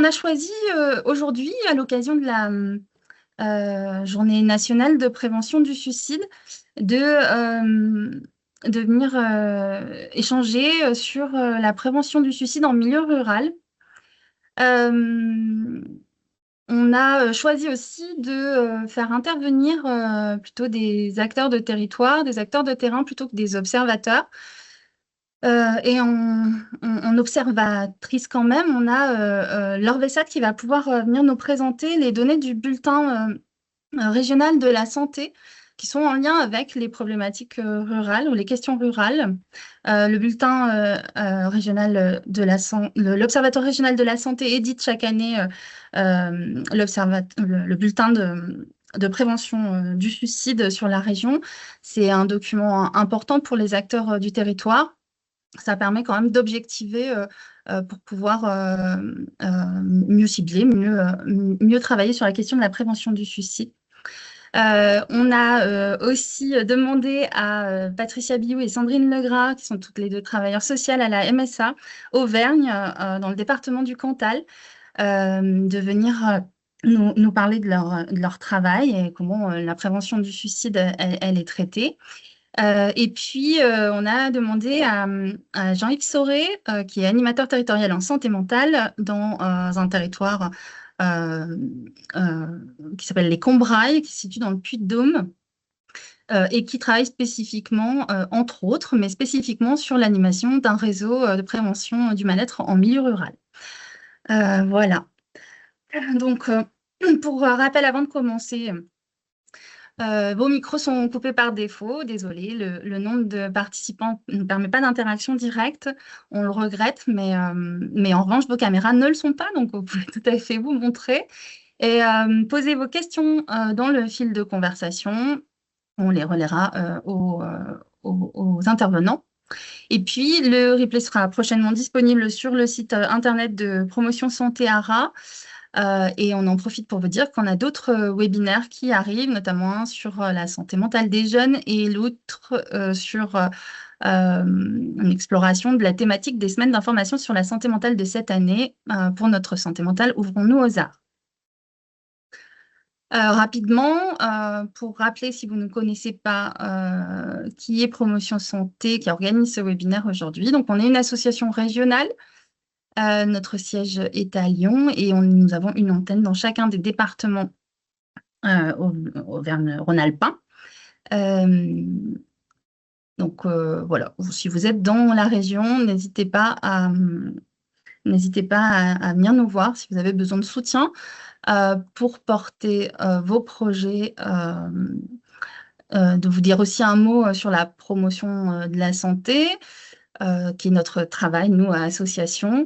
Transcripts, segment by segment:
a choisi aujourd'hui, à l'occasion de la Journée nationale de prévention du suicide, de venir échanger sur la prévention du suicide en milieu rural. Euh, on a choisi aussi de faire intervenir plutôt des acteurs de territoire, des acteurs de terrain plutôt que des observateurs. Et en observatrice quand même, on a Laure Vessat qui va pouvoir venir nous présenter les données du bulletin régional de la santé qui sont en lien avec les problématiques rurales ou les questions rurales. Le bulletin régional l'Observatoire régional de la santé édite chaque année le bulletin de prévention du suicide sur la région. C'est un document important pour les acteurs du territoire. Ça permet quand même d'objectiver pour pouvoir mieux cibler, mieux travailler sur la question de la prévention du suicide. On a aussi demandé à Patricia Biou et Sandrine Legras, qui sont toutes les deux travailleurs sociaux à la MSA Auvergne, dans le département du Cantal, de venir nous parler de leur travail et comment la prévention du suicide, elle est traitée. Et puis, on a demandé à Jean-Yves Sauré, qui est animateur territorial en santé mentale dans un territoire euh, euh, qui s'appelle les Combrailles, qui se situe dans le Puy-de-Dôme, et qui travaille spécifiquement, entre autres, mais spécifiquement sur l'animation d'un réseau de prévention du mal-être en milieu rural. Voilà. Donc, pour rappel, avant de commencer, vos micros sont coupés par défaut, désolé. Le nombre de participants ne permet pas d'interaction directe. On le regrette, mais en revanche, vos caméras ne le sont pas, donc vous pouvez tout à fait vous montrer. Et posez vos questions dans le fil de conversation. On les relaiera aux intervenants. Et puis, le replay sera prochainement disponible sur le site internet de Promotion Santé ARA. Et on en profite pour vous dire qu'on a d'autres webinaires qui arrivent, notamment un sur la santé mentale des jeunes et l'autre sur une exploration de la thématique des semaines d'information sur la santé mentale de cette année. Pour notre santé mentale, ouvrons-nous aux arts. Rapidement, pour rappeler, si vous ne connaissez pas qui est Promotion Santé, qui organise ce webinaire aujourd'hui. Donc, on est une association régionale. Notre siège est à Lyon et nous avons une antenne dans chacun des départements Auvergne-Rhône-Alpin. Donc voilà, si vous êtes dans la région, n'hésitez pas à venir nous voir si vous avez besoin de soutien pour porter vos projets. De vous dire aussi un mot sur la promotion de la santé, qui est notre travail, nous, à association.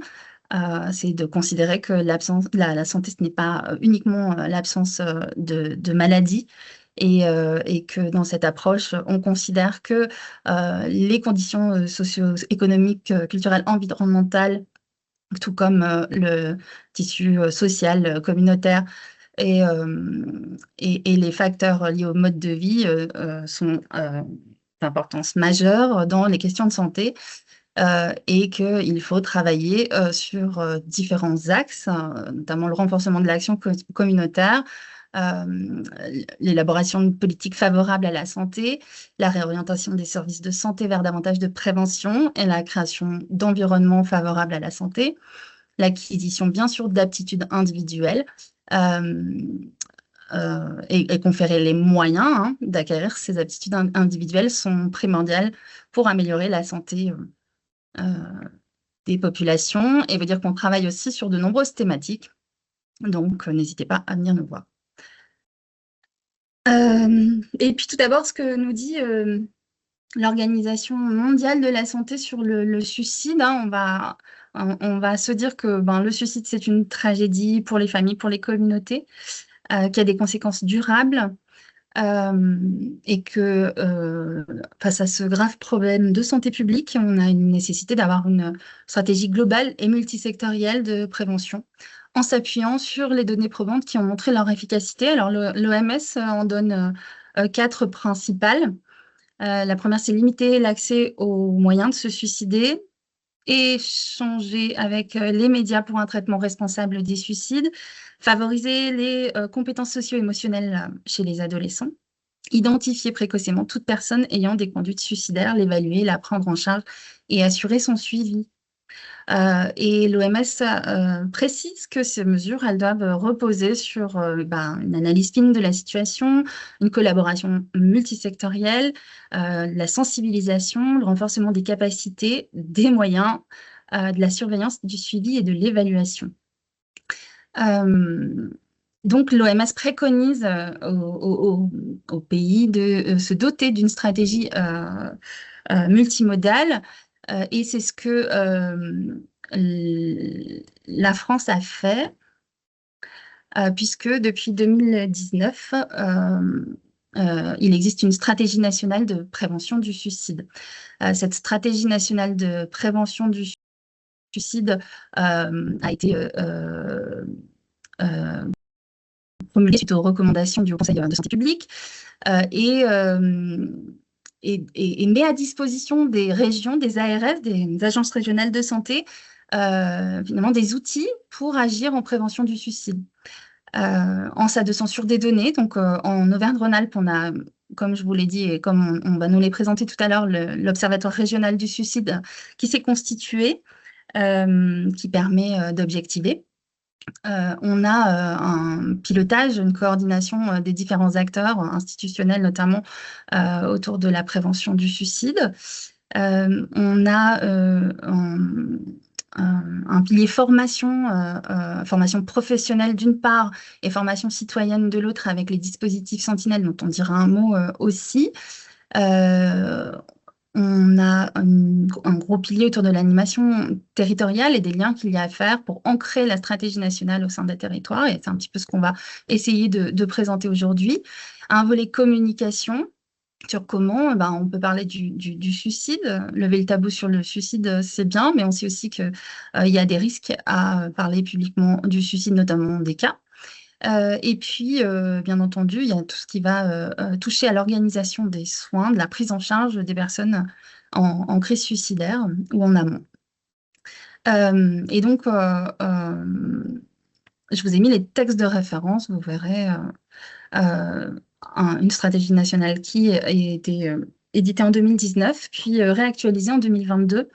C'est de considérer que la santé, ce n'est pas uniquement l'absence de maladie et que dans cette approche, on considère que les conditions socio-économiques, culturelles, environnementales, tout comme le tissu social, communautaire et les facteurs liés au mode de vie sont d'importance majeure dans les questions de santé. Et qu'il faut travailler sur différents axes, notamment le renforcement de l'action communautaire, l'élaboration de politiques favorables à la santé, la réorientation des services de santé vers davantage de prévention et la création d'environnements favorables à la santé, l'acquisition bien sûr d'aptitudes individuelles et conférer les moyens d'acquérir ces aptitudes individuelles sont primordiales pour améliorer la santé des populations et veut dire qu'on travaille aussi sur de nombreuses thématiques. Donc, n'hésitez pas à venir nous voir. Et puis tout d'abord, ce que nous dit l'Organisation mondiale de la santé sur le suicide, on va se dire que le suicide, c'est une tragédie pour les familles, pour les communautés, qui a des conséquences durables. Et que face à ce grave problème de santé publique, on a une nécessité d'avoir une stratégie globale et multisectorielle de prévention en s'appuyant sur les données probantes qui ont montré leur efficacité. Alors l'OMS en donne 4 principales. La première, c'est limiter l'accès aux moyens de se suicider. échanger avec les médias pour un traitement responsable des suicides, favoriser les compétences socio-émotionnelles chez les adolescents, identifier précocement toute personne ayant des conduites suicidaires, l'évaluer, la prendre en charge et assurer son suivi. Et l'OMS précise que ces mesures, elles doivent reposer sur une analyse fine de la situation, une collaboration multisectorielle, la sensibilisation, le renforcement des capacités, des moyens, de la surveillance, du suivi et de l'évaluation. Donc, l'OMS préconise aux pays de se doter d'une stratégie multimodale et c'est ce que la France a fait, puisque depuis 2019, il existe une stratégie nationale de prévention du suicide. Cette stratégie nationale de prévention du suicide a été promulguée suite aux recommandations du Conseil de santé publique et met à disposition des régions, des ARS, des agences régionales de santé, finalement des outils pour agir en prévention du suicide. En s'adossant sur des données, donc en Auvergne-Rhône-Alpes, on a, comme je vous l'ai dit, et comme on va nous les présenter tout à l'heure, l'Observatoire régional du suicide qui s'est constitué, qui permet d'objectiver. On a un pilotage, une coordination des différents acteurs institutionnels, notamment autour de la prévention du suicide. On a un pilier formation, formation professionnelle d'une part et formation citoyenne de l'autre avec les dispositifs Sentinelle dont on dira un mot aussi. On a un gros pilier autour de l'animation territoriale et des liens qu'il y a à faire pour ancrer la stratégie nationale au sein des territoires. Et c'est un petit peu ce qu'on va essayer de présenter aujourd'hui. Un volet communication sur comment on peut parler du suicide. Lever le tabou sur le suicide, c'est bien, mais on sait aussi qu'il y a des risques à parler publiquement du suicide, notamment des cas. Et puis, bien entendu, il y a tout ce qui va toucher à l'organisation des soins, de la prise en charge des personnes en crise suicidaire ou en amont. Et donc, je vous ai mis les textes de référence, vous verrez une stratégie nationale qui a été éditée en 2019, puis réactualisée en 2022.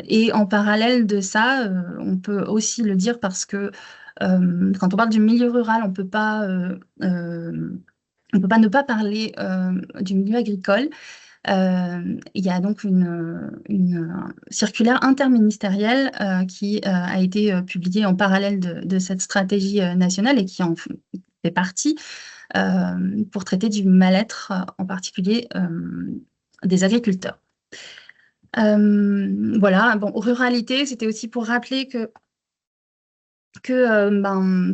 Et en parallèle de ça, on peut aussi le dire parce que quand on parle du milieu rural, on peut pas ne pas parler du milieu agricole. Il y a donc une circulaire interministérielle qui a été publiée en parallèle de cette stratégie nationale et qui en fait partie pour traiter du mal-être, en particulier des agriculteurs. Voilà, bon, ruralité, c'était aussi pour rappeler que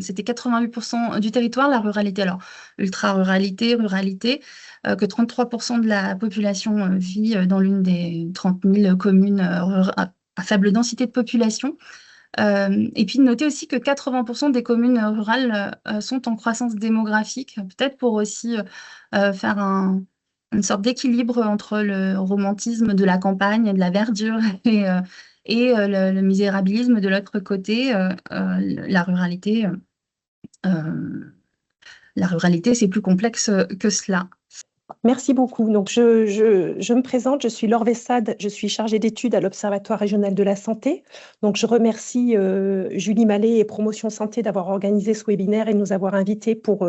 c'était 88% du territoire, la ruralité. Alors, ultra-ruralité, ruralité, que 33% de la population vit dans l'une des 30 000 communes à faible densité de population. Et puis, notez aussi que 80% des communes rurales sont en croissance démographique, peut-être pour aussi faire une sorte d'équilibre entre le romantisme de la campagne, de la verdure et le misérabilisme de l'autre côté, la ruralité. La ruralité, c'est plus complexe que cela. Merci beaucoup. Donc, je me présente, je suis Laure Vessade, je suis chargée d'études à l'Observatoire régional de la santé. Donc, je remercie Julie Mallet et Promotion Santé d'avoir organisé ce webinaire et de nous avoir invités pour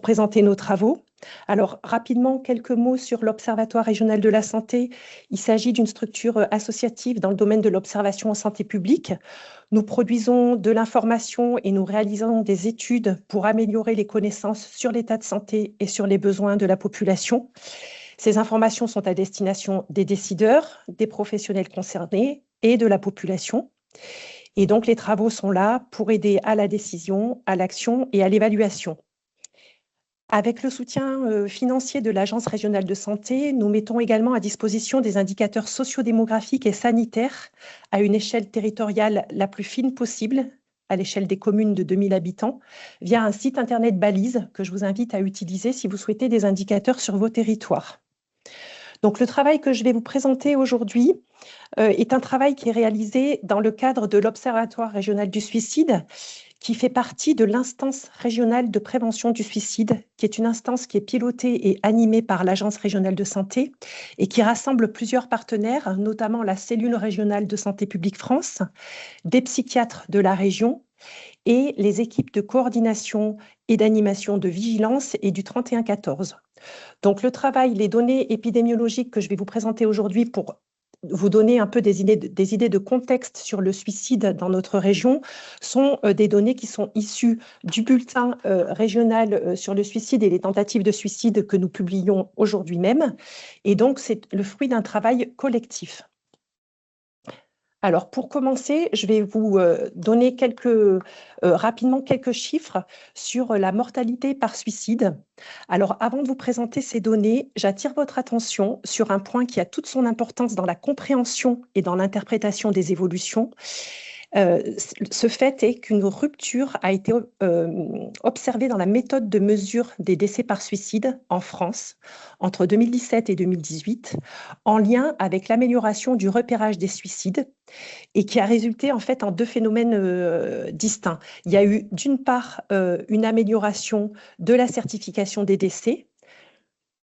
présenter nos travaux. Alors, rapidement, quelques mots sur l'Observatoire régional de la santé. Il s'agit d'une structure associative dans le domaine de l'observation en santé publique. Nous produisons de l'information et nous réalisons des études pour améliorer les connaissances sur l'état de santé et sur les besoins de la population. Ces informations sont à destination des décideurs, des professionnels concernés et de la population. Et donc, les travaux sont là pour aider à la décision, à l'action et à l'évaluation. Avec le soutien financier de l'Agence régionale de santé, nous mettons également à disposition des indicateurs sociodémographiques et sanitaires à une échelle territoriale la plus fine possible, à l'échelle des communes de 2000 habitants, via un site internet balise que je vous invite à utiliser si vous souhaitez des indicateurs sur vos territoires. Donc, le travail que je vais vous présenter aujourd'hui est un travail qui est réalisé dans le cadre de l'Observatoire régional du suicide, qui fait partie de l'instance régionale de prévention du suicide, qui est une instance qui est pilotée et animée par l'Agence régionale de santé et qui rassemble plusieurs partenaires, notamment la cellule régionale de Santé publique France, des psychiatres de la région et les équipes de coordination et d'animation de vigilance et du 3114. Donc le travail, les données épidémiologiques que je vais vous présenter aujourd'hui pour vous donner un peu des idées de contexte sur le suicide dans notre région sont des données qui sont issues du bulletin régional sur le suicide et les tentatives de suicide que nous publions aujourd'hui même. Et donc, c'est le fruit d'un travail collectif. Alors, pour commencer, je vais vous donner rapidement quelques chiffres sur la mortalité par suicide. Alors, avant de vous présenter ces données, j'attire votre attention sur un point qui a toute son importance dans la compréhension et dans l'interprétation des évolutions. Ce fait est qu'une rupture a été observée dans la méthode de mesure des décès par suicide en France entre 2017 et 2018, en lien avec l'amélioration du repérage des suicides et qui a résulté en fait en deux phénomènes distincts. Il y a eu d'une part une amélioration de la certification des décès,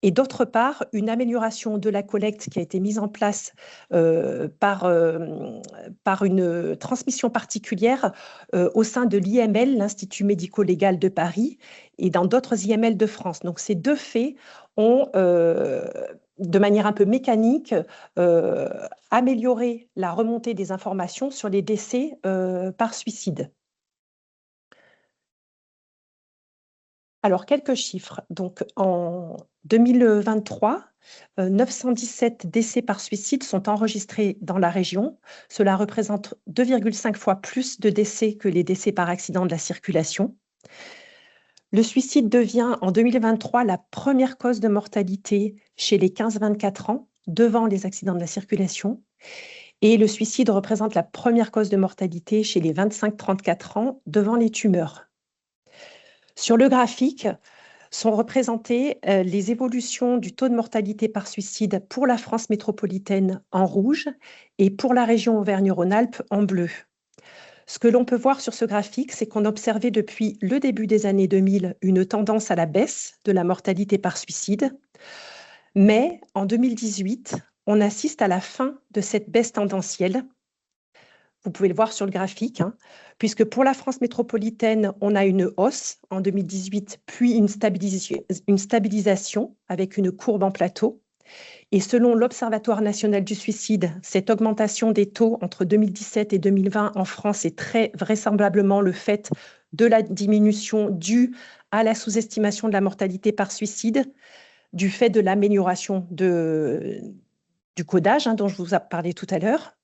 et d'autre part, une amélioration de la collecte qui a été mise en place par une transmission particulière au sein de l'IML, l'Institut médico-légal de Paris, et dans d'autres IML de France. Donc ces deux faits ont, de manière un peu mécanique, amélioré la remontée des informations sur les décès par suicide. Alors, quelques chiffres. Donc, en 2023, 917 décès par suicide sont enregistrés dans la région. Cela représente 2,5 fois plus de décès que les décès par accident de la circulation. Le suicide devient en 2023 la première cause de mortalité chez les 15-24 ans, devant les accidents de la circulation. Et le suicide représente la première cause de mortalité chez les 25-34 ans, devant les tumeurs. Sur le graphique sont représentées les évolutions du taux de mortalité par suicide pour la France métropolitaine en rouge et pour la région Auvergne-Rhône-Alpes en bleu. Ce que l'on peut voir sur ce graphique, c'est qu'on observait depuis le début des années 2000 une tendance à la baisse de la mortalité par suicide. Mais en 2018, on assiste à la fin de cette baisse tendancielle. Vous pouvez le voir sur le graphique, puisque pour la France métropolitaine, on a une hausse en 2018, puis une stabilisation avec une courbe en plateau. Et selon l'Observatoire national du suicide, cette augmentation des taux entre 2017 et 2020 en France est très vraisemblablement le fait de la diminution due à la sous-estimation de la mortalité par suicide, du fait de l'amélioration du codage dont je vous ai parlé tout à l'heure.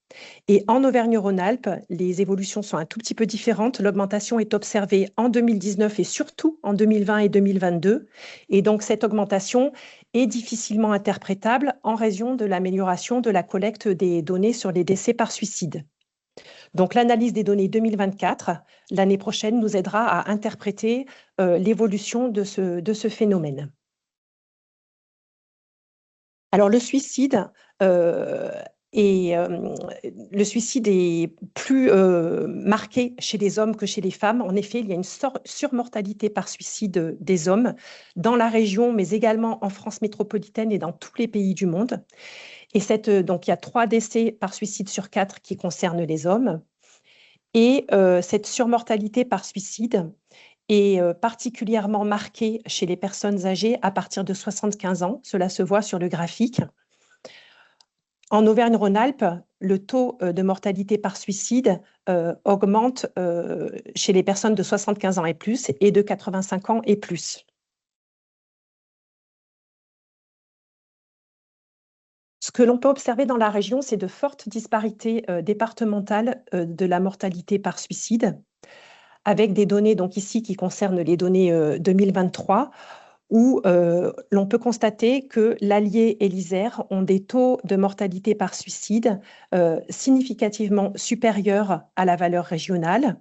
Et en Auvergne-Rhône-Alpes, les évolutions sont un tout petit peu différentes. L'augmentation est observée en 2019 et surtout en 2020 et 2022. Et donc, cette augmentation est difficilement interprétable en raison de l'amélioration de la collecte des données sur les décès par suicide. Donc, l'analyse des données 2024, l'année prochaine, nous aidera à interpréter l'évolution de ce phénomène. Alors, le suicide le suicide est plus marqué chez les hommes que chez les femmes. En effet, il y a une surmortalité par suicide des hommes dans la région, mais également en France métropolitaine et dans tous les pays du monde. Et donc, il y a 3 décès par suicide sur 4 qui concernent les hommes. Et cette surmortalité par suicide est particulièrement marquée chez les personnes âgées à partir de 75 ans. Cela se voit sur le graphique. En Auvergne-Rhône-Alpes, le taux de mortalité par suicide augmente chez les personnes de 75 ans et plus et de 85 ans et plus. Ce que l'on peut observer dans la région, c'est de fortes disparités départementales de la mortalité par suicide, avec des données donc ici qui concernent les données 2023, où l'on peut constater que l'Allier et l'Isère ont des taux de mortalité par suicide significativement supérieurs à la valeur régionale.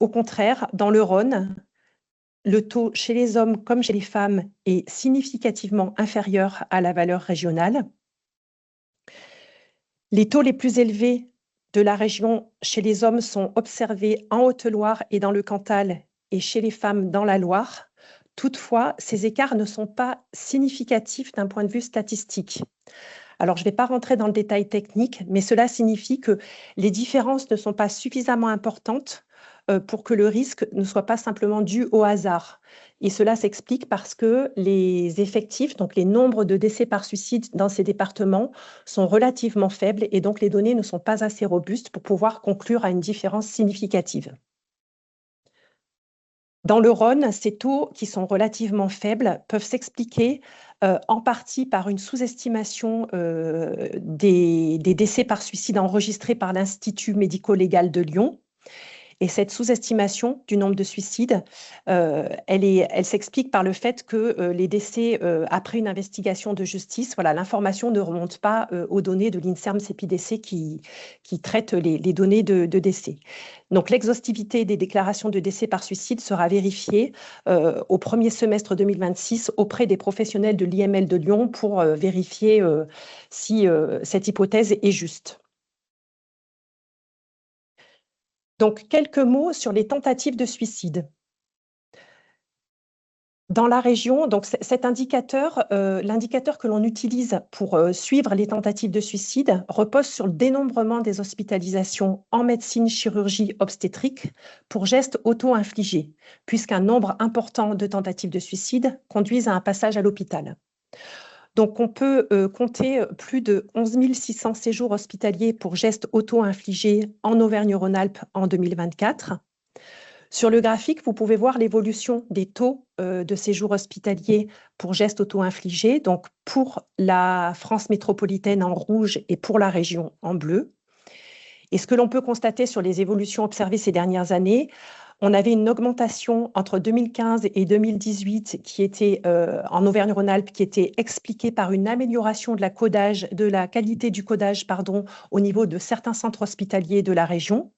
Au contraire, dans le Rhône, le taux chez les hommes comme chez les femmes est significativement inférieur à la valeur régionale. Les taux les plus élevés de la région chez les hommes sont observés en Haute-Loire et dans le Cantal et chez les femmes dans la Loire. Toutefois, ces écarts ne sont pas significatifs d'un point de vue statistique. Alors, je ne vais pas rentrer dans le détail technique, mais cela signifie que les différences ne sont pas suffisamment importantes pour que le risque ne soit pas simplement dû au hasard. Et cela s'explique parce que les effectifs, donc les nombres de décès par suicide dans ces départements, sont relativement faibles et donc les données ne sont pas assez robustes pour pouvoir conclure à une différence significative. Dans le Rhône, ces taux qui sont relativement faibles peuvent s'expliquer en partie par une sous-estimation des décès par suicide enregistrés par l'Institut médico-légal de Lyon. Et cette sous-estimation du nombre de suicides, elle s'explique par le fait que les décès, après une investigation de justice, voilà, l'information ne remonte pas aux données de l'INSERM-CPDC qui traite les données de décès. Donc, l'exhaustivité des déclarations de décès par suicide sera vérifiée au premier semestre 2026 auprès des professionnels de l'IML de Lyon pour vérifier si cette hypothèse est juste. Donc, quelques mots sur les tentatives de suicide. Dans la région, donc cet indicateur, l'indicateur que l'on utilise pour suivre les tentatives de suicide repose sur le dénombrement des hospitalisations en médecine, chirurgie, obstétrique pour gestes auto-infligés, puisqu'un nombre important de tentatives de suicide conduisent à un passage à l'hôpital. Donc, on peut compter plus de 11 600 séjours hospitaliers pour gestes auto-infligés en Auvergne-Rhône-Alpes en 2024. Sur le graphique, vous pouvez voir l'évolution des taux de séjours hospitaliers pour gestes auto-infligés, donc pour la France métropolitaine en rouge et pour la région en bleu. Et ce que l'on peut constater sur les évolutions observées ces dernières années, on avait une augmentation entre 2015 et 2018 qui était en Auvergne-Rhône-Alpes, qui était expliquée par une amélioration de la qualité du codage, au niveau de certains centres hospitaliers de la région.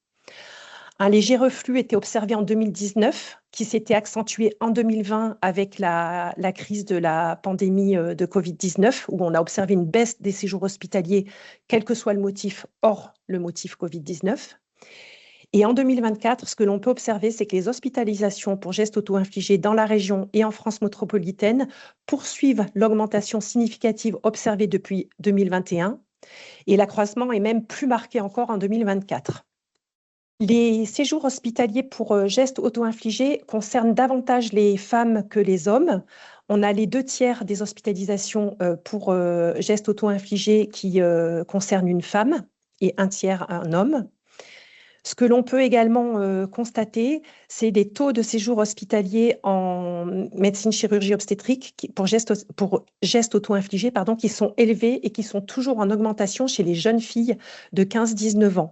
Un léger reflux était observé en 2019, qui s'était accentué en 2020 avec la crise de la pandémie de Covid-19, où on a observé une baisse des séjours hospitaliers, quel que soit le motif, hors le motif Covid-19. Et en 2024, ce que l'on peut observer, c'est que les hospitalisations pour gestes auto-infligés dans la région et en France métropolitaine poursuivent l'augmentation significative observée depuis 2021. Et l'accroissement est même plus marqué encore en 2024. Les séjours hospitaliers pour gestes auto-infligés concernent davantage les femmes que les hommes. On a les 2/3 des hospitalisations pour gestes auto-infligés qui concernent une femme et 1/3 un homme. Ce que l'on peut également constater, c'est des taux de séjour hospitalier en médecine, chirurgie, obstétrique pour gestes auto-infligés qui sont élevés et qui sont toujours en augmentation chez les jeunes filles de 15-19 ans.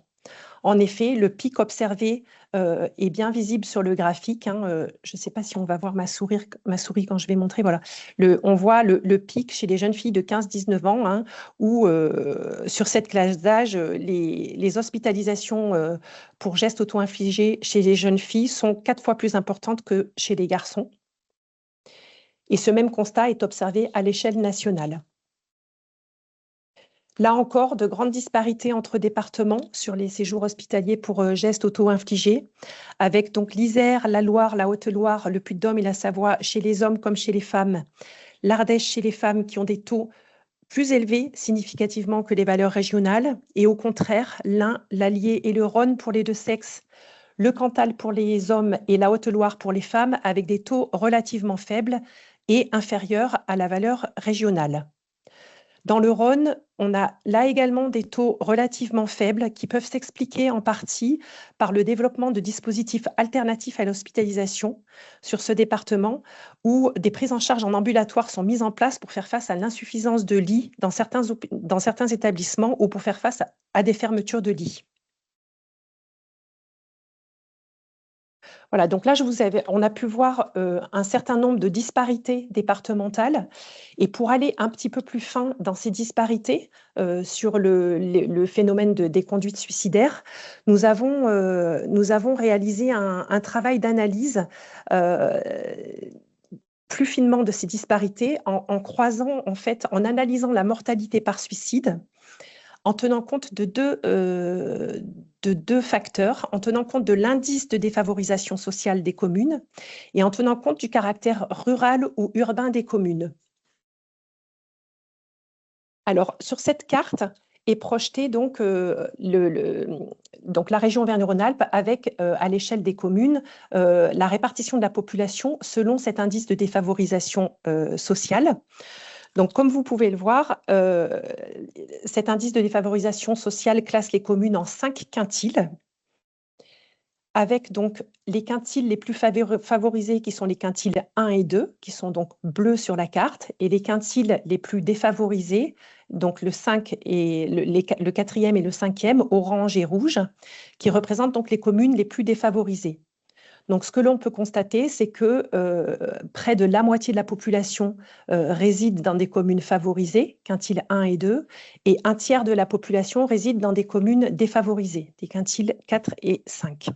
En effet, le pic observé est bien visible sur le graphique. Je ne sais pas si on va voir ma souris quand je vais montrer. Voilà. On voit le pic chez les jeunes filles de 15-19 ans, où sur cette classe d'âge, les hospitalisations pour gestes auto-infligés chez les jeunes filles sont 4 fois plus importantes que chez les garçons. Et ce même constat est observé à l'échelle nationale. Là encore, de grandes disparités entre départements sur les séjours hospitaliers pour gestes auto-infligés, avec donc l'Isère, la Loire, la Haute-Loire, le Puy-de-Dôme et la Savoie chez les hommes comme chez les femmes, l'Ardèche chez les femmes qui ont des taux plus élevés significativement que les valeurs régionales, et au contraire, l'Ain, l'Allier et le Rhône pour les deux sexes, le Cantal pour les hommes et la Haute-Loire pour les femmes, avec des taux relativement faibles et inférieurs à la valeur régionale. Dans le Rhône, on a là également des taux relativement faibles qui peuvent s'expliquer en partie par le développement de dispositifs alternatifs à l'hospitalisation sur ce département, où des prises en charge en ambulatoire sont mises en place pour faire face à l'insuffisance de lits dans certains établissements ou pour faire face à des fermetures de lits. Voilà, donc là, on a pu voir un certain nombre de disparités départementales. Et pour aller un petit peu plus fin dans ces disparités sur le phénomène des conduites suicidaires, nous avons réalisé un travail d'analyse plus finement de ces disparités en croisant, en fait, en analysant la mortalité par suicide, en tenant compte de deux facteurs, en tenant compte de l'indice de défavorisation sociale des communes et en tenant compte du caractère rural ou urbain des communes. Alors, sur cette carte est projetée donc, donc la région Auvergne-Rhône-Alpes avec, à l'échelle des communes, la répartition de la population selon cet indice de défavorisation sociale. Donc, comme vous pouvez le voir, cet indice de défavorisation sociale classe les communes en 5 quintiles, avec donc les quintiles les plus favorisés qui sont les quintiles 1 et 2, qui sont donc bleus sur la carte, et les quintiles les plus défavorisés, donc le 5 et le 4e et le 5e, orange et rouge, qui représentent donc les communes les plus défavorisées. Donc, ce que l'on peut constater, c'est que près de la moitié de la population réside dans des communes favorisées, quintiles 1 et 2, et un tiers de la population réside dans des communes défavorisées, des quintiles 4 et 5.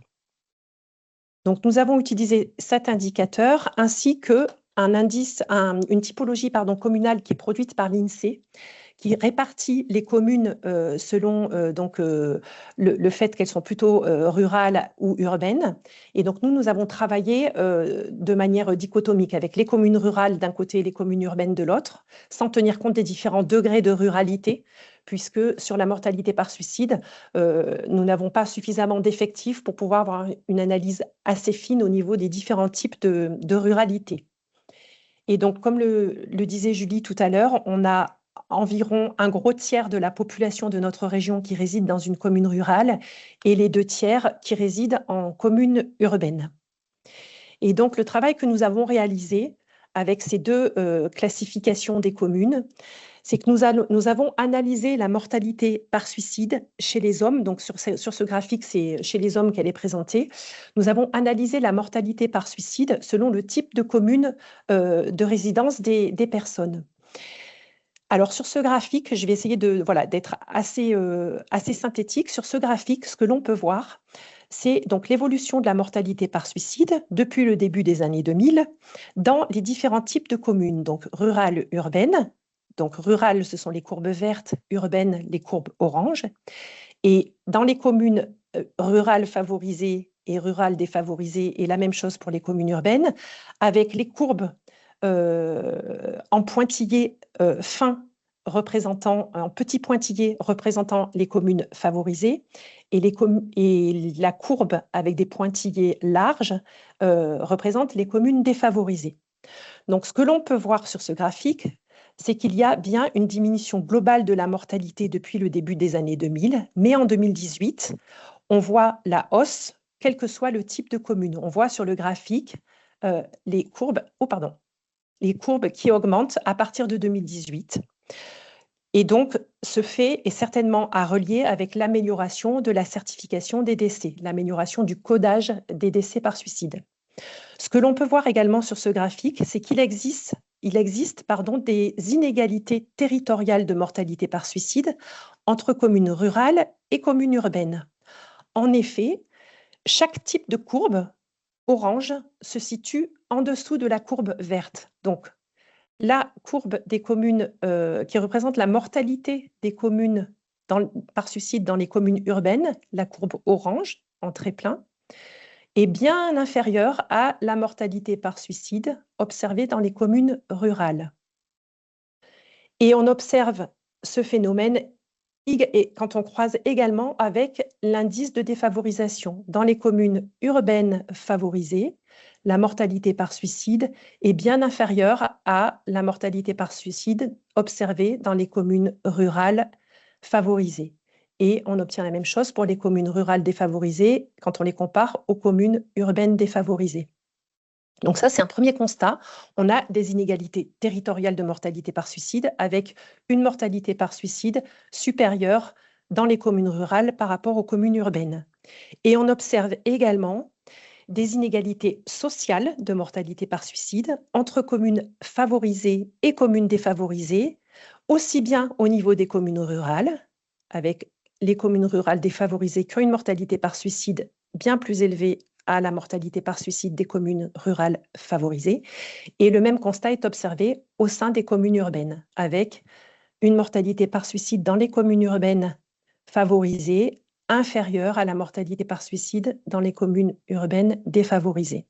Donc, nous avons utilisé cet indicateur ainsi que une typologie communale qui est produite par l'INSEE, qui répartit les communes selon le fait qu'elles sont plutôt rurales ou urbaines. Et donc, nous avons travaillé de manière dichotomique avec les communes rurales d'un côté et les communes urbaines de l'autre, sans tenir compte des différents degrés de ruralité, puisque sur la mortalité par suicide, nous n'avons pas suffisamment d'effectifs pour pouvoir avoir une analyse assez fine au niveau des différents types de ruralité. Et donc, comme le disait Julie tout à l'heure, on a environ un gros tiers de la population de notre région qui réside dans une commune rurale et les 2 tiers qui résident en commune urbaine. Et donc, le travail que nous avons réalisé avec ces 2 classifications des communes, c'est que nous avons analysé la mortalité par suicide chez les hommes. Donc, sur ce graphique, c'est chez les hommes qu'elle est présentée. Nous avons analysé la mortalité par suicide selon le type de commune de résidence des personnes. Alors, sur ce graphique, je vais essayer d'être assez synthétique. Sur ce graphique, ce que l'on peut voir, c'est donc l'évolution de la mortalité par suicide depuis le début des années 2000 dans les différents types de communes, donc rurales, urbaines. Donc, rurales, ce sont les courbes vertes, urbaines, les courbes oranges. Et dans les communes rurales favorisées et rurales défavorisées, et la même chose pour les communes urbaines, avec les courbes en pointillés fins en petits pointillés représentant les communes favorisées et la courbe avec des pointillés larges représente les communes défavorisées. Donc, ce que l'on peut voir sur ce graphique, c'est qu'il y a bien une diminution globale de la mortalité depuis le début des années 2000, mais en 2018, on voit la hausse, quel que soit le type de commune. On voit sur le graphique les courbes qui augmentent à partir de 2018. Et donc, ce fait est certainement à relier avec l'amélioration de la certification des décès, l'amélioration du codage des décès par suicide. Ce que l'on peut voir également sur ce graphique, c'est qu'il existe des inégalités territoriales de mortalité par suicide entre communes rurales et communes urbaines. En effet, chaque type de courbe orange se situe en dessous de la courbe verte. Donc, la courbe des communes qui représente la mortalité des communes par suicide dans les communes urbaines, la courbe orange en trait plein, est bien inférieure à la mortalité par suicide observée dans les communes rurales. Et on observe ce phénomène quand on croise également avec l'indice de défavorisation. Dans les communes urbaines favorisées, la mortalité par suicide est bien inférieure à la mortalité par suicide observée dans les communes rurales favorisées. Et on obtient la même chose pour les communes rurales défavorisées quand on les compare aux communes urbaines défavorisées. Donc ça, c'est un premier constat. On a des inégalités territoriales de mortalité par suicide avec une mortalité par suicide supérieure dans les communes rurales par rapport aux communes urbaines. Et on observe également des inégalités sociales de mortalité par suicide entre communes favorisées et communes défavorisées, aussi bien au niveau des communes rurales, avec les communes rurales défavorisées qui ont une mortalité par suicide bien plus élevée à la mortalité par suicide des communes rurales favorisées. Et le même constat est observé au sein des communes urbaines, avec une mortalité par suicide dans les communes urbaines favorisées inférieure à la mortalité par suicide dans les communes urbaines défavorisées.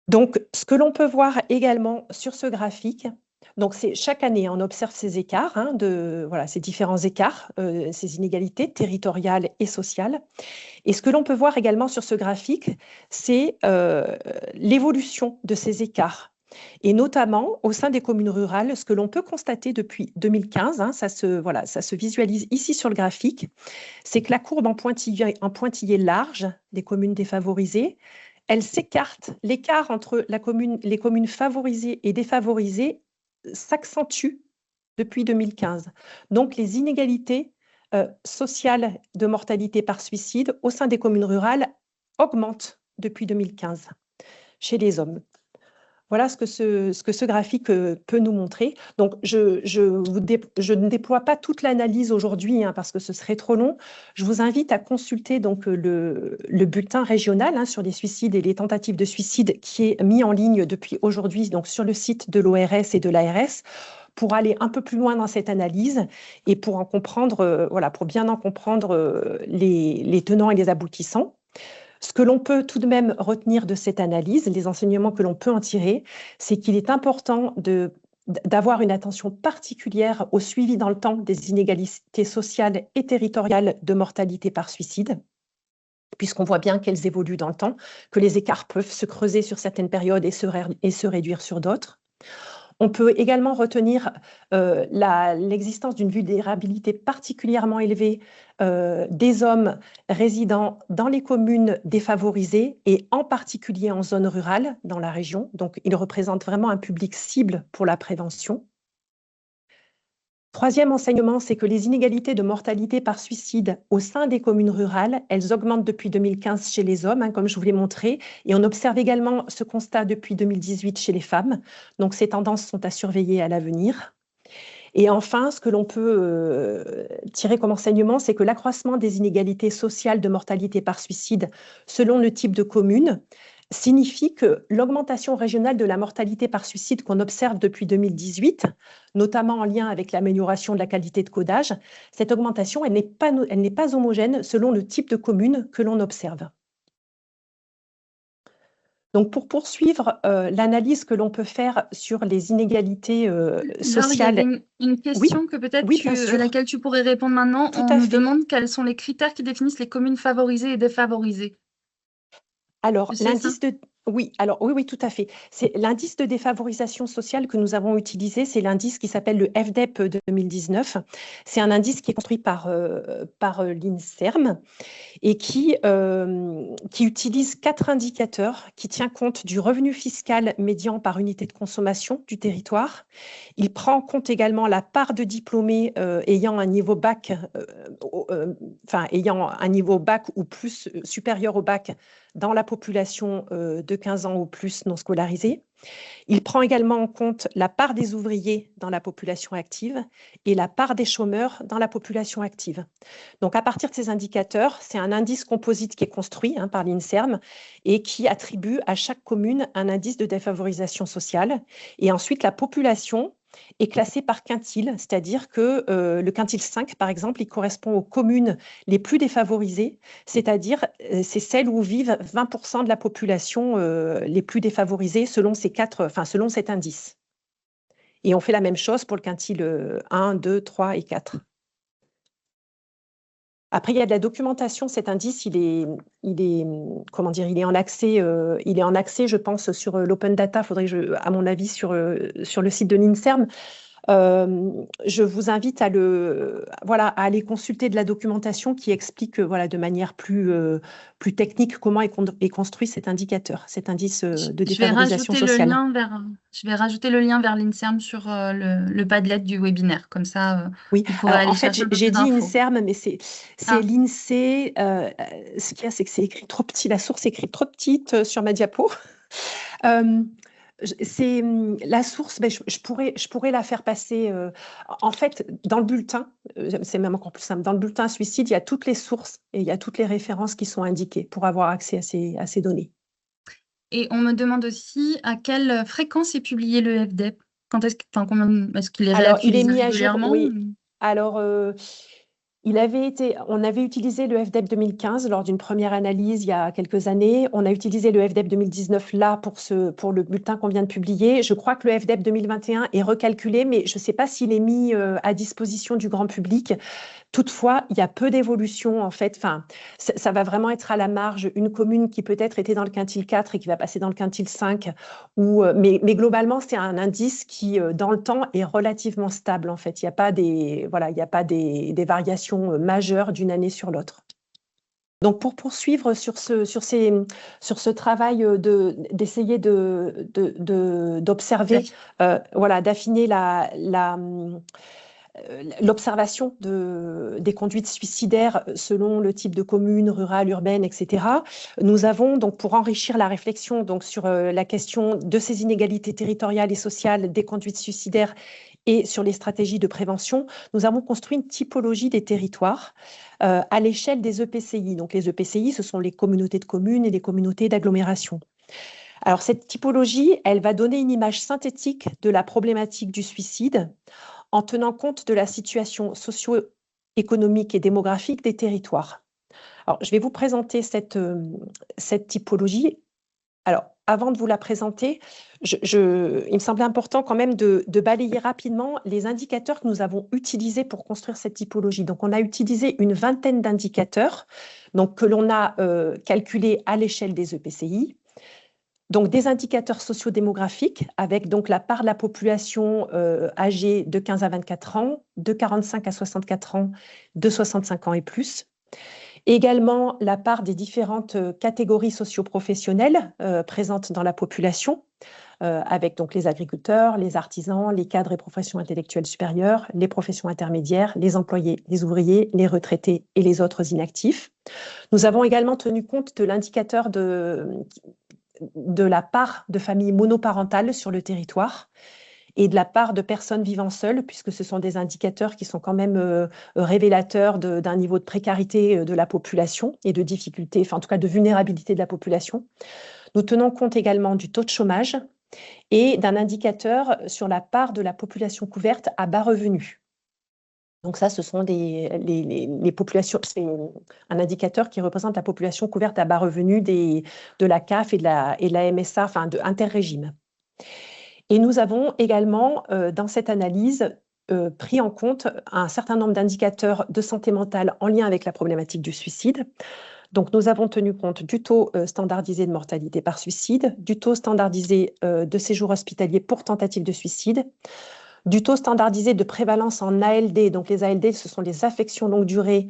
Donc, ce que l'on peut voir également sur ce graphique, donc c'est chaque année, on observe ces écarts, voilà, ces différents écarts, ces inégalités territoriales et sociales. Et ce que l'on peut voir également sur ce graphique, c'est l'évolution de ces écarts. Et notamment, au sein des communes rurales, ce que l'on peut constater depuis 2015, ça se visualise ici sur le graphique, c'est que la courbe en pointillé large des communes défavorisées, elle s'écarte. L'écart entre les communes favorisées et défavorisées s'accentue depuis 2015. Donc, les inégalités sociales de mortalité par suicide au sein des communes rurales augmentent depuis 2015 chez les hommes. Voilà ce que ce graphique peut nous montrer. Donc, je ne déploie pas toute l'analyse aujourd'hui parce que ce serait trop long. Je vous invite à consulter donc, le bulletin régional sur les suicides et les tentatives de suicide qui est mis en ligne depuis aujourd'hui donc, sur le site de l'ORS et de l'ARS pour aller un peu plus loin dans cette analyse et pour en comprendre, pour bien en comprendre les tenants et les aboutissants. Ce que l'on peut tout de même retenir de cette analyse, les enseignements que l'on peut en tirer, c'est qu'il est important d'avoir une attention particulière au suivi dans le temps des inégalités sociales et territoriales de mortalité par suicide, puisqu'on voit bien qu'elles évoluent dans le temps, que les écarts peuvent se creuser sur certaines périodes et se réduire sur d'autres. On peut également retenir l'existence d'une vulnérabilité particulièrement élevée des hommes résidant dans les communes défavorisées et en particulier en zone rurale dans la région. Donc, ils représentent vraiment un public cible pour la prévention. Troisième enseignement, c'est que les inégalités de mortalité par suicide au sein des communes rurales, elles augmentent depuis 2015 chez les hommes, comme je vous l'ai montré, et on observe également ce constat depuis 2018 chez les femmes. Donc ces tendances sont à surveiller à l'avenir. Et enfin, ce que l'on peut tirer comme enseignement, c'est que l'accroissement des inégalités sociales de mortalité par suicide selon le type de commune signifie que l'augmentation régionale de la mortalité par suicide qu'on observe depuis 2018, notamment en lien avec l'amélioration de la qualité de codage, cette augmentation, elle n'est pas homogène selon le type de commune que l'on observe. Donc, pour poursuivre l'analyse que l'on peut faire sur les inégalités sociales... Alors, il y avait une question que peut-être à laquelle tu pourrais répondre maintenant. On nous demande quels sont les critères qui définissent les communes favorisées et défavorisées. Alors, l'indice de... Oui, tout à fait. C'est l'indice de défavorisation sociale que nous avons utilisé, c'est l'indice qui s'appelle le FDEP 2019. C'est un indice qui est construit par l'INSERM et qui utilise 4 indicateurs, qui tient compte du revenu fiscal médian par unité de consommation du territoire. Il prend en compte également la part de diplômés ayant un niveau bac, ayant un niveau bac ou plus supérieur au bac dans la population de 15 ans ou plus non scolarisée. Il prend également en compte la part des ouvriers dans la population active et la part des chômeurs dans la population active. Donc, à partir de ces indicateurs, c'est un indice composite qui est construit par l'INSERM et qui attribue à chaque commune un indice de défavorisation sociale. Et ensuite, la population est classée par quintile, c'est-à-dire que le quintile 5, par exemple, il correspond aux communes les plus défavorisées, c'est-à-dire c'est celles où vivent 20% de la population les plus défavorisées selon selon cet indice. Et on fait la même chose pour le quintile 1, 2, 3 et 4. Après, il y a de la documentation. Cet indice, il est en accès, je pense, sur l'open data. Faudrait, à mon avis, sur le site de l'INSERM. Je vous invite voilà, à aller consulter de la documentation qui explique voilà, de manière plus technique comment est construit cet indicateur, cet indice de Je vais défavorisation rajouter le sociale. lien je vais rajouter le lien vers l'INSERM sur le Padlet du webinaire. Comme ça, Oui, vous pourrez alors aller en fait, chercher un peu j'ai plus dit d'infos. INSERM, mais c'est Ah, l'INSEE. Ce qu'il y a, c'est que c'est écrit trop petit, la source est écrite trop petite sur ma diapo. Euh, c'est la source, ben, je pourrais la faire passer. En fait, dans le bulletin, c'est même encore plus simple. Dans le bulletin suicide, il y a toutes les sources et il y a toutes les références qui sont indiquées pour avoir accès à ces données. et on me demande aussi à quelle fréquence est publié le FDEP. Enfin, est-ce qu'il est Alors, il est réactualisé mis à jour, régulièrement oui. Alors, on avait utilisé le FDEP 2015 lors d'une première analyse il y a quelques années. On a utilisé le FDEP 2019 là pour le bulletin qu'on vient de publier. Je crois que le FDEP 2021 est recalculé, mais je ne sais pas s'il est mis à disposition du grand public. Toutefois, il y a peu d'évolution en fait. Enfin, ça va vraiment être à la marge. Une commune qui peut-être était dans le quintile 4 et qui va passer dans le quintile 5. Mais globalement, c'est un indice qui, dans le temps, est relativement stable en fait. Il n'y a pas voilà, il y a pas des variations majeures d'une année sur l'autre. Donc, pour poursuivre sur ce travail d'essayer d'observer, voilà, d'affiner l'observation des conduites suicidaires selon le type de commune, rurale, urbaine, etc. Nous avons donc, pour enrichir la réflexion donc, sur la question de ces inégalités territoriales et sociales des conduites suicidaires et sur les stratégies de prévention, nous avons construit une typologie des territoires à l'échelle des EPCI. Donc les EPCI, ce sont les communautés de communes et les communautés d'agglomération. Alors cette typologie, elle va donner une image synthétique de la problématique du suicide en tenant compte de la situation socio-économique et démographique des territoires. Alors, je vais vous présenter cette typologie. Alors, avant de vous la présenter, il me semblait important quand même de balayer rapidement les indicateurs que nous avons utilisés pour construire cette typologie. Donc, on a utilisé une vingtaine d'indicateurs donc, que l'on a calculés à l'échelle des EPCI. Donc, des indicateurs sociodémographiques avec donc la part de la population âgée de 15 à 24 ans, de 45 à 64 ans, de 65 ans et plus. Également, la part des différentes catégories socio-professionnelles présentes dans la population, avec donc les agriculteurs, les artisans, les cadres et professions intellectuelles supérieures, les professions intermédiaires, les employés, les ouvriers, les retraités et les autres inactifs. Nous avons également tenu compte de l'indicateur de la part de familles monoparentales sur le territoire et de la part de personnes vivant seules, puisque ce sont des indicateurs qui sont quand même révélateurs d'un niveau de précarité de la population et de difficulté, enfin en tout cas de vulnérabilité de la population. Nous tenons compte également du taux de chômage et d'un indicateur sur la part de la population couverte à bas revenus. Donc ça, ce sont les populations, c'est un indicateur qui représente la population couverte à bas revenus de la CAF et de la MSA, enfin de interrégime. Et nous avons également, dans cette analyse, pris en compte un certain nombre d'indicateurs de santé mentale en lien avec la problématique du suicide. Donc, nous avons tenu compte du taux standardisé de mortalité par suicide, du taux standardisé de séjour hospitalier pour tentative de suicide, du taux standardisé de prévalence en ALD. Donc, les ALD, ce sont les affections longue durée.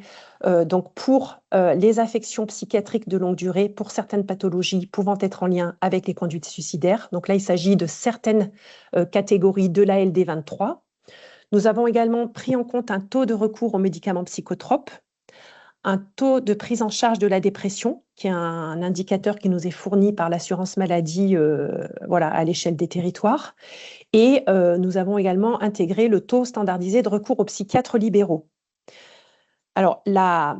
Donc, pour les affections psychiatriques de longue durée, pour certaines pathologies pouvant être en lien avec les conduites suicidaires. Donc là, il s'agit de certaines catégories de l'ALD 23. Nous avons également pris en compte un taux de recours aux médicaments psychotropes, un taux de prise en charge de la dépression, qui est un indicateur qui nous est fourni par l'assurance maladie voilà, à l'échelle des territoires. Et nous avons également intégré le taux standardisé de recours aux psychiatres libéraux. Alors, la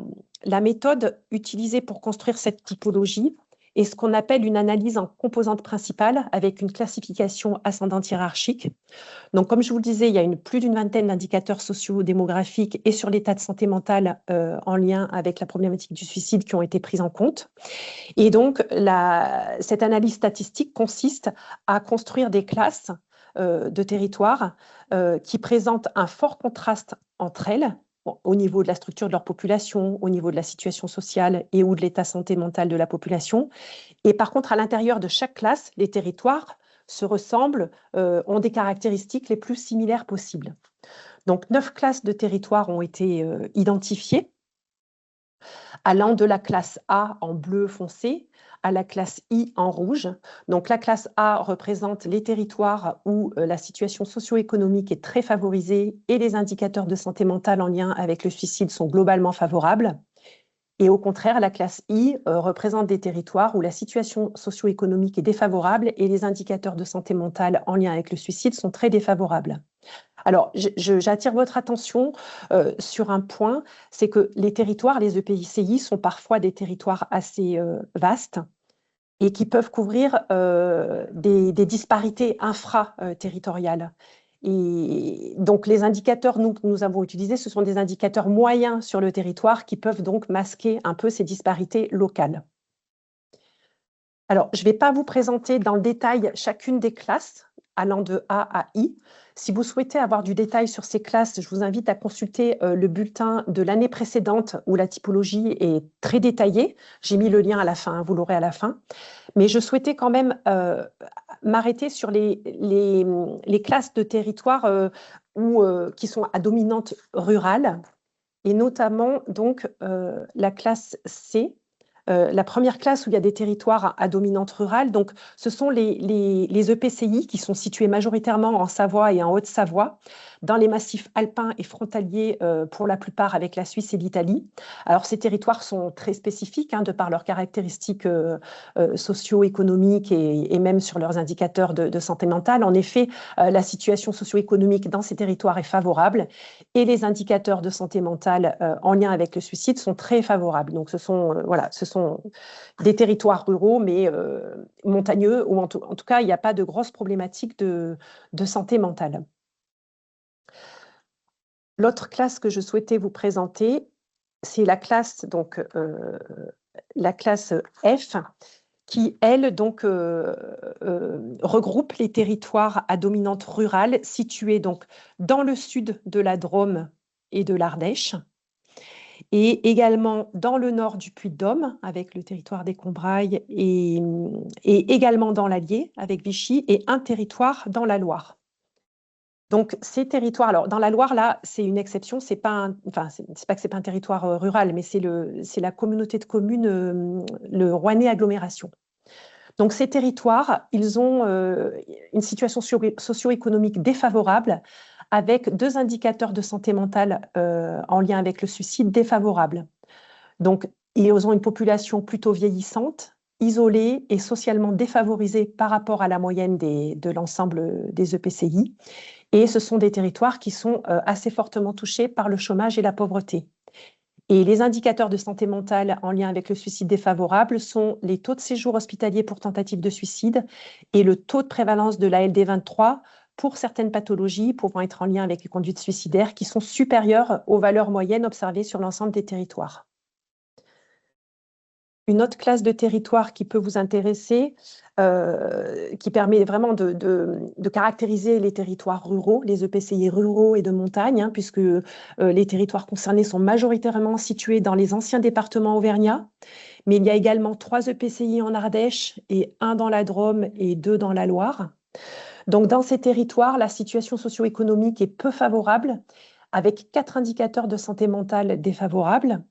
méthode utilisée pour construire cette typologie est ce qu'on appelle une analyse en composantes principales avec une classification ascendante hiérarchique. Donc, comme je vous le disais, il y a plus d'une vingtaine d'indicateurs socio-démographiques et sur l'état de santé mentale en lien avec la problématique du suicide qui ont été pris en compte. Et donc, cette analyse statistique consiste à construire des classes de territoires qui présentent un fort contraste entre elles, au niveau de la structure de leur population, au niveau de la situation sociale et ou de l'état santé mental de la population. Et par contre, à l'intérieur de chaque classe, les territoires se ressemblent, ont des caractéristiques les plus similaires possibles. Donc, 9 classes de territoire ont été identifiées, allant de la classe A en bleu foncé à la classe I en rouge. Donc, la classe A représente les territoires où la situation socio-économique est très favorisée et les indicateurs de santé mentale en lien avec le suicide sont globalement favorables. Et au contraire, la classe I représente des territoires où la situation socio-économique est défavorable et les indicateurs de santé mentale en lien avec le suicide sont très défavorables. Alors, j'attire votre attention sur un point, c'est que les territoires, les EPCI, sont parfois des territoires assez vastes et qui peuvent couvrir des disparités infra-territoriales. Et donc, les indicateurs que nous avons utilisés, ce sont des indicateurs moyens sur le territoire qui peuvent donc masquer un peu ces disparités locales. Alors, je ne vais pas vous présenter dans le détail chacune des classes allant de A à I. Si vous souhaitez avoir du détail sur ces classes, je vous invite à consulter le bulletin de l'année précédente où la typologie est très détaillée. J'ai mis le lien à la fin, vous l'aurez à la fin. Mais je souhaitais quand même m'arrêter sur les classes de territoire qui sont à dominante rurale, et notamment donc la classe C, la première classe où il y a des territoires à dominante rurale. Donc, ce sont les EPCI qui sont situés majoritairement en Savoie et en Haute-Savoie, dans les massifs alpins et frontaliers pour la plupart avec la Suisse et l'Italie. Alors, ces territoires sont très spécifiques de par leurs caractéristiques socio-économiques et même sur leurs indicateurs de santé mentale. En effet, la situation socio-économique dans ces territoires est favorable et les indicateurs de santé mentale en lien avec le suicide sont très favorables. Donc, ce sont des territoires ruraux, mais montagneux, ou en tout cas, il n'y a pas de grosses problématiques de santé mentale. L'autre classe que je souhaitais vous présenter, c'est la classe, la classe F, qui, elle, regroupe les territoires à dominante rurale situés donc dans le sud de la Drôme et de l'Ardèche, et également dans le nord du Puy-de-Dôme, avec le territoire des Combrailles, et également dans l'Allier, avec Vichy, et un territoire dans la Loire. Donc, ces territoires, alors dans la Loire, là, c'est une exception, c'est pas que c'est pas un territoire rural, mais c'est la communauté de communes, le Rouennais Agglomération. Donc, ces territoires, ils ont une situation socio-économique défavorable, avec 2 indicateurs de santé mentale en lien avec le suicide défavorables. Donc, ils ont une population plutôt vieillissante, isolée et socialement défavorisée par rapport à la moyenne de l'ensemble des EPCI. Et ce sont des territoires qui sont assez fortement touchés par le chômage et la pauvreté. Et les indicateurs de santé mentale en lien avec le suicide défavorable sont les taux de séjour hospitalier pour tentative de suicide et le taux de prévalence de la LD23 pour certaines pathologies pouvant être en lien avec les conduites suicidaires qui sont supérieures aux valeurs moyennes observées sur l'ensemble des territoires. Une autre classe de territoire qui peut vous intéresser, qui permet vraiment de caractériser les territoires ruraux, les EPCI ruraux et de montagne, puisque les territoires concernés sont majoritairement situés dans les anciens départements auvergnats, mais il y a également 3 EPCI en Ardèche et 1 dans la Drôme et 2 dans la Loire. Donc, dans ces territoires, la situation socio-économique est peu favorable, avec 4 indicateurs de santé mentale défavorables.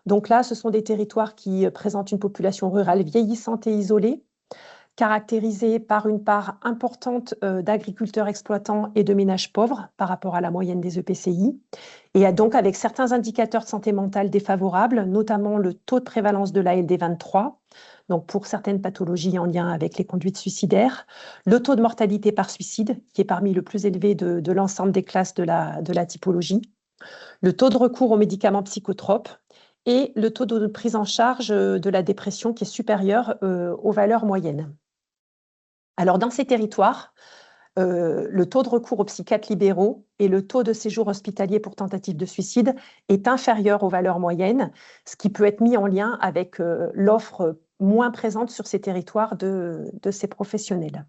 Donc là, ce sont des territoires qui présentent une population rurale vieillissante et isolée, caractérisée par une part importante d'agriculteurs exploitants et de ménages pauvres par rapport à la moyenne des EPCI, et donc avec certains indicateurs de santé mentale défavorables, notamment le taux de prévalence de la LD23, donc pour certaines pathologies en lien avec les conduites suicidaires, le taux de mortalité par suicide, qui est parmi le plus élevé de l'ensemble des classes de la typologie, le taux de recours aux médicaments psychotropes, et le taux de prise en charge de la dépression qui est supérieur aux valeurs moyennes. Alors, dans ces territoires, le taux de recours aux psychiatres libéraux et le taux de séjour hospitalier pour tentative de suicide est inférieur aux valeurs moyennes, ce qui peut être mis en lien avec l'offre moins présente sur ces territoires de ces professionnels.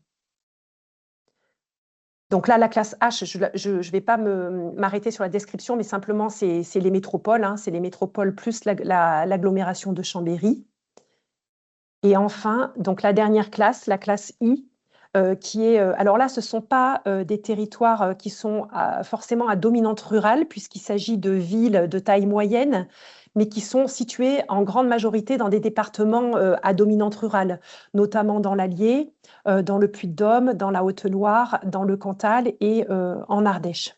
Donc là, la classe H, je ne vais pas m'arrêter sur la description, mais simplement, c'est les métropoles, c'est les métropoles plus l'agglomération de Chambéry. Et enfin, donc la dernière classe, la classe I, alors là, ce ne sont pas des territoires qui sont forcément à dominante rurale, puisqu'il s'agit de villes de taille moyenne, mais qui sont situées en grande majorité dans des départements à dominante rurale, notamment dans l'Allier, dans le Puy-de-Dôme, dans la Haute-Loire, dans le Cantal et en Ardèche.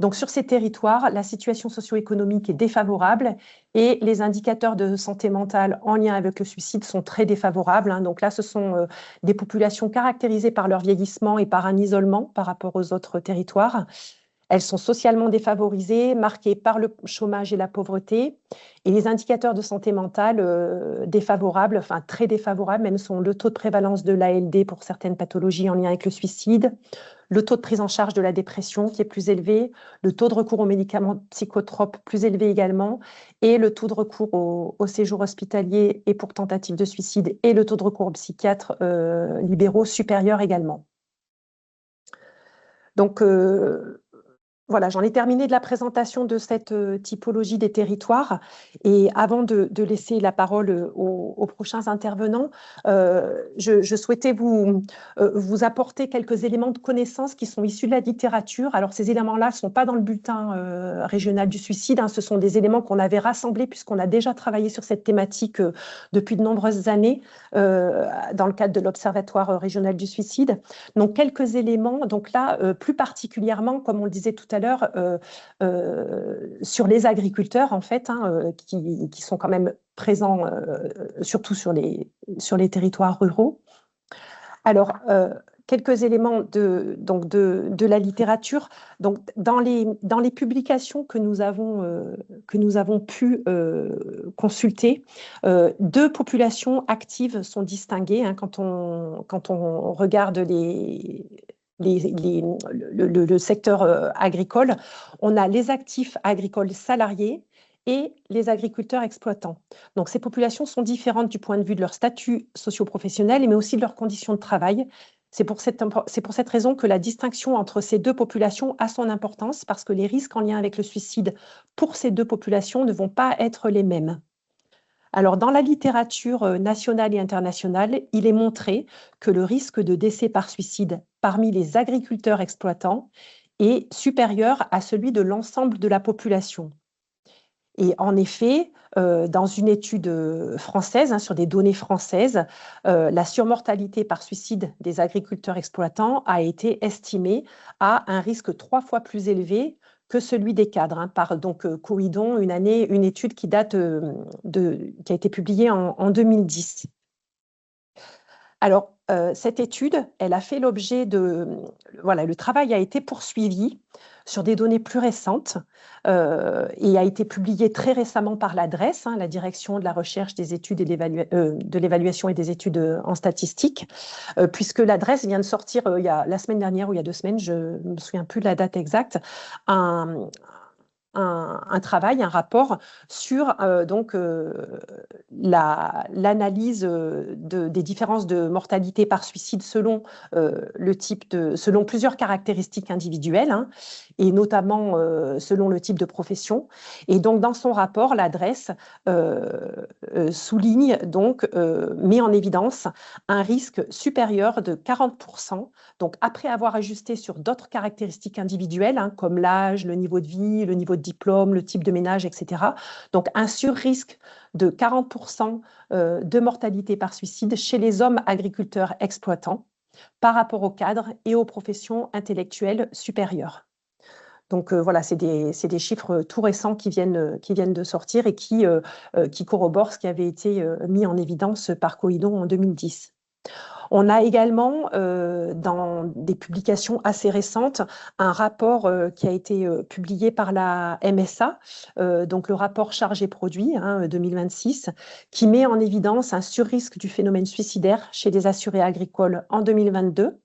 Donc, sur ces territoires, la situation socio-économique est défavorable et les indicateurs de santé mentale en lien avec le suicide sont très défavorables, hein. Donc là, ce sont des populations caractérisées par leur vieillissement et par un isolement par rapport aux autres territoires. Elles sont socialement défavorisées, marquées par le chômage et la pauvreté. Et les indicateurs de santé mentale défavorables, enfin très défavorables même, sont le taux de prévalence de l'ALD pour certaines pathologies en lien avec le suicide, le taux de prise en charge de la dépression qui est plus élevé, le taux de recours aux médicaments psychotropes plus élevé également, et le taux de recours au séjour hospitalier et pour tentative de suicide et le taux de recours aux psychiatres libéraux supérieur également. Donc, voilà, j'en ai terminé de la présentation de cette typologie des territoires. Et avant de laisser la parole aux prochains intervenants, je souhaitais vous apporter quelques éléments de connaissance qui sont issus de la littérature. Alors, ces éléments-là ne sont pas dans le bulletin régional du suicide, hein. Ce sont des éléments qu'on avait rassemblés puisqu'on a déjà travaillé sur cette thématique depuis de nombreuses années dans le cadre de l'Observatoire régional du suicide. Donc, quelques éléments. Donc là, plus particulièrement, comme on le disait tout à l'heure, sur les agriculteurs, en fait, hein, qui sont quand même présents surtout sur les territoires ruraux. Alors, quelques éléments de la littérature. Donc, dans les publications que nous avons pu consulter, deux populations actives sont distinguées, hein, quand on regarde le secteur agricole. On a les actifs agricoles salariés et les agriculteurs exploitants. Donc, ces populations sont différentes du point de vue de leur statut socio-professionnel, mais aussi de leurs conditions de travail. C'est pour cette raison que la distinction entre ces deux populations a son importance, parce que les risques en lien avec le suicide pour ces deux populations ne vont pas être les mêmes. Alors, dans la littérature nationale et internationale, il est montré que le risque de décès par suicide parmi les agriculteurs exploitants est supérieur à celui de l'ensemble de la population. Et en effet, dans une étude française, hein, sur des données françaises, la surmortalité par suicide des agriculteurs exploitants a été estimée à un risque 3 fois plus élevé que celui des cadres, hein, par donc Coïdon, une étude qui date qui a été publiée en 2010. Alors, cette étude, elle a fait l'objet de... Voilà, le travail a été poursuivi sur des données plus récentes et a été publié très récemment par l'ADRES, hein, la Direction de la recherche, des études et de l'évaluation et des études en statistique, puisque l'ADRES vient de sortir il y a la semaine dernière ou il y a 2 semaines, je ne me souviens plus de la date exacte, un travail, un rapport sur l'analyse des différences de mortalité par suicide selon selon plusieurs caractéristiques individuelles, hein, et notamment selon le type de profession. Et donc, dans son rapport, l'ADRES souligne donc, met en évidence un risque supérieur de 40%. Donc, après avoir ajusté sur d'autres caractéristiques individuelles, hein, comme l'âge, le niveau de vie, le niveau de diplôme, le type de ménage, etc. Donc, un surrisque de 40% de mortalité par suicide chez les hommes agriculteurs exploitants par rapport aux cadres et aux professions intellectuelles supérieures. Donc voilà, c'est des chiffres tout récents qui viennent de sortir et qui corroborent ce qui avait été mis en évidence par Coïdon en 2010. On a également, dans des publications assez récentes, un rapport qui a été publié par la MSA, donc le rapport chargé-produit, hein, 2026, qui met en évidence un surrisque du phénomène suicidaire chez les assurés agricoles en 2022.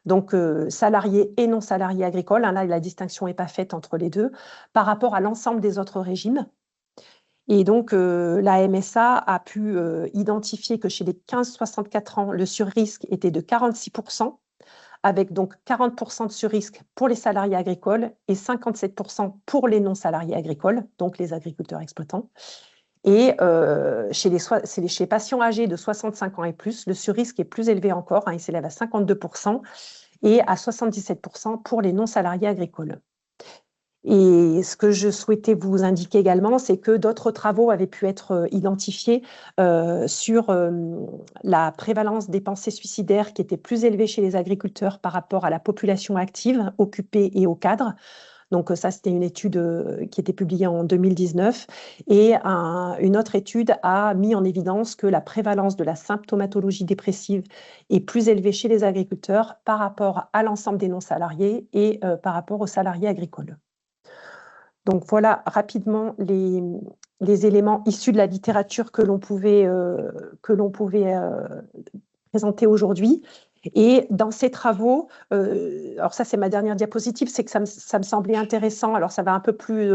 Donc, salariés et non salariés agricoles, hein, là, la distinction n'est pas faite entre les deux, par rapport à l'ensemble des autres régimes. Et donc, la MSA a pu identifier que chez les 15-64 ans, le surrisque était de 46%, avec donc 40% de surrisque pour les salariés agricoles et 57% pour les non-salariés agricoles, donc les agriculteurs exploitants. Et chez les patients âgés de 65 ans et plus, le surrisque est plus élevé encore, il s'élève à 52% et à 77% pour les non-salariés agricoles. Et ce que je souhaitais vous indiquer également, c'est que d'autres travaux avaient pu être identifiés sur la prévalence des pensées suicidaires qui étaient plus élevées chez les agriculteurs par rapport à la population active, occupée et au cadre. Donc ça, c'était une étude qui était publiée en 2019. Et une autre étude a mis en évidence que la prévalence de la symptomatologie dépressive est plus élevée chez les agriculteurs par rapport à l'ensemble des non-salariés et par rapport aux salariés agricoles. Donc voilà rapidement les éléments issus de la littérature que l'on pouvait présenter aujourd'hui. Et dans ces travaux, alors ça c'est ma dernière diapositive, c'est que ça me semblait intéressant, alors ça va un peu plus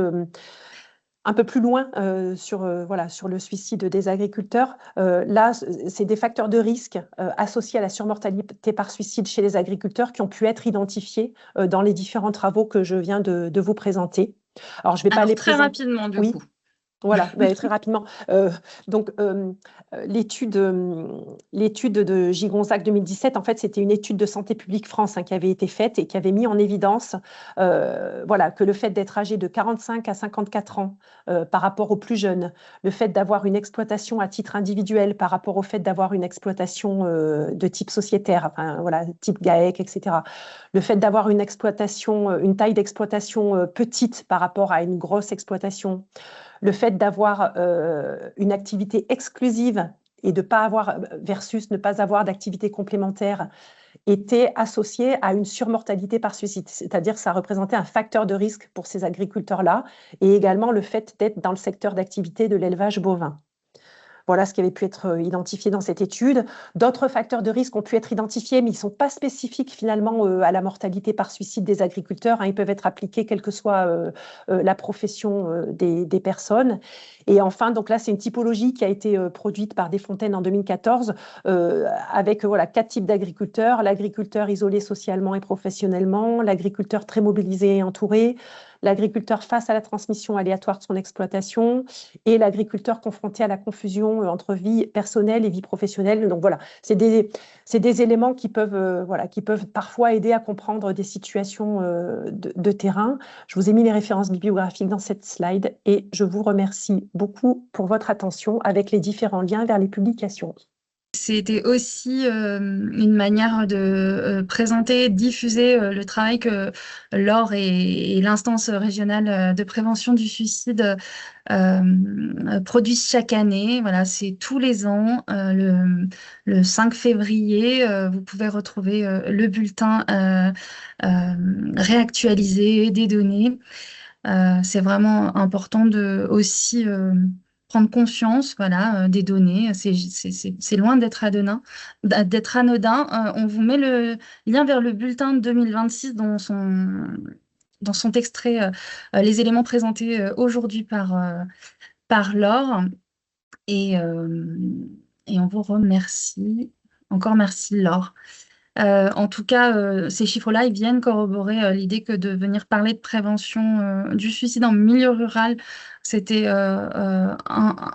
loin sur le suicide des agriculteurs. Là, c'est des facteurs de risque associés à la surmortalité par suicide chez les agriculteurs qui ont pu être identifiés dans les différents travaux que je viens de vous présenter. Alors, je ne vais pas les très présenter. rapidement, du Oui. coup. Voilà, très rapidement. Donc, l'étude de Gigonzac 2017, en fait, c'était une étude de Santé publique France qui avait été faite et qui avait mis en évidence que le fait d'être âgé de 45 à 54 ans par rapport aux plus jeunes, le fait d'avoir une exploitation à titre individuel par rapport au fait d'avoir une exploitation de type sociétaire, type GAEC, etc. Le fait d'avoir une taille d'exploitation petite par rapport à une grosse exploitation, le fait d'avoir une activité exclusive et de pas avoir versus ne pas avoir d'activité complémentaire était associé à une surmortalité par suicide, c'est-à-dire que ça représentait un facteur de risque pour ces agriculteurs-là, et également le fait d'être dans le secteur d'activité de l'élevage bovin. Voilà ce qui avait pu être identifié dans cette étude. D'autres facteurs de risque ont pu être identifiés, mais ils ne sont pas spécifiques finalement à la mortalité par suicide des agriculteurs. Ils peuvent être appliqués quelle que soit la profession des personnes. Et enfin, donc là, c'est une typologie qui a été produite par Desfontaines en 2014 avec 4 types d'agriculteurs. L'agriculteur isolé socialement et professionnellement, l'agriculteur très mobilisé et entouré, l'agriculteur face à la transmission aléatoire de son exploitation et l'agriculteur confronté à la confusion entre vie personnelle et vie professionnelle. Donc voilà, c'est des éléments qui peuvent parfois aider à comprendre des situations de terrain. Je vous ai mis les références bibliographiques dans cette slide et je vous remercie beaucoup pour votre attention avec les différents liens vers les publications. C'était aussi une manière de présenter, diffuser le travail que l'OR et l'instance régionale de prévention du suicide produisent chaque année. Voilà, c'est tous les ans, le 5 février, vous pouvez retrouver le bulletin réactualisé des données. C'est vraiment important de aussi prendre conscience, des données. C'est loin d'être anodin. On vous met le lien vers le bulletin de 2026 dans son extrait les éléments présentés aujourd'hui par Laure. Et, euh, et on vous remercie. Encore merci, Laure. En tout cas, ces chiffres-là, ils viennent corroborer l'idée que de venir parler de prévention du suicide en milieu rural, c'était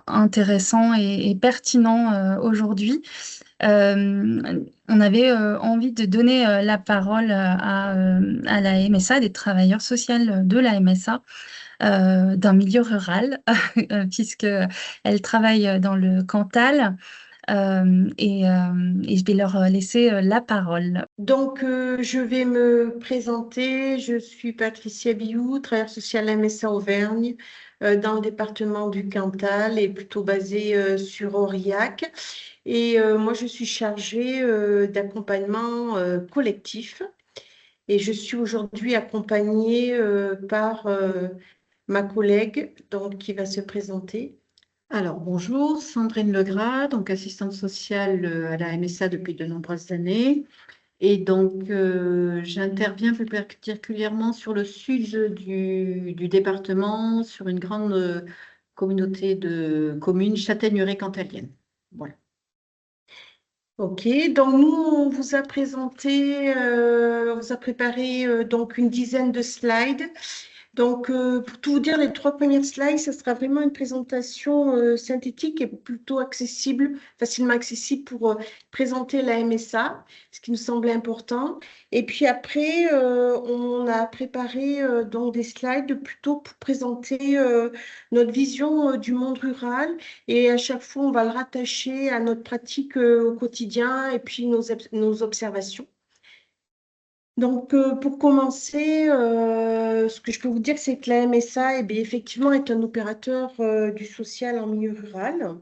intéressant et pertinent aujourd'hui. On avait envie de donner la parole à la MSA, des travailleurs sociaux de la MSA, d'un milieu rural, puisqu'elle travaille dans le Cantal. Et je vais leur laisser la parole. Donc, je vais me présenter. Je suis Patricia Biou, travailleuse sociale MSA Auvergne, dans le département du Cantal et plutôt basée sur Aurillac. Et moi, je suis chargée d'accompagnement collectif. Et je suis aujourd'hui accompagnée par ma collègue donc, qui va se présenter. Alors, bonjour, Sandrine Legras, donc assistante sociale à la MSA depuis de nombreuses années. Et donc, j'interviens plus particulièrement sur le sud du département, sur une grande communauté de communes châtaigneraie-cantalienne. Voilà. Ok, donc nous, on vous a présenté, on vous a préparé donc une dizaine de slides. Donc, pour tout vous dire, les 3 premières slides, ça sera vraiment une présentation synthétique et plutôt accessible, facilement accessible pour présenter la MSA, ce qui nous semblait important. Et puis après, on a préparé donc des slides plutôt pour présenter notre vision du monde rural. Et à chaque fois, on va le rattacher à notre pratique au quotidien et puis nos observations. Donc, pour commencer, ce que je peux vous dire, c'est que la MSA, eh bien, effectivement, est un opérateur du social en milieu rural.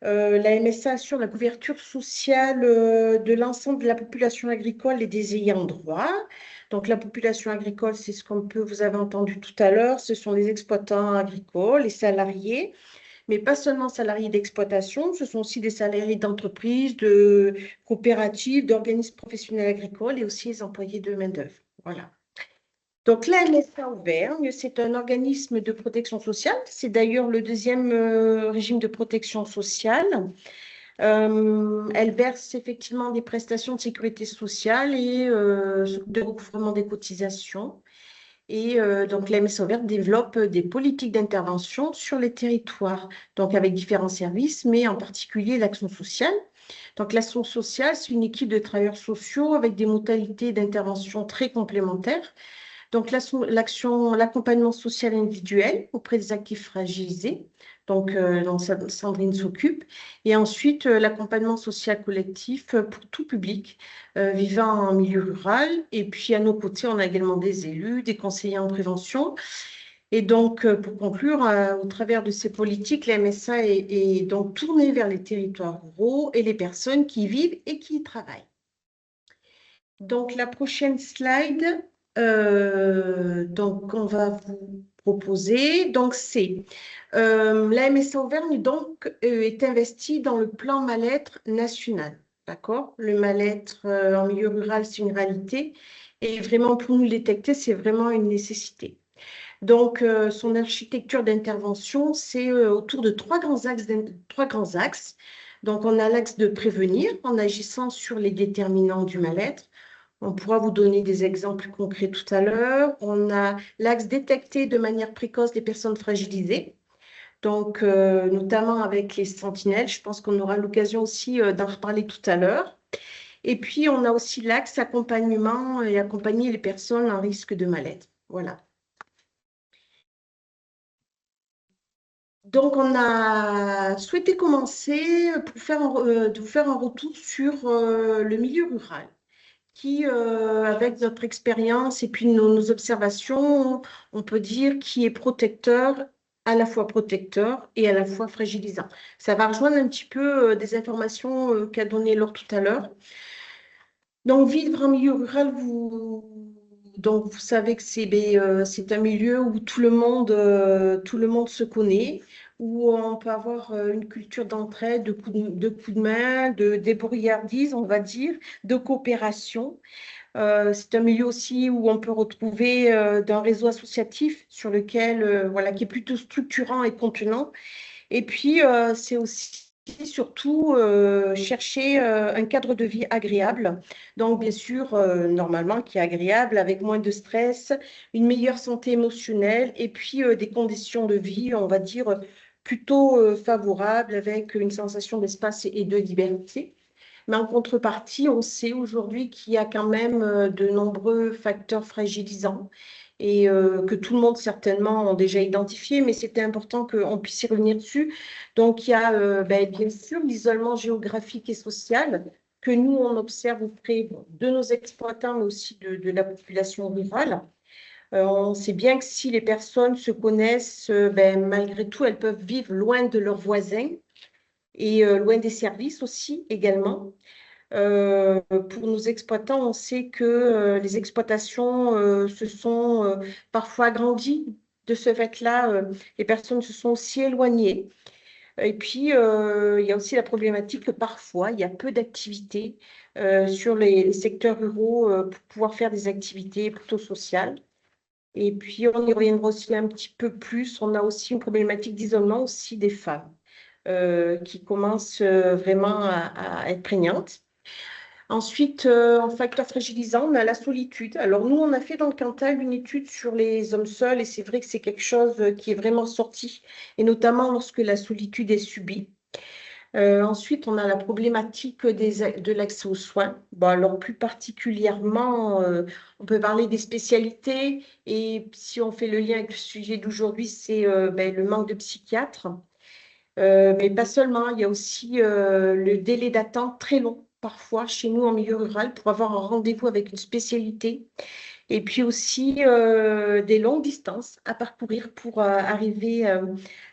La MSA assure la couverture sociale de l'ensemble de la population agricole et des ayants droit. Donc, la population agricole, c'est ce qu'on peut, vous avez entendu tout à l'heure, ce sont les exploitants agricoles, les salariés, mais pas seulement salariés d'exploitation, ce sont aussi des salariés d'entreprises, de coopératives, d'organismes professionnels agricoles et aussi les employés de main-d'œuvre. Voilà. Donc, la MSA Auvergne, c'est un organisme de protection sociale. C'est d'ailleurs le deuxième régime de protection sociale. Elle verse effectivement des prestations de sécurité sociale et de recouvrement des cotisations. Et donc, la MSA Auvergne développe des politiques d'intervention sur les territoires, donc avec différents services, mais en particulier l'action sociale. Donc, l'action sociale, c'est une équipe de travailleurs sociaux avec des modalités d'intervention très complémentaires. Donc, l'accompagnement social individuel auprès des actifs fragilisés, donc dont Sandrine s'occupe. Et ensuite, l'accompagnement social collectif pour tout public vivant en milieu rural. Et puis, à nos côtés, on a également des élus, des conseillers en prévention. Et donc, pour conclure, au travers de ces politiques, la MSA est donc tournée vers les territoires ruraux et les personnes qui y vivent et qui y travaillent. Donc, la prochaine slide, donc, on va vous proposer. Donc, c'est la MSA Auvergne donc, est investie dans le plan mal-être national. D'accord? Le mal-être en milieu rural, c'est une réalité. Et vraiment, pour nous le détecter, c'est vraiment une nécessité. Donc, son architecture d'intervention, c'est autour de trois grands axes. Donc, on a l'axe de prévenir en agissant sur les déterminants du mal-être. On pourra vous donner des exemples concrets tout à l'heure. On a l'axe détecter de manière précoce les personnes fragilisées, donc notamment avec les sentinelles. Je pense qu'on aura l'occasion aussi d'en reparler tout à l'heure. Et puis, on a aussi l'axe accompagnement et accompagner les personnes en risque de mal-être. Voilà. Donc, on a souhaité commencer pour de vous faire un retour sur le milieu rural qui, avec notre expérience et puis nos observations, on peut dire qui est protecteur, à la fois protecteur et à la fois fragilisant. Ça va rejoindre un petit peu des informations qu'a donné Laure tout à l'heure. Donc, vivre en milieu rural, donc, vous savez que c'est un milieu où tout le monde se connaît, où on peut avoir une culture d'entraide, de coups de main, de débrouillardise, on va dire, de coopération. C'est un milieu aussi où on peut retrouver d'un réseau associatif sur lequel, voilà, qui est plutôt structurant et contenant. Et puis, c'est aussi surtout chercher un cadre de vie agréable. Donc, bien sûr, normalement, qui est agréable, avec moins de stress, une meilleure santé émotionnelle et puis des conditions de vie, on va dire, plutôt favorables avec une sensation d'espace et de liberté. Mais en contrepartie, on sait aujourd'hui qu'il y a quand même de nombreux facteurs fragilisants et que tout le monde certainement ont déjà identifié, mais c'était important qu'on puisse y revenir dessus. Donc, il y a bien sûr l'isolement géographique et social que nous, on observe auprès de nos exploitants, mais aussi de la population rurale. On sait bien que si les personnes se connaissent, malgré tout, elles peuvent vivre loin de leurs voisins et loin des services aussi également. Pour nos exploitants, on sait que les exploitations se sont parfois agrandies. De ce fait-là, les personnes se sont aussi éloignées. Et puis, il y a aussi la problématique que parfois, il y a peu d'activités sur les secteurs ruraux pour pouvoir faire des activités plutôt sociales. Et puis, on y reviendra aussi un petit peu plus. On a aussi une problématique d'isolement aussi des femmes qui commence vraiment à être prégnante. Ensuite, en facteur fragilisant, on a la solitude. Alors, nous, on a fait dans le Cantal une étude sur les hommes seuls et c'est vrai que c'est quelque chose qui est vraiment sorti, et notamment lorsque la solitude est subie. Ensuite, on a la problématique de l'accès aux soins. Bon, alors, plus particulièrement, on peut parler des spécialités et si on fait le lien avec le sujet d'aujourd'hui, c'est le manque de psychiatres. Mais pas seulement, il y a aussi le délai d'attente très long, parfois chez nous en milieu rural, pour avoir un rendez-vous avec une spécialité. Et puis aussi des longues distances à parcourir pour arriver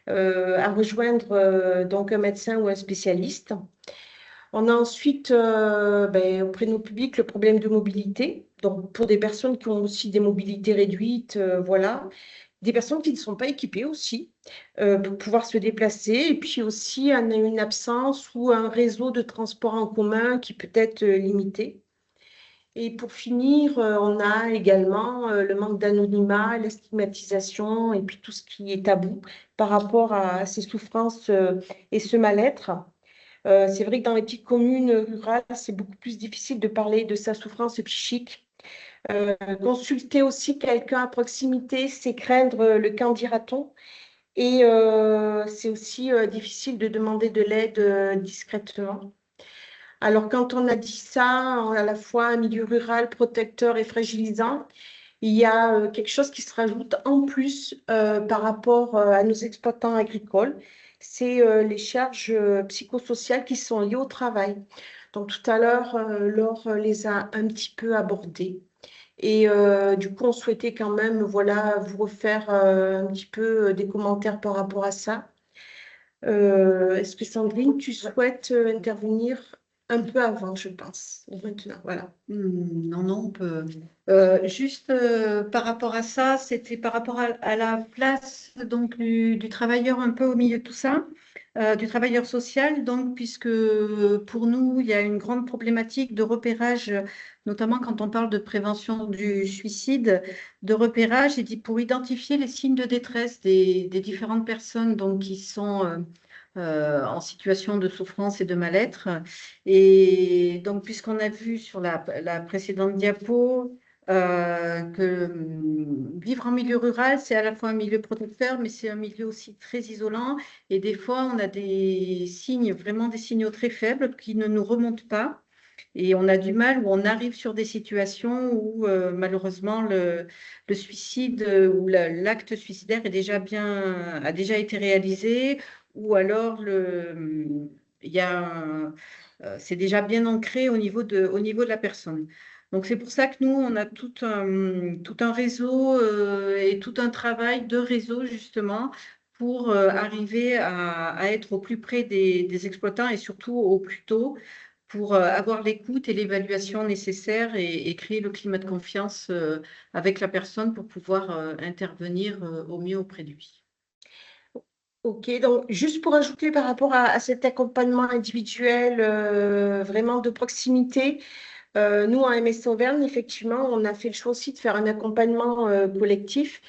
à rejoindre donc un médecin ou un spécialiste. On a ensuite, auprès de nos publics, le problème de mobilité. Donc, pour des personnes qui ont aussi des mobilités réduites, voilà. Des personnes qui ne sont pas équipées aussi pour pouvoir se déplacer. Et puis aussi, on a une absence ou un réseau de transport en commun qui peut être limité. Et pour finir, on a également le manque d'anonymat, la stigmatisation et puis tout ce qui est tabou par rapport à ces souffrances et ce mal-être. C'est vrai que dans les petites communes rurales, c'est beaucoup plus difficile de parler de sa souffrance psychique. Consulter aussi quelqu'un à proximité, c'est craindre le qu'en dira-t-on. Et c'est aussi difficile de demander de l'aide discrètement. Alors, quand on a dit ça, à la fois un milieu rural protecteur et fragilisant, il y a quelque chose qui se rajoute en plus par rapport à nos exploitants agricoles, c'est les charges psychosociales qui sont liées au travail. Donc tout à l'heure, Laure les a un petit peu abordées. Et du coup, on souhaitait quand même voilà, vous refaire un petit peu des commentaires par rapport à ça. Est-ce que Sandrine, tu souhaites intervenir un peu avant, je pense, ou maintenant, voilà. Non, non, on peut. Juste par rapport à ça, c'était par rapport à la place donc du travailleur un peu au milieu de tout ça, du travailleur social, donc puisque pour nous, il y a une grande problématique de repérage, notamment quand on parle de prévention du suicide, de repérage et pour identifier les signes de détresse des différentes personnes donc, qui sont en situation de souffrance et de mal-être. Et donc, puisqu'on a vu sur la précédente diapo que vivre en milieu rural, c'est à la fois un milieu protecteur, mais c'est un milieu aussi très isolant. Et des fois, on a des signes, vraiment des signaux très faibles qui ne nous remontent pas. Et on a du mal, où on arrive sur des situations où malheureusement le suicide ou l'acte suicidaire a déjà été réalisé, ou alors il y a c'est déjà bien ancré au niveau de la personne. Donc c'est pour ça que nous, on a tout un réseau et tout un travail de réseau justement pour arriver à être au plus près des exploitants et surtout au plus tôt pour avoir l'écoute et l'évaluation nécessaires et créer le climat de confiance avec la personne pour pouvoir intervenir au mieux auprès de lui. Ok, donc juste pour ajouter par rapport à cet accompagnement individuel vraiment de proximité, nous en MS Auvergne, effectivement, on a fait le choix aussi de faire un accompagnement collectif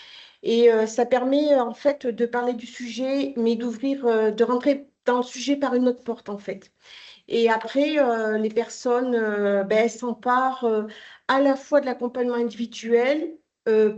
et ça permet en fait de parler du sujet, mais d'ouvrir, de rentrer dans le sujet par une autre porte en fait. Et après, les personnes elles s'emparent à la fois de l'accompagnement individuel,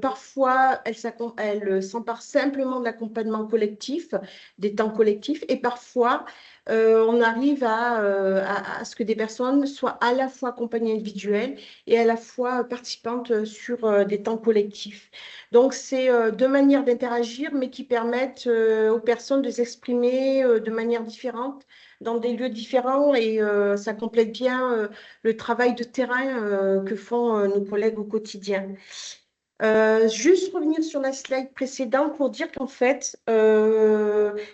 parfois elles s'emparent simplement de l'accompagnement collectif, des temps collectifs, et parfois on arrive à ce que des personnes soient à la fois accompagnées individuelles et à la fois participantes sur des temps collectifs. Donc, c'est deux manières d'interagir, mais qui permettent aux personnes de s'exprimer de manière différente dans des lieux différents et ça complète bien le travail de terrain que font nos collègues au quotidien. Juste revenir sur la slide précédente pour dire qu'en fait,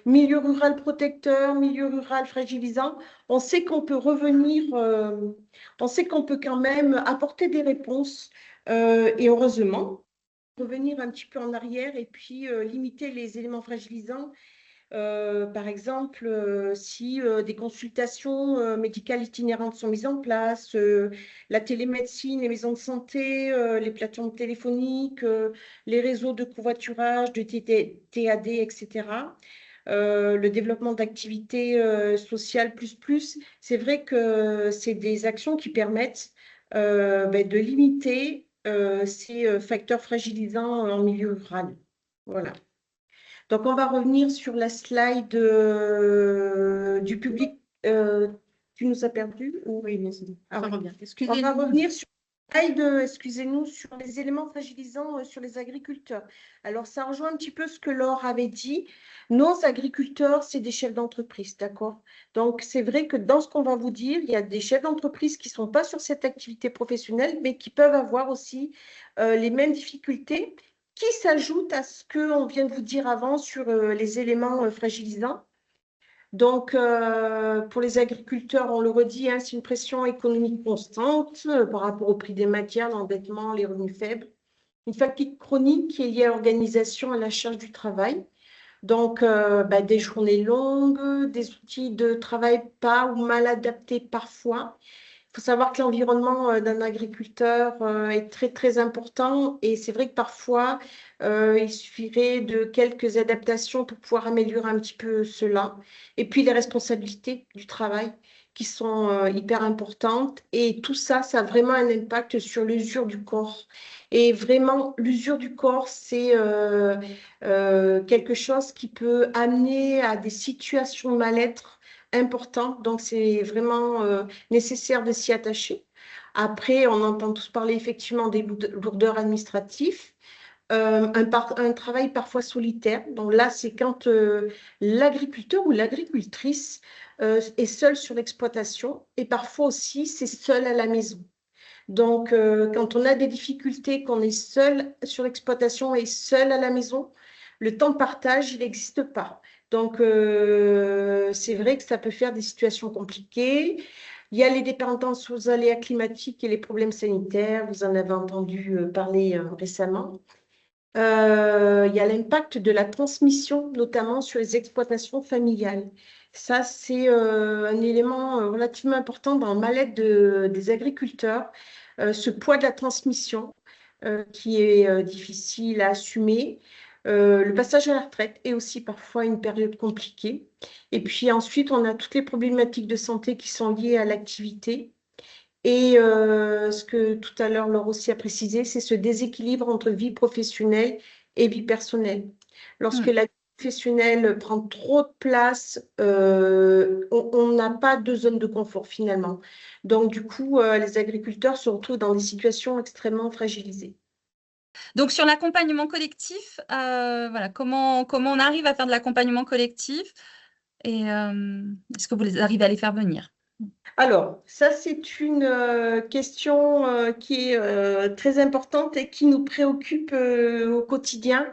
milieu rural protecteur, milieu rural fragilisant, on sait qu'on peut revenir, on sait qu'on peut quand même apporter des réponses et heureusement, revenir un petit peu en arrière et puis limiter les éléments fragilisants. Par exemple, si des consultations médicales itinérantes sont mises en place, la télémédecine, les maisons de santé, les plateformes téléphoniques, les réseaux de covoiturage, de TAD, etc. le développement d'activités sociales plus. C'est vrai que c'est des actions qui permettent de limiter ces facteurs fragilisants en milieu rural. Voilà. Donc, on va revenir sur la slide du public. Tu nous as perdu? Oui, mais ça Ah oui. revient. On va Excusez-nous. revenir sur la slide, excusez-nous, sur les éléments fragilisants sur les agriculteurs. Alors, ça rejoint un petit peu ce que Laure avait dit. Nos agriculteurs, c'est des chefs d'entreprise, d'accord? Donc, c'est vrai que dans ce qu'on va vous dire, il y a des chefs d'entreprise qui ne sont pas sur cette activité professionnelle, mais qui peuvent avoir aussi les mêmes difficultés qui s'ajoutent à ce qu'on vient de vous dire avant sur les éléments fragilisants. Donc, pour les agriculteurs, on le redit, hein, c'est une pression économique constante par rapport au prix des matières, l'endettement, les revenus faibles. Une fatigue chronique qui est liée à l'organisation, à la charge du travail. Donc, des journées longues, des outils de travail pas ou mal adaptés parfois. Il faut savoir que l'environnement d'un agriculteur est très, très important et c'est vrai que parfois, il suffirait de quelques adaptations pour pouvoir améliorer un petit peu cela. Et puis, les responsabilités du travail qui sont hyper importantes et tout ça, ça a vraiment un impact sur l'usure du corps. Et vraiment, l'usure du corps, c'est quelque chose qui peut amener à des situations de mal-être importantes. Donc, c'est vraiment nécessaire de s'y attacher. Après, on entend tous parler effectivement des lourdeurs administratives, un travail parfois solitaire. Donc là, c'est quand l'agriculteur ou l'agricultrice est seul sur l'exploitation et parfois aussi c'est seul à la maison. Donc, quand on a des difficultés, qu'on est seul sur l'exploitation et seul à la maison, le temps de partage, il n'existe pas. Donc, c'est vrai que ça peut faire des situations compliquées. Il y a les dépendances aux aléas climatiques et les problèmes sanitaires. Vous en avez entendu parler récemment. Il y a l'impact de la transmission, notamment sur les exploitations familiales. Ça, c'est un élément relativement important dans le mal-être des agriculteurs. Ce poids de la transmission qui est difficile à assumer. Le passage à la retraite est aussi parfois une période compliquée. Et puis ensuite, on a toutes les problématiques de santé qui sont liées à l'activité. Et ce que tout à l'heure Laure aussi a précisé, c'est ce déséquilibre entre vie professionnelle et vie personnelle. Lorsque la vie professionnelle prend trop de place, on n'a pas de zone de confort finalement. Donc du coup, les agriculteurs se retrouvent dans des situations extrêmement fragilisées. Donc, sur l'accompagnement collectif, voilà, comment on arrive à faire de l'accompagnement collectif et est-ce que vous arrivez à les faire venir? Alors, ça, c'est une question qui est très importante et qui nous préoccupe au quotidien.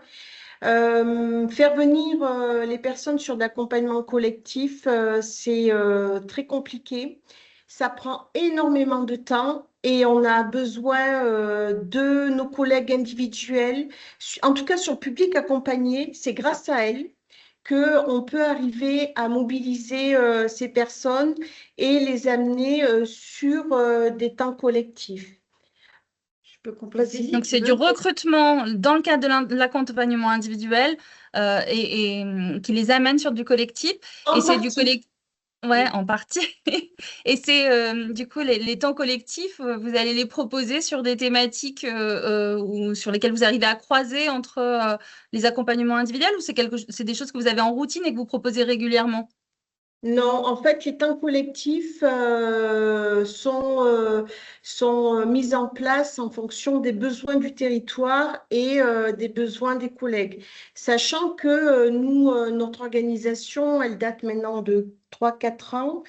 Faire venir les personnes sur de l'accompagnement collectif, c'est très compliqué. Ça prend énormément de temps et on a besoin de nos collègues individuels. En tout cas, sur le public accompagné, c'est grâce à elles qu'on peut arriver à mobiliser ces personnes et les amener sur des temps collectifs. Je peux compléter. Donc, c'est du recrutement dans le cadre de l'accompagnement individuel et qui les amène sur du collectif. En et c'est du partie. collectif. Ouais, en partie. Et c'est du coup les temps collectifs, vous allez les proposer sur des thématiques ou sur lesquelles vous arrivez à croiser entre les accompagnements individuels ou c'est des choses que vous avez en routine et que vous proposez régulièrement? Non, en fait, les temps collectifs sont mis en place en fonction des besoins du territoire et des besoins des collègues. Sachant que nous, notre organisation, elle date maintenant de 3-4 ans,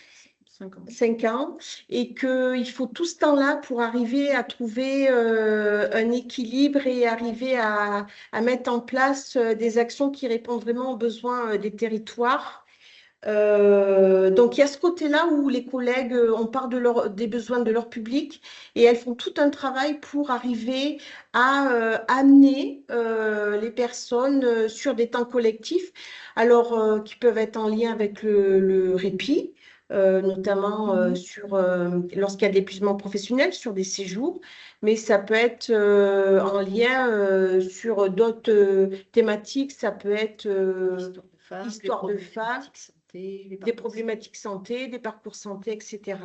5 ans, et qu'il faut tout ce temps-là pour arriver à trouver un équilibre et arriver à mettre en place des actions qui répondent vraiment aux besoins des territoires. Donc, il y a ce côté-là où les collègues, on part des besoins de leur public et elles font tout un travail pour arriver à amener les personnes sur des temps collectifs, alors qui peuvent être en lien avec le répit, notamment lorsqu'il y a de l'épuisement professionnel sur des séjours, mais ça peut être en lien sur d'autres thématiques, ça peut être histoire de femmes, des problématiques santé, des parcours santé, etc.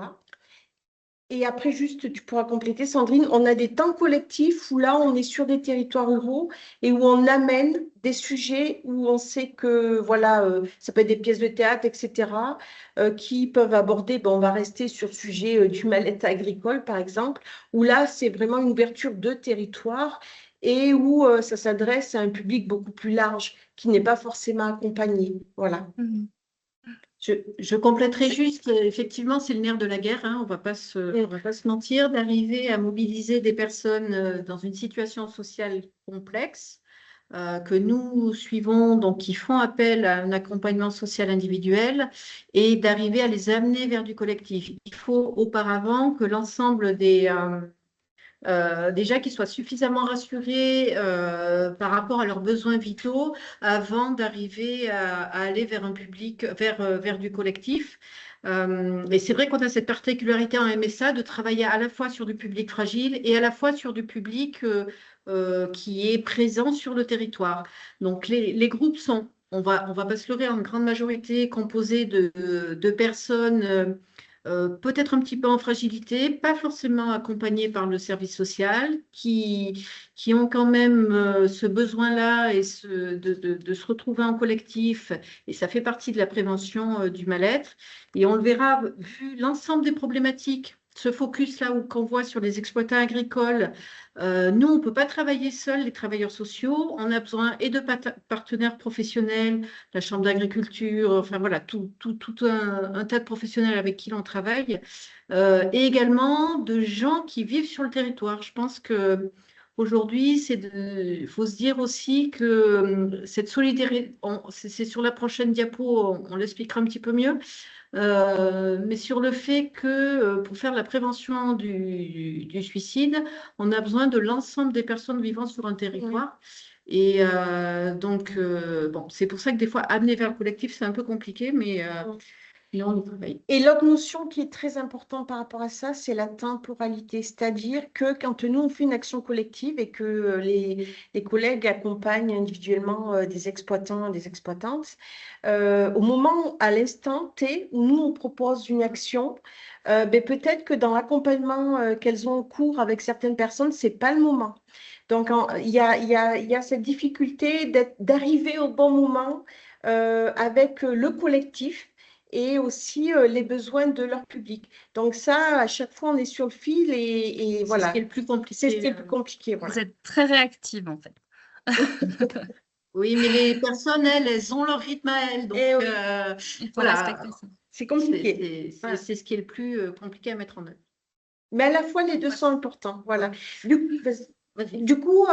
Et après, juste, tu pourras compléter, Sandrine, on a des temps collectifs où là, on est sur des territoires ruraux et où on amène des sujets où on sait que, voilà, ça peut être des pièces de théâtre, etc., qui peuvent aborder, on va rester sur le sujet du mal-être agricole, par exemple, où là, c'est vraiment une ouverture de territoire et où ça s'adresse à un public beaucoup plus large qui n'est pas forcément accompagné. Voilà. Je compléterai juste, effectivement, c'est le nerf de la guerre, hein, on va pas se mentir, d'arriver à mobiliser des personnes dans une situation sociale complexe que nous suivons, donc qui font appel à un accompagnement social individuel et d'arriver à les amener vers du collectif. Il faut auparavant que l'ensemble déjà qu'ils soient suffisamment rassurés par rapport à leurs besoins vitaux avant d'arriver à aller vers un public, vers du collectif. Et c'est vrai qu'on a cette particularité en MSA de travailler à la fois sur du public fragile et à la fois sur du public qui est présent sur le territoire. Donc les groupes sont, on va pas se leurrer, en grande majorité composés de personnes peut-être un petit peu en fragilité, pas forcément accompagnés par le service social, qui ont quand même ce besoin-là et de se retrouver en collectif, et ça fait partie de la prévention du mal-être. Et on le verra, vu l'ensemble des problématiques, ce focus-là qu'on voit sur les exploitants agricoles, nous, on ne peut pas travailler seuls, les travailleurs sociaux, on a besoin et de partenaires professionnels, la Chambre d'agriculture, enfin voilà, tout un tas de professionnels avec qui l'on travaille, et également de gens qui vivent sur le territoire. Je pense que aujourd'hui, il faut se dire aussi que cette solidarité, c'est sur la prochaine diapo, on l'expliquera un petit peu mieux, mais sur le fait que pour faire la prévention du suicide, on a besoin de l'ensemble des personnes vivant sur un territoire. Et donc, bon, c'est pour ça que des fois, amener vers le collectif, c'est un peu compliqué, mais on y travaille. Et l'autre notion qui est très importante par rapport à ça, c'est la temporalité. C'est-à-dire que quand nous, on fait une action collective et que les collègues accompagnent individuellement des exploitants, des exploitantes, au moment, à l'instant T, où nous, on propose une action, peut-être que dans l'accompagnement qu'elles ont en cours avec certaines personnes, ce n'est pas le moment. Donc, il y a cette difficulté d'arriver au bon moment avec le collectif et aussi les besoins de leur public. Donc ça, à chaque fois, on est sur le fil et voilà. C'est ce qui est le plus compliqué. C'est ce qui est le plus compliqué. Voilà. Vous êtes très réactive, en fait. Oui, mais les personnes, elles ont leur rythme à elles. Donc, oui. Il faut respecter ça. C'est compliqué. C'est ce qui est le plus compliqué à mettre en œuvre. Mais à la fois, les deux sont importants. Voilà. Du coup,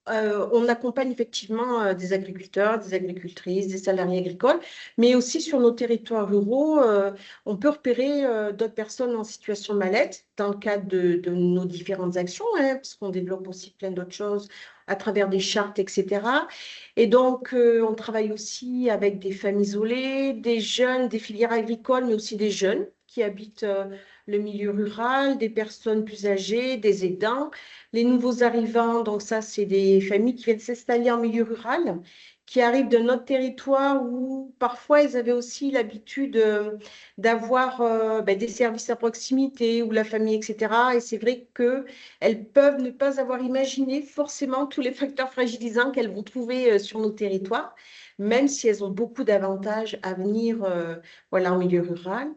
on accompagne effectivement des agriculteurs, des agricultrices, des salariés agricoles, mais aussi sur nos territoires ruraux, on peut repérer d'autres personnes en situation de mal-être dans le cadre de nos différentes actions, hein, parce qu'on développe aussi plein d'autres choses à travers des chartes, etc. Et donc, on travaille aussi avec des femmes isolées, des jeunes, des filières agricoles, mais aussi des jeunes qui habitent le milieu rural, des personnes plus âgées, des aidants. Les nouveaux arrivants, donc ça, c'est des familles qui viennent s'installer en milieu rural, qui arrivent de notre territoire où parfois ils avaient aussi l'habitude d'avoir des services à proximité ou la famille, etc. Et c'est vrai qu'elles peuvent ne pas avoir imaginé forcément tous les facteurs fragilisants qu'elles vont trouver sur nos territoires, même si elles ont beaucoup d'avantages à venir en milieu rural.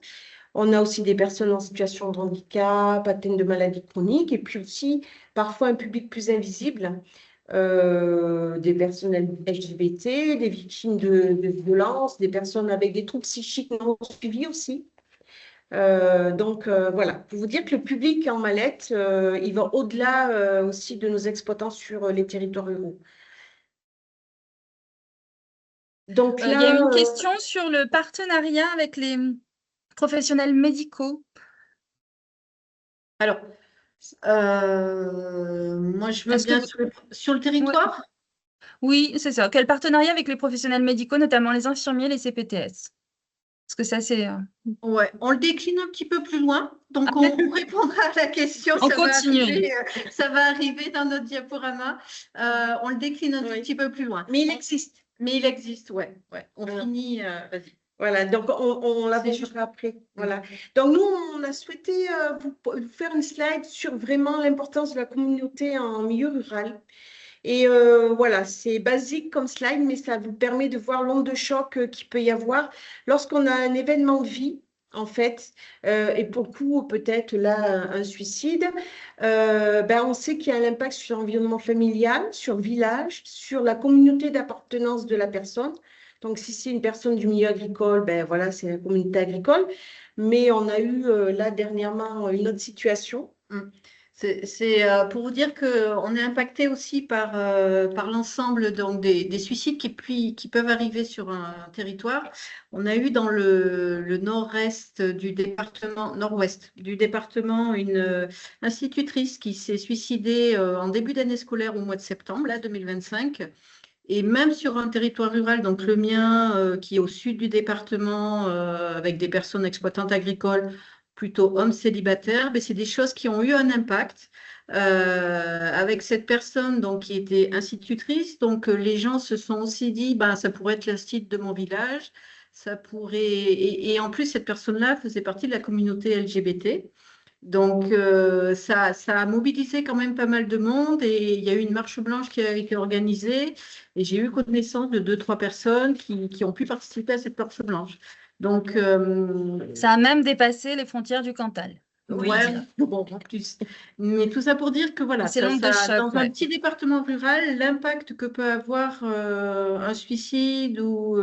On a aussi des personnes en situation de handicap, atteintes de maladies chroniques, et puis aussi parfois un public plus invisible, des personnes LGBT, des victimes de violences, des personnes avec des troubles psychiques non suivis aussi. Donc voilà, pour vous dire que le public en mal-être, il va au-delà aussi de nos exploitants sur les territoires ruraux. Donc là, il y a une question sur le partenariat avec les professionnels médicaux. Alors, moi, je veux bien sur le territoire. Oui, c'est ça. Quel partenariat avec les professionnels médicaux, notamment les infirmiers, les CPTS? Parce que ça, c'est… Ouais, on le décline un petit peu plus loin, donc on répondra à la question. On continue. Ça va arriver dans notre diaporama. On le décline un tout petit peu plus loin. Mais il existe. Mais il existe, ouais. On Voilà. finit, vas-y. Voilà, donc on l'abordera après. Voilà. Donc nous, on a souhaité vous faire une slide sur vraiment l'importance de la communauté en milieu rural. Et voilà, c'est basique comme slide, mais ça vous permet de voir l'onde de choc qu'il peut y avoir lorsqu'on a un événement de vie, en fait, et pour le coup, peut-être là, un suicide. On sait qu'il y a un impact sur l'environnement familial, sur le village, sur la communauté d'appartenance de la personne. Donc, si c'est une personne du milieu agricole, ben voilà, c'est la communauté agricole. Mais on a eu là dernièrement une autre situation. C'est pour vous dire qu'on est impacté aussi par l'ensemble des suicides qui peuvent arriver sur un territoire. On a eu dans le nord-ouest du département une institutrice qui s'est suicidée en début d'année scolaire au mois de septembre, là, 2025. Et même sur un territoire rural, donc le mien, qui est au sud du département, avec des personnes exploitantes agricoles, plutôt hommes célibataires, mais c'est des choses qui ont eu un impact. Avec cette personne donc, qui était institutrice, donc les gens se sont aussi dit, ça pourrait être l'institut de mon village, ça pourrait… Et en plus, cette personne-là faisait partie de la communauté LGBT. Donc, ça a mobilisé quand même pas mal de monde et il y a eu une marche blanche qui a été organisée et j'ai eu connaissance de 2-3 personnes qui ont pu participer à cette marche blanche. Donc, ça a même dépassé les frontières du Cantal. Ouais, bon, en plus. Mais tout ça pour dire que voilà, dans un petit département rural, l'impact que peut avoir un suicide ou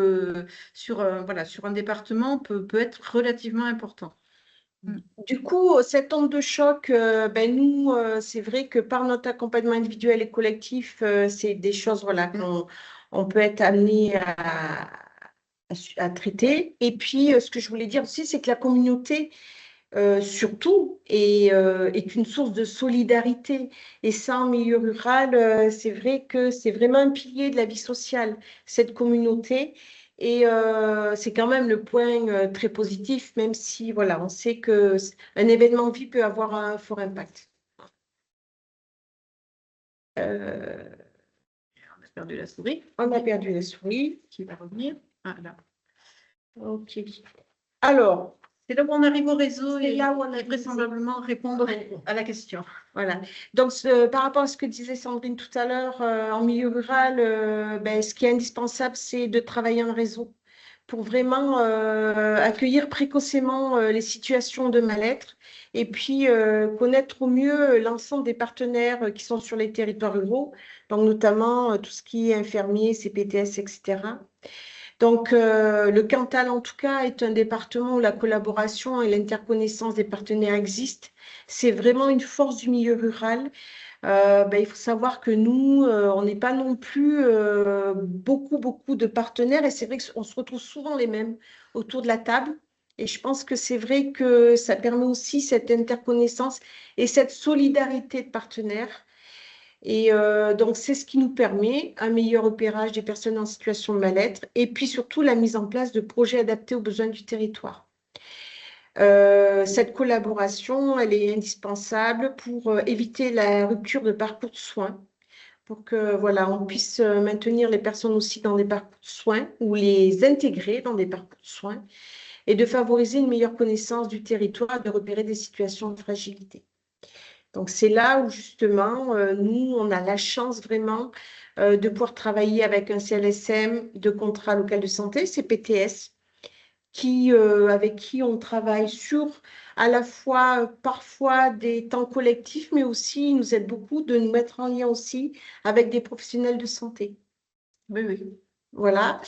sur un département peut être relativement important. Du coup, cette onde de choc, nous, c'est vrai que par notre accompagnement individuel et collectif, c'est des choses qu'on peut être amené à traiter. Et puis, ce que je voulais dire aussi, c'est que la communauté, surtout, est une source de solidarité. Et ça, en milieu rural, c'est vrai que c'est vraiment un pilier de la vie sociale, cette communauté. Et c'est quand même le point très positif, même si voilà, on sait qu'un événement de vie peut avoir un fort impact. On a perdu la souris. On a perdu la souris. Qui va revenir. Ah, là. OK. Alors, c'est là où on arrive au réseau et là où on a vraisemblablement répondre à la question. Voilà. Donc, par rapport à ce que disait Sandrine tout à l'heure, en milieu rural, ce qui est indispensable, c'est de travailler en réseau pour vraiment accueillir précocement les situations de mal-être et puis connaître au mieux l'ensemble des partenaires qui sont sur les territoires ruraux, donc notamment tout ce qui est infirmiers, CPTS, etc. Donc, le Cantal, en tout cas, est un département où la collaboration et l'interconnaissance des partenaires existent. C'est vraiment une force du milieu rural. Il faut savoir que nous, on n'est pas non plus beaucoup de partenaires et c'est vrai qu'on se retrouve souvent les mêmes autour de la table. Et je pense que c'est vrai que ça permet aussi cette interconnaissance et cette solidarité de partenaires. Et donc, c'est ce qui nous permet un meilleur repérage des personnes en situation de mal-être et puis surtout la mise en place de projets adaptés aux besoins du territoire. Cette collaboration, elle est indispensable pour éviter la rupture de parcours de soins, pour que voilà, on puisse maintenir les personnes aussi dans des parcours de soins ou les intégrer dans des parcours de soins et de favoriser une meilleure connaissance du territoire, de repérer des situations de fragilité. Donc, c'est là où, justement, nous, on a la chance vraiment de pouvoir travailler avec un CLSM de contrat local de santé, CPTS, avec qui on travaille sur à la fois parfois des temps collectifs, mais aussi, il nous aide beaucoup de nous mettre en lien aussi avec des professionnels de santé. Oui. Voilà.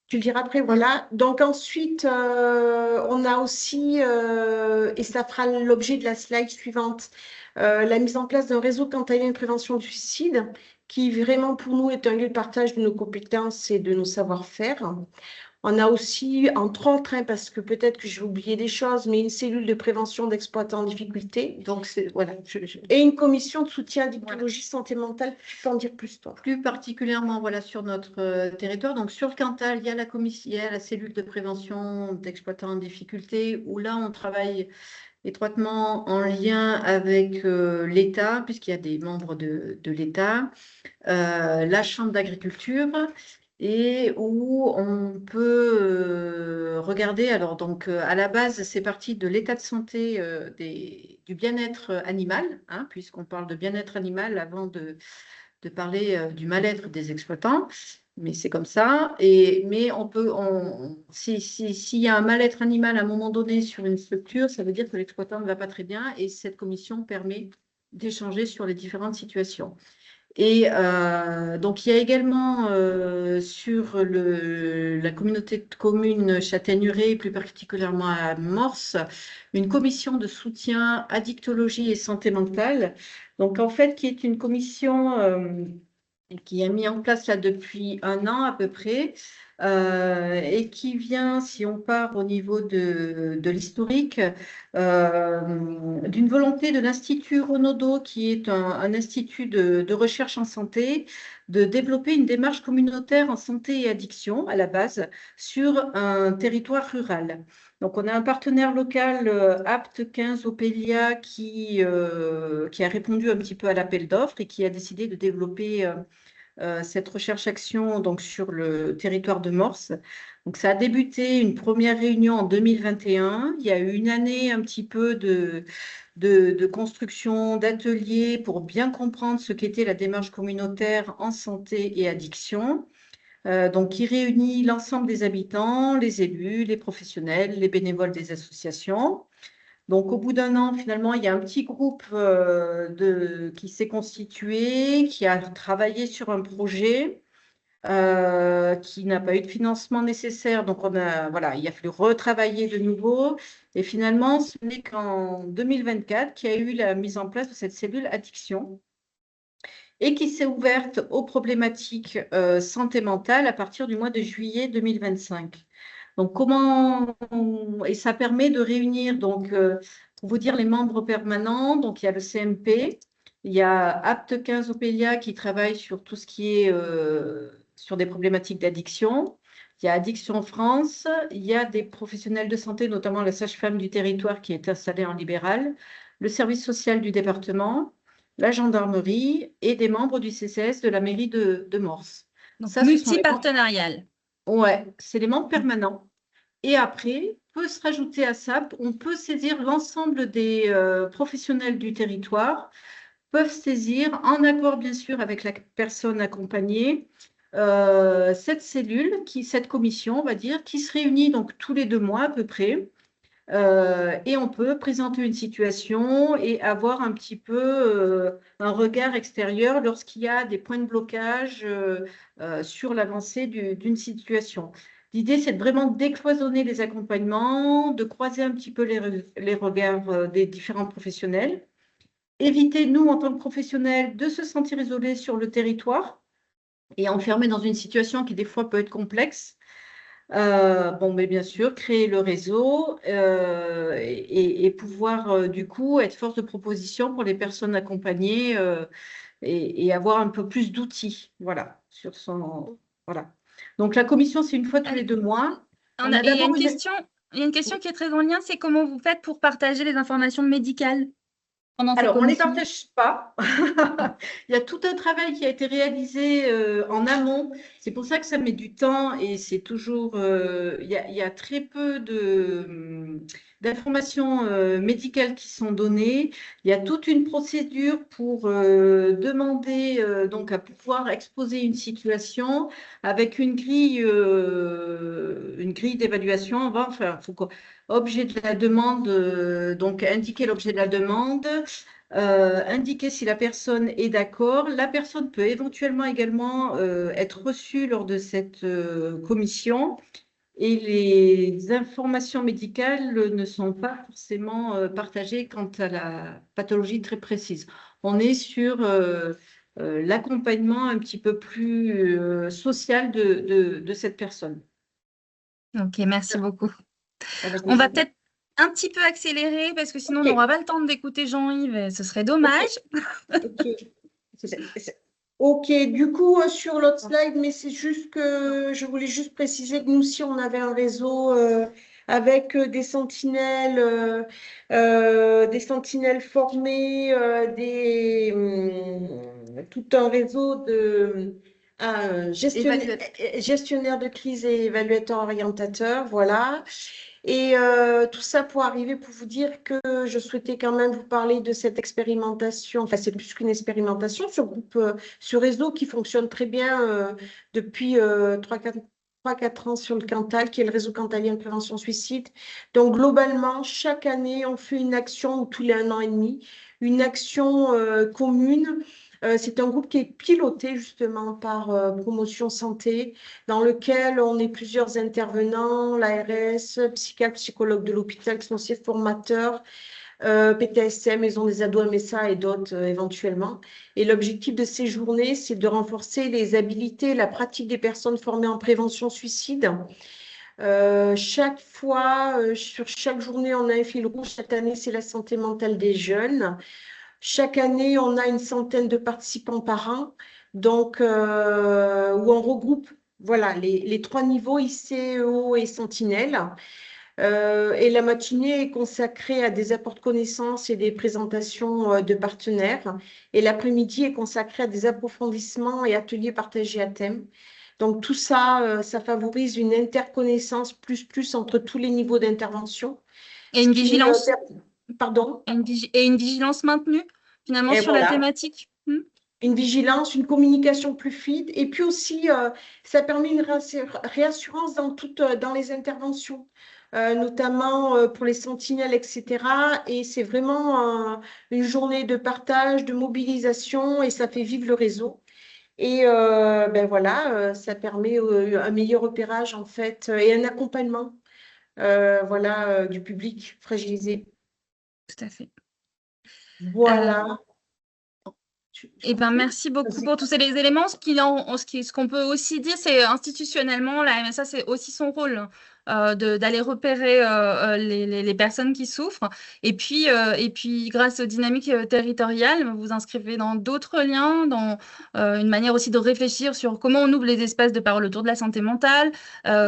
Tu le diras après, voilà. Donc ensuite, on a aussi, et ça fera l'objet de la slide suivante, la mise en place d'un réseau cantalien de prévention du suicide qui vraiment pour nous est un lieu de partage de nos compétences et de nos savoir-faire. On a aussi, entre autres, parce que peut-être que j'ai oublié des choses, mais une cellule de prévention d'exploitants en difficulté. Donc, voilà. Et une commission de soutien à l'addictologie santé mentale. Tu peux en dire plus, toi? Plus particulièrement, voilà, sur notre territoire. Donc, sur le Cantal, il y a la cellule de prévention d'exploitants en difficulté, où là, on travaille étroitement en lien avec l'État, puisqu'il y a des membres de l'État, la Chambre d'agriculture, et où on peut regarder, alors donc à la base, c'est parti de l'état de santé du bien-être animal, hein, puisqu'on parle de bien-être animal avant de parler du mal-être des exploitants, mais c'est comme ça. Mais s'il y a un mal-être animal à un moment donné sur une structure, ça veut dire que l'exploitant ne va pas très bien, et cette commission permet d'échanger sur les différentes situations. Et donc, il y a également sur la communauté de communes Châtaigneraie, plus particulièrement à Morse, une commission de soutien addictologie et santé mentale. Donc, en fait, qui est une commission qui est mise en place là depuis 1 an à peu près, et qui vient, si on part au niveau de l'historique, d'une volonté de l'Institut Renaudot, qui est un institut de recherche en santé, de développer une démarche communautaire en santé et addiction à la base sur un territoire rural. Donc, on a un partenaire local, Apt 15 Opélia, qui a répondu un petit peu à l'appel d'offres et qui a décidé de développer cette recherche-action donc, sur le territoire de Morse. Donc, ça a débuté une première réunion en 2021. Il y a eu une année un petit peu de construction, d'ateliers pour bien comprendre ce qu'était la démarche communautaire en santé et addiction. Donc, qui réunit l'ensemble des habitants, les élus, les professionnels, les bénévoles des associations. Donc, au bout d'1 an, finalement, il y a un petit groupe qui s'est constitué, qui a travaillé sur un projet qui n'a pas eu de financement nécessaire. Donc, voilà, il a fallu retravailler de nouveau. Et finalement, ce n'est qu'en 2024 qu'il y a eu la mise en place de cette cellule addiction et qui s'est ouverte aux problématiques santé mentale à partir du mois de juillet 2025. Donc, et ça permet de réunir, donc, pour vous dire, les membres permanents. Donc, il y a le CMP, il y a Apt 15 Opélia qui travaille sur tout ce qui est sur des problématiques d'addiction. Il y a Addiction France, il y a des professionnels de santé, notamment la sage-femme du territoire qui est installée en libéral, le service social du département, la gendarmerie et des membres du CCS de la mairie de Morse. Donc, multipartenarial. Ouais, c'est les membres permanents. Et après, peut se rajouter à ça, on peut saisir l'ensemble des professionnels du territoire, peuvent saisir, en accord bien sûr avec la personne accompagnée, cette cellule, cette commission, on va dire, qui se réunit donc tous les 2 mois à peu près. Et on peut présenter une situation et avoir un petit peu un regard extérieur lorsqu'il y a des points de blocage sur l'avancée d'une situation. L'idée, c'est de vraiment décloisonner les accompagnements, de croiser un petit peu les regards des différents professionnels, éviter, nous, en tant que professionnels, de se sentir isolés sur le territoire et enfermés dans une situation qui, des fois, peut être complexe. Mais bien sûr, créer le réseau et pouvoir, du coup, être force de proposition pour les personnes accompagnées et avoir un peu plus d'outils, voilà, voilà. Donc, la commission, c'est une fois tous les 2 mois. Il y a une question qui est très en lien, c'est comment vous faites pour partager les informations médicales pendant ces Alors, on ne les commissions? partage pas. Il y a tout un travail qui a été réalisé en amont. C'est pour ça que ça met du temps et c'est toujours… il y a très peu d'informations médicales qui sont données. Il y a toute une procédure pour demander donc à pouvoir exposer une situation avec une grille d'évaluation. Enfin, il faut objet de la demande, donc indiquer l'objet de la demande, indiquer si la personne est d'accord. La personne peut éventuellement également être reçue lors de cette commission et les informations médicales ne sont pas forcément partagées quant à la pathologie très précise. On est sur l'accompagnement un petit peu plus social de cette personne. Ok, merci beaucoup. Avec On va plaisir. peut-être un petit peu accélérer parce que sinon on Ok. n'aura pas le temps d'écouter Jean-Yves et ce serait dommage. Ok. Ok, du coup, sur l'autre slide, mais c'est juste que je voulais juste préciser que nous aussi, on avait un réseau avec des sentinelles formées, tout un réseau de gestionnaires de crise et évaluateurs orientateurs, voilà. Et tout ça pour arriver, pour vous dire que je souhaitais quand même vous parler de cette expérimentation. Enfin, c'est plus qu'une expérimentation, ce réseau qui fonctionne très bien depuis 3-4 ans sur le Cantal, qui est le réseau cantalien de prévention suicide. Donc, globalement, chaque année, on fait une action, ou tous les 1 an et demi, une action commune. C'est un groupe qui est piloté justement par Promotion Santé, dans lequel on est plusieurs intervenants, l'ARS, psychiatre, psychologue de l'hôpital, qui sont aussi formateurs, PTSM, Maison des ados MSA et d'autres éventuellement. Et l'objectif de ces journées, c'est de renforcer les habilités, la pratique des personnes formées en prévention suicide. Chaque fois, sur chaque journée, on a un fil rouge. Cette année, c'est la santé mentale des jeunes. Chaque année, on a une centaine de participants par an, donc où on regroupe voilà, les 3 niveaux, ICEO et Sentinelle. Et la matinée est consacrée à des apports de connaissances et des présentations de partenaires. Et l'après-midi est consacré à des approfondissements et ateliers partagés à thème. Donc tout ça, ça favorise une interconnaissance plus entre tous les niveaux d'intervention. Et Ce une qui est, vigilance, pardon, et une vigilance maintenue finalement et sur la voilà. thématique. Une vigilance, une communication plus fluide. Et puis aussi, ça permet une réassurance dans les interventions, notamment pour les sentinelles, etc. Et c'est vraiment une journée de partage, de mobilisation, et ça fait vivre le réseau. Et ben voilà, ça permet un meilleur repérage, en fait, et un accompagnement voilà, du public fragilisé. Tout à fait. Voilà. Eh ben, merci beaucoup pour tous ces éléments. Ce qu'on peut aussi dire, c'est institutionnellement, la MSA, c'est aussi son rôle d'aller repérer les personnes qui souffrent. Et puis, grâce aux dynamiques territoriales, vous vous inscrivez dans d'autres liens, dans une manière aussi de réfléchir sur comment on ouvre les espaces de parole autour de la santé mentale,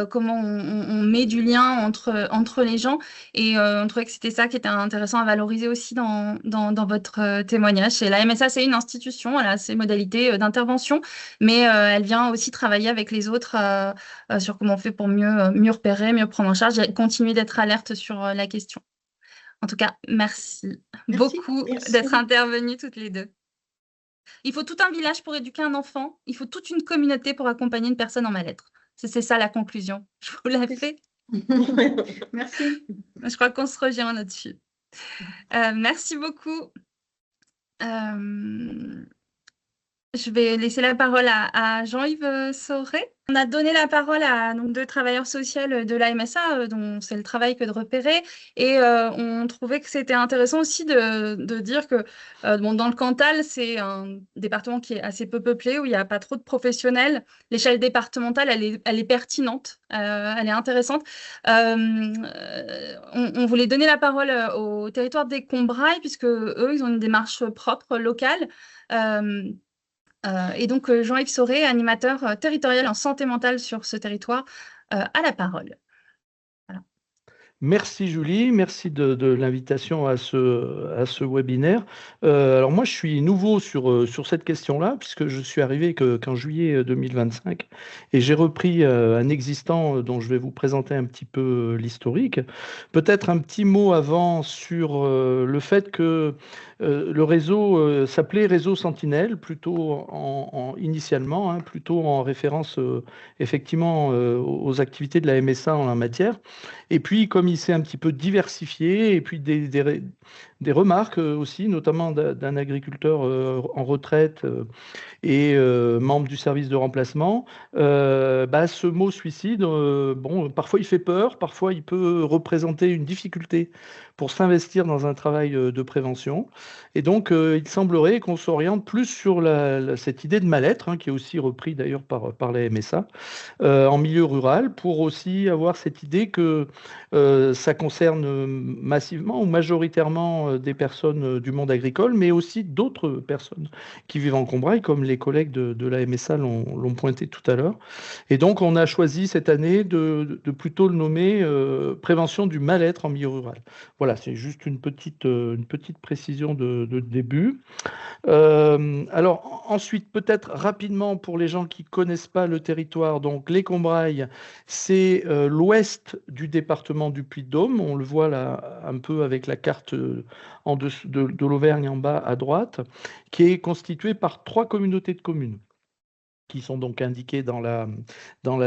comment on met du lien entre les gens. Et on trouvait que c'était ça qui était intéressant à valoriser aussi dans votre témoignage. Et la MSA, c'est une institution, elle a ses modalités d'intervention, mais elle vient aussi travailler avec les autres sur comment on fait pour mieux repérer, mieux prendre en charge et continuer d'être alerte sur la question. En tout cas, merci beaucoup d'être intervenues toutes les deux. Il faut tout un village pour éduquer un enfant, il faut toute une communauté pour accompagner une personne en mal-être. C'est ça la conclusion. Je vous la fais. Merci. Je crois qu'on se rejoint là-dessus. Merci beaucoup. Je vais laisser la parole à Jean-Yves Sauré. On a donné la parole à donc, 2 travailleurs sociaux de la MSA, dont c'est le travail que de repérer. Et on trouvait que c'était intéressant aussi de dire que bon, dans le Cantal, c'est un département qui est assez peu peuplé, où il n'y a pas trop de professionnels. L'échelle départementale, elle est pertinente, elle est intéressante. On voulait donner la parole au territoire des Combrailles, puisque eux, ils ont une démarche propre, locale. Et donc, Jean-Yves Sauré, animateur territorial en santé mentale sur ce territoire, a la parole. Voilà. Merci Julie, merci de l'invitation à ce webinaire. Alors moi, je suis nouveau sur cette question-là, puisque je suis arrivé qu'en juillet 2025, et j'ai repris un existant dont je vais vous présenter un petit peu l'historique. Peut-être un petit mot avant sur le fait que le réseau s'appelait Réseau Sentinelle, plutôt initialement, hein, plutôt en référence effectivement aux activités de la MSA en la matière. Et puis, comme il s'est un petit peu diversifié, et puis des remarques aussi, notamment d'un agriculteur en retraite et membre du service de remplacement. Ce mot suicide, bon, parfois il fait peur, parfois il peut représenter une difficulté pour s'investir dans un travail de prévention. Et donc, il semblerait qu'on s'oriente plus sur cette idée de mal-être, hein, qui est aussi repris d'ailleurs par la MSA, en milieu rural, pour aussi avoir cette idée que ça concerne massivement ou majoritairement des personnes du monde agricole, mais aussi d'autres personnes qui vivent en Combrailles, comme les collègues de la MSA l'ont pointé tout à l'heure. Et donc, on a choisi cette année de plutôt le nommer prévention du mal-être en milieu rural. Voilà, c'est juste une petite précision de début. Alors ensuite, peut-être rapidement pour les gens qui ne connaissent pas le territoire, donc les Combrailles, c'est l'ouest du département du Puy-de-Dôme. On le voit là un peu avec la carte en dessous de l'Auvergne en bas à droite, qui est constituée par 3 communautés de communes, qui sont donc indiqués dans la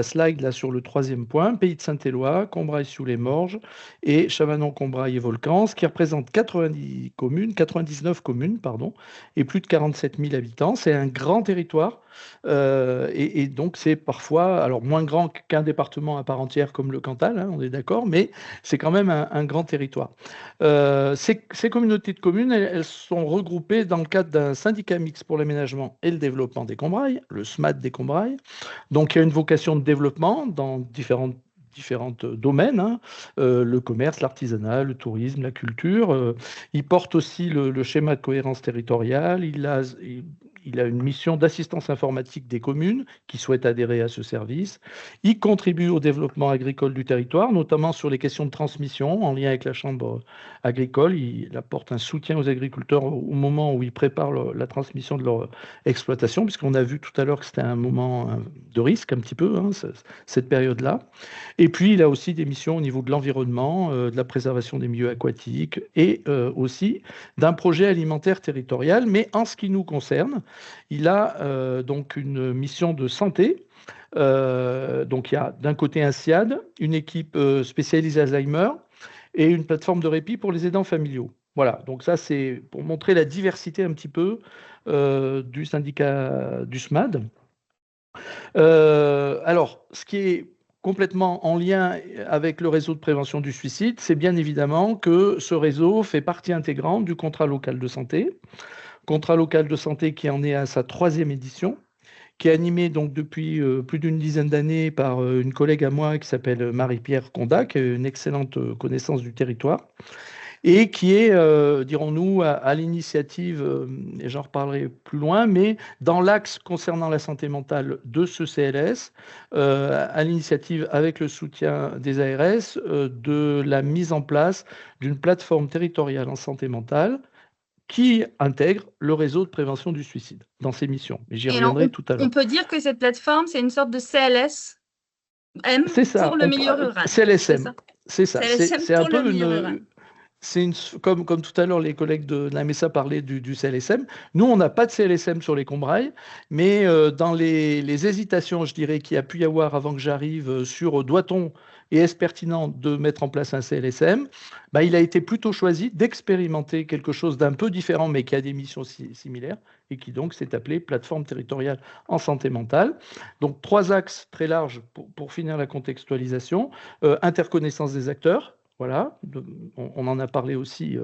slide, là sur le 3e point, Pays de Saint-Éloi, Combrailles-sous-les-Morges et Chavanon-Combrailles et Volcans, qui représentent 99 communes, et plus de 47 000 habitants. C'est un grand territoire, et donc c'est parfois, alors moins grand qu'un département à part entière comme le Cantal, hein, on est d'accord, mais c'est quand même un grand territoire. Ces communautés de communes, elles sont regroupées dans le cadre d'un syndicat mixte pour l'aménagement et le développement des Combrailles, le SMAD des Combrailles. Donc il y a une vocation de développement dans différents domaines, hein, le commerce, l'artisanat, le tourisme, la culture. Il porte aussi le schéma de cohérence territoriale. Il a une mission d'assistance informatique des communes qui souhaitent adhérer à ce service. Il contribue au développement agricole du territoire, notamment sur les questions de transmission en lien avec la chambre agricole. Il apporte un soutien aux agriculteurs au moment où ils préparent la transmission de leur exploitation, puisqu'on a vu tout à l'heure que c'était un moment de risque un petit peu, hein, cette période-là. Et puis, il a aussi des missions au niveau de l'environnement, de la préservation des milieux aquatiques et aussi d'un projet alimentaire territorial. Mais en ce qui nous concerne, il a donc une mission de santé. Donc, il y a d'un côté un SIAD, une équipe spécialisée Alzheimer et une plateforme de répit pour les aidants familiaux. Voilà, donc ça, c'est pour montrer la diversité un petit peu du syndicat du SMAD. Alors, ce qui est complètement en lien avec le réseau de prévention du suicide, c'est bien évidemment que ce réseau fait partie intégrante du contrat local de santé. Contrat local de santé qui en est à sa 3e édition, qui est animé donc depuis plus d'une dizaine d'années par une collègue à moi qui s'appelle Marie-Pierre Condat, qui a une excellente connaissance du territoire, et qui est, dirons-nous, à l'initiative, et j'en reparlerai plus loin, mais dans l'axe concernant la santé mentale de ce CLS, à l'initiative avec le soutien des ARS, de la mise en place d'une plateforme territoriale en santé mentale qui intègre le réseau de prévention du suicide dans ses missions. Mais j'y reviendrai tout à l'heure. On peut dire que cette plateforme, c'est une sorte de CLSM pour le milieu rural. CLSM, c'est ça. C'est un peu une... Comme tout à l'heure, les collègues de la MSA parlaient du CLSM. Nous, on n'a pas de CLSM sur les Combrailles, mais dans les hésitations, je dirais, qu'il y a pu y avoir avant que j'arrive sur doit-on et est-ce pertinent de mettre en place un CLSM, il a été plutôt choisi d'expérimenter quelque chose d'un peu différent, mais qui a des missions similaires, et qui donc s'est appelé plateforme territoriale en santé mentale. Donc 3 axes très larges pour finir la contextualisation. Interconnaissance des acteurs. Voilà, on en a parlé aussi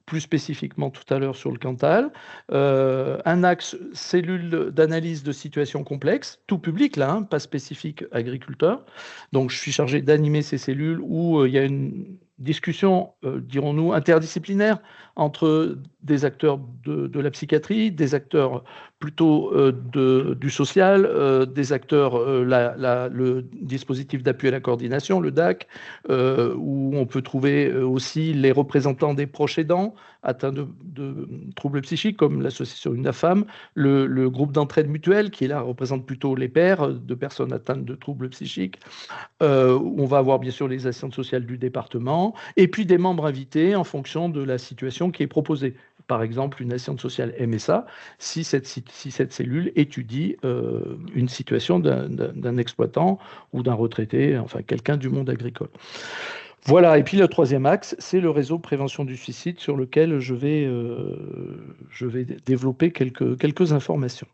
plus spécifiquement tout à l'heure sur le Cantal. Un axe cellule d'analyse de situations complexes, tout public là, hein, pas spécifique agriculteur. Donc je suis chargé d'animer ces cellules où il y a une discussion, dirons-nous, interdisciplinaire entre des acteurs de la psychiatrie, des acteurs plutôt du social, des acteurs, le dispositif d'appui à la coordination, le DAC, où on peut trouver aussi les représentants des proches aidants atteints de troubles psychiques, comme l'association UNAFAM, le groupe d'entraide mutuelle, qui là représente plutôt les pères de personnes atteintes de troubles psychiques. On va avoir bien sûr les assistantes sociales du département, et puis des membres invités en fonction de la situation qui est proposée. Par exemple, une assistante sociale MSA, si cette cellule étudie une situation d'un exploitant ou d'un retraité, enfin quelqu'un du monde agricole. Voilà, et puis le troisième axe, c'est le réseau prévention du suicide sur lequel je vais développer quelques informations.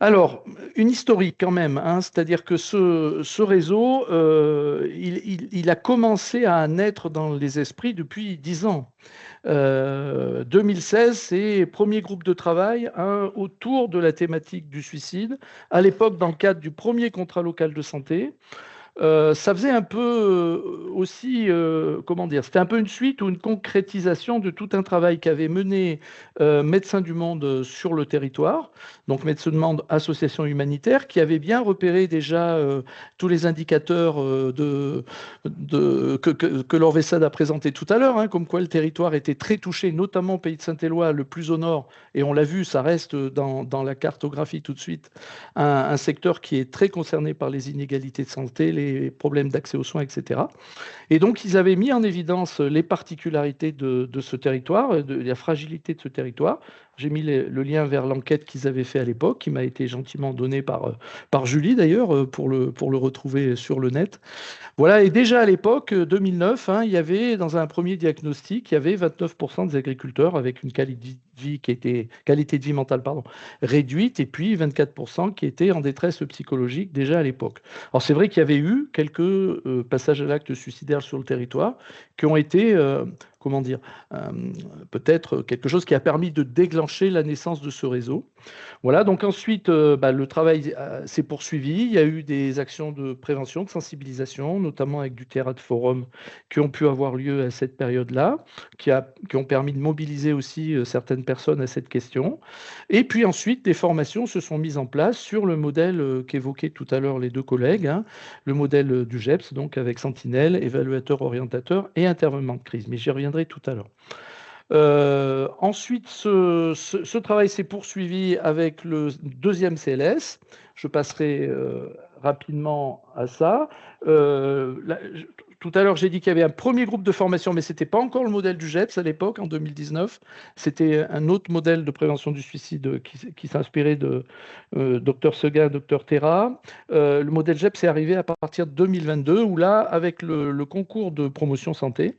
Alors, une historique quand même, hein, c'est-à-dire que ce réseau, il a commencé à naître dans les esprits depuis 10 ans. 2016, c'est premier groupe de travail autour de la thématique du suicide, à l'époque dans le cadre du premier contrat local de santé. Ça faisait un peu aussi, comment dire, c'était un peu une suite ou une concrétisation de tout un travail qu'avait mené Médecins du Monde sur le territoire, donc Médecins du Monde, association humanitaire, qui avait bien repéré déjà tous les indicateurs que Laure Vessade a présenté tout à l'heure, hein, comme quoi le territoire était très touché, notamment au Pays de Saint-Éloi, le plus au nord, et on l'a vu, ça reste dans la cartographie tout de suite, un secteur qui est très concerné par les inégalités de santé, les problèmes d'accès aux soins, etc. Et donc, ils avaient mis en évidence les particularités de ce territoire, de la fragilité de ce territoire. J'ai mis le lien vers l'enquête qu'ils avaient fait à l'époque, qui m'a été gentiment donnée par Julie d'ailleurs, pour le retrouver sur le net. Voilà, et déjà à l'époque, 2009, hein, il y avait, dans un premier diagnostic, il y avait 29% des agriculteurs avec une qualité de vie mentale, pardon, réduite, et puis 24% qui étaient en détresse psychologique déjà à l'époque. Alors c'est vrai qu'il y avait eu quelques passages à l'acte suicidaire sur le territoire qui ont été, comment dire, peut-être quelque chose qui a permis de déclencher la naissance de ce réseau. Voilà, donc ensuite, le travail s'est poursuivi. Il y a eu des actions de prévention, de sensibilisation, notamment avec du théâtre forum, qui ont pu avoir lieu à cette période-là, qui ont permis de mobiliser aussi certaines personnes à cette question. Et puis ensuite, des formations se sont mises en place sur le modèle qu'évoquaient tout à l'heure les deux collègues, hein, le modèle du GEPS, donc avec Sentinelle, évaluateur, orientateur et intervenant de crise. Mais j'y reviendrai tout à l'heure. Ensuite, ce travail s'est poursuivi avec le deuxième CLS. Je passerai rapidement à ça. Tout à l'heure, j'ai dit qu'il y avait un premier groupe de formation, mais ce n'était pas encore le modèle du GEPS à l'époque, en 2019. C'était un autre modèle de prévention du suicide qui s'inspirait de Dr Seguin, Dr Terra. Le modèle GEPS est arrivé à partir de 2022, où là, avec le concours de promotion santé,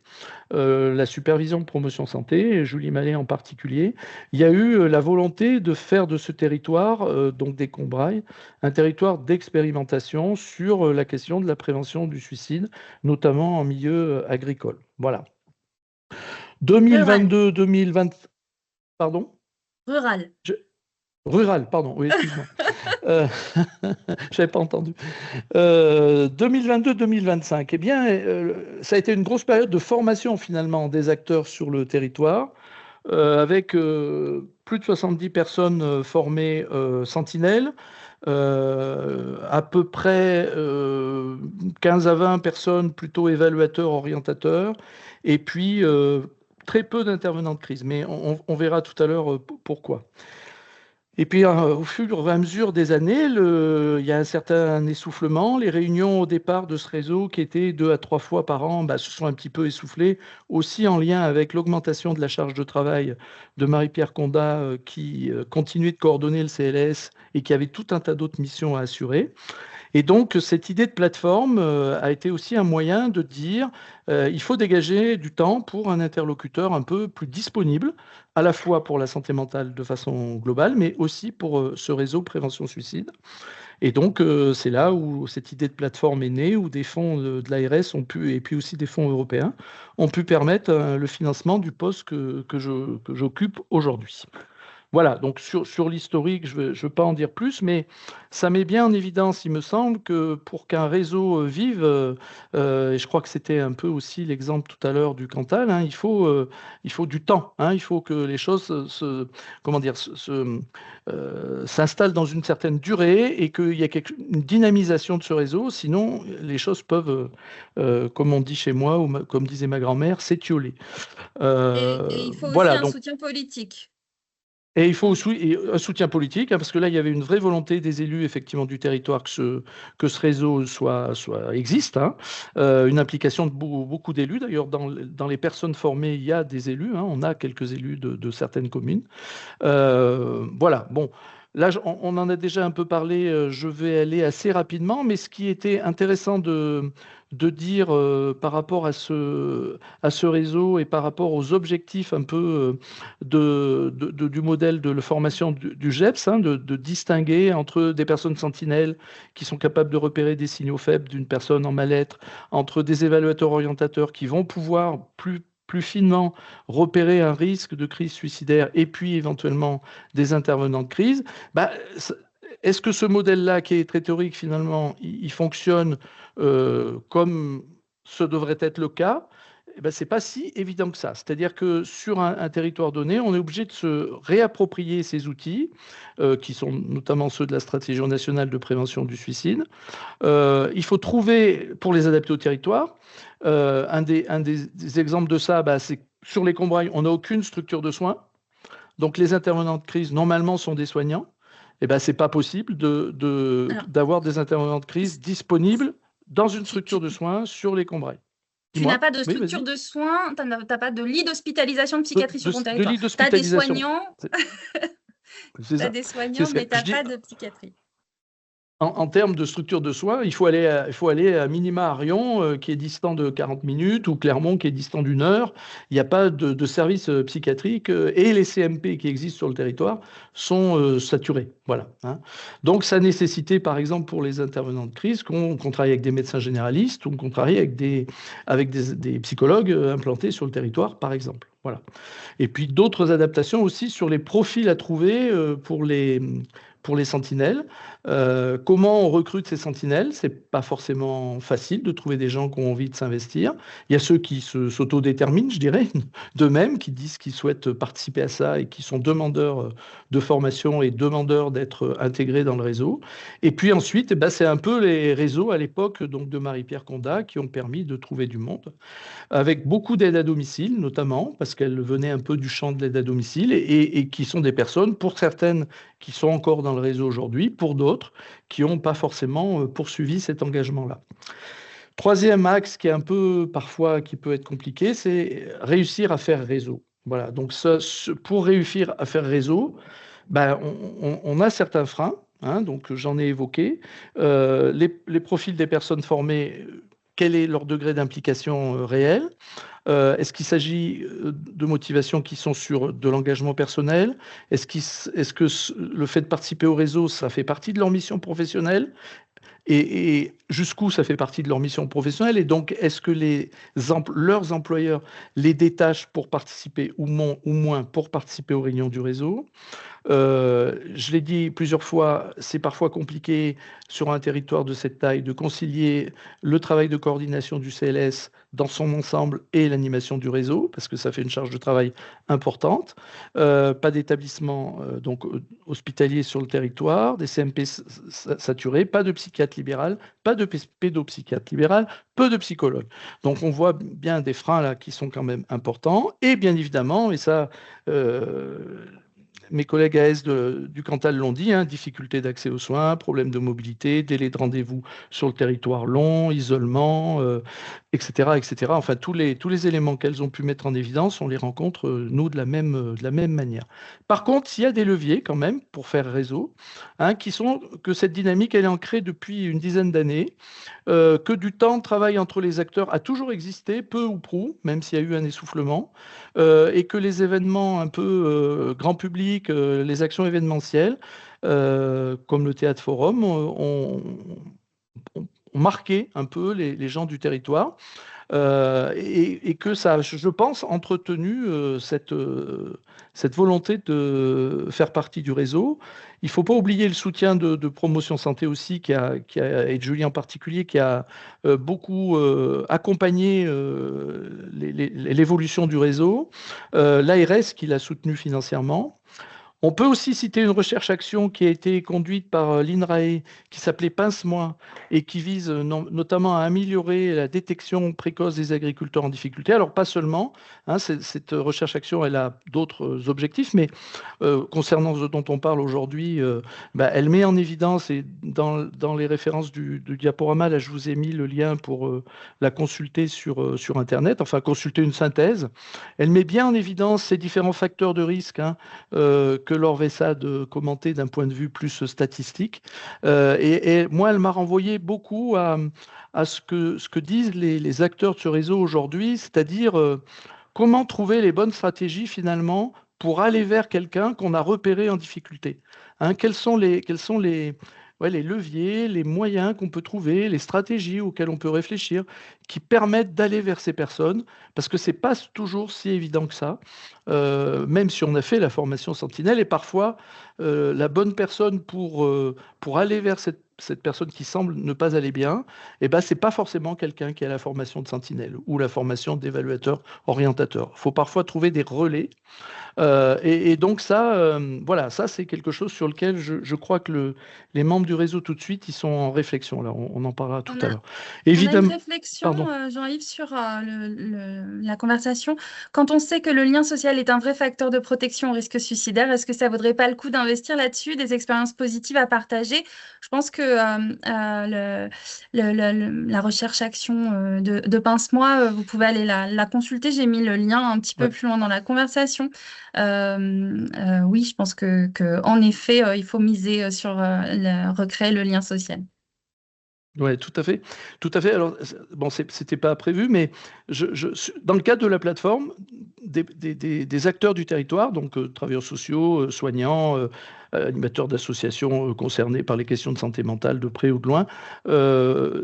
la supervision de promotion santé, Julie Mallet en particulier, il y a eu la volonté de faire de ce territoire, donc des Combrailles, un territoire d'expérimentation sur la question de la prévention du suicide, notamment en milieu agricole. Voilà. 2022-2020... Pardon ? Rural. Rural, pardon, oui, excuse-moi. Je n'avais pas entendu. 2022-2025, eh bien, ça a été une grosse période de formation finalement des acteurs sur le territoire, avec plus de 70 personnes formées Sentinelle, à peu près 15 à 20 personnes plutôt évaluateurs, orientateurs, et puis très peu d'intervenants de crise. Mais on verra tout à l'heure pourquoi. Et puis, au fur et à mesure des années, il y a un certain essoufflement. Les réunions au départ de ce réseau, qui étaient 2 à 3 fois par an, se sont un petit peu essoufflées, aussi en lien avec l'augmentation de la charge de travail de Marie-Pierre Condat, qui continuait de coordonner le CLS et qui avait tout un tas d'autres missions à assurer. Et donc, cette idée de plateforme a été aussi un moyen de dire il faut dégager du temps pour un interlocuteur un peu plus disponible, à la fois pour la santé mentale de façon globale, mais aussi pour ce réseau prévention suicide. Et donc, c'est là où cette idée de plateforme est née, où des fonds de l'ARS ont pu, et puis aussi des fonds européens, ont pu permettre le financement du poste que j'occupe aujourd'hui. Voilà, donc sur l'historique, je ne veux pas en dire plus, mais ça met bien en évidence, il me semble, que pour qu'un réseau vive, et je crois que c'était un peu aussi l'exemple tout à l'heure du Cantal, hein, il faut du temps, hein, il faut que les choses s'installent dans une certaine durée et qu'il y ait une dynamisation de ce réseau, sinon les choses peuvent, comme on dit chez moi, ou comme disait ma grand-mère, s'étioler. Et il faut aussi un soutien politique. Et il faut aussi un soutien politique, hein, parce que là, il y avait une vraie volonté des élus, effectivement, du territoire que ce réseau existe. Hein. Une implication de beaucoup d'élus. D'ailleurs, dans les personnes formées, il y a des élus. Hein, on a quelques élus de certaines communes. Voilà. Bon. Là, on en a déjà un peu parlé, je vais aller assez rapidement, mais ce qui était intéressant de dire par rapport à ce réseau et par rapport aux objectifs un peu du modèle de la formation du GEPS, hein, de distinguer entre des personnes sentinelles qui sont capables de repérer des signaux faibles d'une personne en mal-être, entre des évaluateurs orientateurs qui vont pouvoir plus finement repérer un risque de crise suicidaire et puis éventuellement des intervenants de crise. Bah, est-ce que ce modèle-là, qui est très théorique, finalement, il fonctionne comme ce devrait être le cas? Eh ben, ce n'est pas si évident que ça. C'est-à-dire que sur un territoire donné, on est obligé de se réapproprier ces outils, qui sont notamment ceux de la stratégie nationale de prévention du suicide. Il faut trouver, pour les adapter au territoire, un des exemples de ça, bah, c'est sur les Combrailles, on n'a aucune structure de soins. Donc les intervenants de crise, normalement, sont des soignants. Eh ben, ce n'est pas possible d'avoir des intervenants de crise disponibles dans une structure de soins sur les Combrailles. Tu n'as pas de structure de soins, tu n'as pas de lit d'hospitalisation de psychiatrie sur ton territoire. Tu as des soignants, tu as des soignants, mais tu n'as pas de psychiatrie. En termes de structure de soins, il faut aller à minima à Rion, qui est distant de 40 minutes, ou Clermont, qui est distant d'1 heure. Il n'y a pas de service psychiatrique, et les CMP qui existent sur le territoire sont saturés. Voilà, hein. Donc, ça nécessitait, par exemple, pour les intervenants de crise, qu'on travaille avec des médecins généralistes ou qu'on travaille avec des psychologues implantés sur le territoire, par exemple. Voilà. Et puis, d'autres adaptations aussi sur les profils à trouver pour les sentinelles. Comment on recrute ces sentinelles? C'est pas forcément facile de trouver des gens qui ont envie de s'investir. Il y a ceux qui s'autodéterminent, je dirais, d'eux-mêmes, qui disent qu'ils souhaitent participer à ça et qui sont demandeurs de formation et demandeurs d'être intégrés dans le réseau. Et puis ensuite, eh ben, c'est un peu les réseaux à l'époque donc de Marie-Pierre Condat qui ont permis de trouver du monde, avec beaucoup d'aide à domicile, notamment, parce qu'elle venait un peu du champ de l'aide à domicile, et qui sont des personnes, pour certaines, qui sont encore dans le réseau aujourd'hui, pour d'autres, qui n'ont pas forcément poursuivi cet engagement-là. Troisième axe qui est un peu, parfois, qui peut être compliqué, c'est réussir à faire réseau. Voilà, donc pour réussir à faire réseau, ben, on a certains freins, hein, donc j'en ai évoqué. Les profils des personnes formées, quel est leur degré d'implication réel? Est-ce qu'il s'agit de motivations qui sont sur de l'engagement personnel? Est-ce que le fait de participer au réseau, ça fait partie de leur mission professionnelle? Et jusqu'où ça fait partie de leur mission professionnelle? Et donc, est-ce que leurs employeurs les détachent pour participer ou moins pour participer aux réunions du réseau? Je l'ai dit plusieurs fois, c'est parfois compliqué sur un territoire de cette taille de concilier le travail de coordination du CLS dans son ensemble et l'animation du réseau, parce que ça fait une charge de travail importante. Pas d'établissement hospitalier sur le territoire, des CMP saturés, pas de psychiatre libéral, pas de pédopsychiatre libéral, peu de psychologues. Donc on voit bien des freins là qui sont quand même importants, et bien évidemment, et ça... mes collègues AS du Cantal l'ont dit, hein, difficulté d'accès aux soins, problème de mobilité, délai de rendez-vous sur le territoire long, isolement, etc., etc. Enfin, tous les éléments qu'elles ont pu mettre en évidence, on les rencontre, nous, de la même manière. Par contre, il y a des leviers quand même pour faire réseau, hein, qui sont que cette dynamique, elle est ancrée depuis une dizaine d'années, que du temps de travail entre les acteurs a toujours existé, peu ou prou, même s'il y a eu un essoufflement, et que les événements un peu grand public, les actions événementielles, comme le Théâtre Forum, ont marqué un peu les gens du territoire, et que ça a, je pense, entretenu cette volonté de faire partie du réseau. Il ne faut pas oublier le soutien de Promotion Santé aussi, et de Julie en particulier, qui a beaucoup accompagné l'évolution du réseau, l'ARS qui l'a soutenu financièrement. On peut aussi citer une recherche-action qui a été conduite par l'INRAE, qui s'appelait Pince-moi, et qui vise notamment à améliorer la détection précoce des agriculteurs en difficulté. Alors, pas seulement, hein, cette recherche-action, elle a d'autres objectifs, mais concernant ce dont on parle aujourd'hui, elle met en évidence, et dans les références du diaporama, là, je vous ai mis le lien pour la consulter sur Internet, enfin, consulter une synthèse. Elle met bien en évidence ces différents facteurs de risque, hein, que que Laure Vessade commentait d'un point de vue plus statistique. Et moi, elle m'a renvoyé beaucoup à ce que disent les acteurs de ce réseau aujourd'hui, c'est-à-dire comment trouver les bonnes stratégies finalement pour aller vers quelqu'un qu'on a repéré en difficulté. Hein, quels sont les leviers, les moyens qu'on peut trouver, les stratégies auxquelles on peut réfléchir, qui permettent d'aller vers ces personnes, parce que ce n'est pas toujours si évident que ça, même si on a fait la formation Sentinelle, et parfois la bonne personne pour aller vers cette personne qui semble ne pas aller bien, eh ben, ce n'est pas forcément quelqu'un qui a la formation de Sentinelle ou la formation d'évaluateur orientateur. Il faut parfois trouver des relais. Et donc ça, voilà, ça c'est quelque chose sur lequel je crois que les membres du réseau tout de suite, ils sont en réflexion. Là, on en parlera tout à l'heure. Évidemment. On a une réflexion, Pardon. Jean-Yves, sur la conversation. Quand on sait que le lien social est un vrai facteur de protection au risque suicidaire, est-ce que ça vaudrait pas le coup d'investir là-dessus, des expériences positives à partager? Je pense que la recherche-action de Pince-Moi, vous pouvez aller la consulter. J'ai mis le lien un petit peu plus loin dans la conversation. Oui, je pense que en effet, il faut miser sur recréer le lien social. Oui, tout à fait. Tout à fait. Alors, bon, c'était pas prévu, mais dans le cadre de la plateforme, des acteurs du territoire, donc travailleurs sociaux, soignants, animateurs d'associations concernées par les questions de santé mentale de près ou de loin,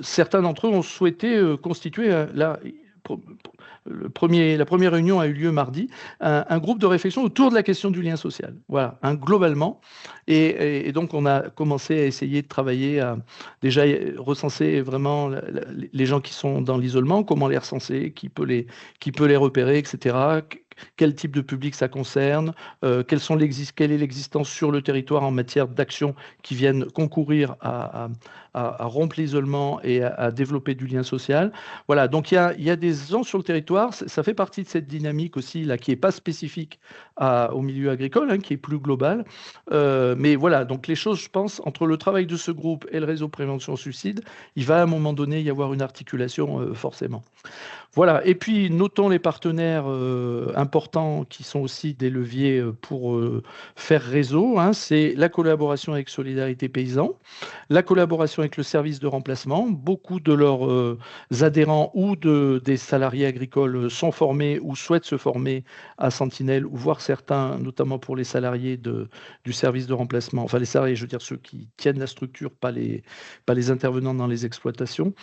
certains d'entre eux ont souhaité constituer, la première réunion a eu lieu mardi, un groupe de réflexion autour de la question du lien social. Voilà, globalement. Et donc, on a commencé à essayer de travailler à déjà recenser vraiment les gens qui sont dans l'isolement, comment les recenser, qui peut les repérer, etc. Quel type de public ça concerne, quelle est l'existence sur le territoire en matière d'actions qui viennent concourir à rompre l'isolement et à développer du lien social. Voilà, donc il y a des gens sur le territoire, ça fait partie de cette dynamique aussi, là, qui n'est pas spécifique au milieu agricole, hein, qui est plus globale. Mais voilà, donc les choses, je pense, entre le travail de ce groupe et le réseau prévention suicide, il va à un moment donné y avoir une articulation forcément. Voilà, et puis notons les partenaires importants qui sont aussi des leviers pour faire réseau. Hein. C'est la collaboration avec Solidarité Paysans, la collaboration avec le service de remplacement. Beaucoup de leurs adhérents ou des salariés agricoles sont formés ou souhaitent se former à Sentinelle, ou voire certains, notamment pour les salariés du service de remplacement, enfin les salariés, je veux dire ceux qui tiennent la structure, pas les intervenants dans les exploitations,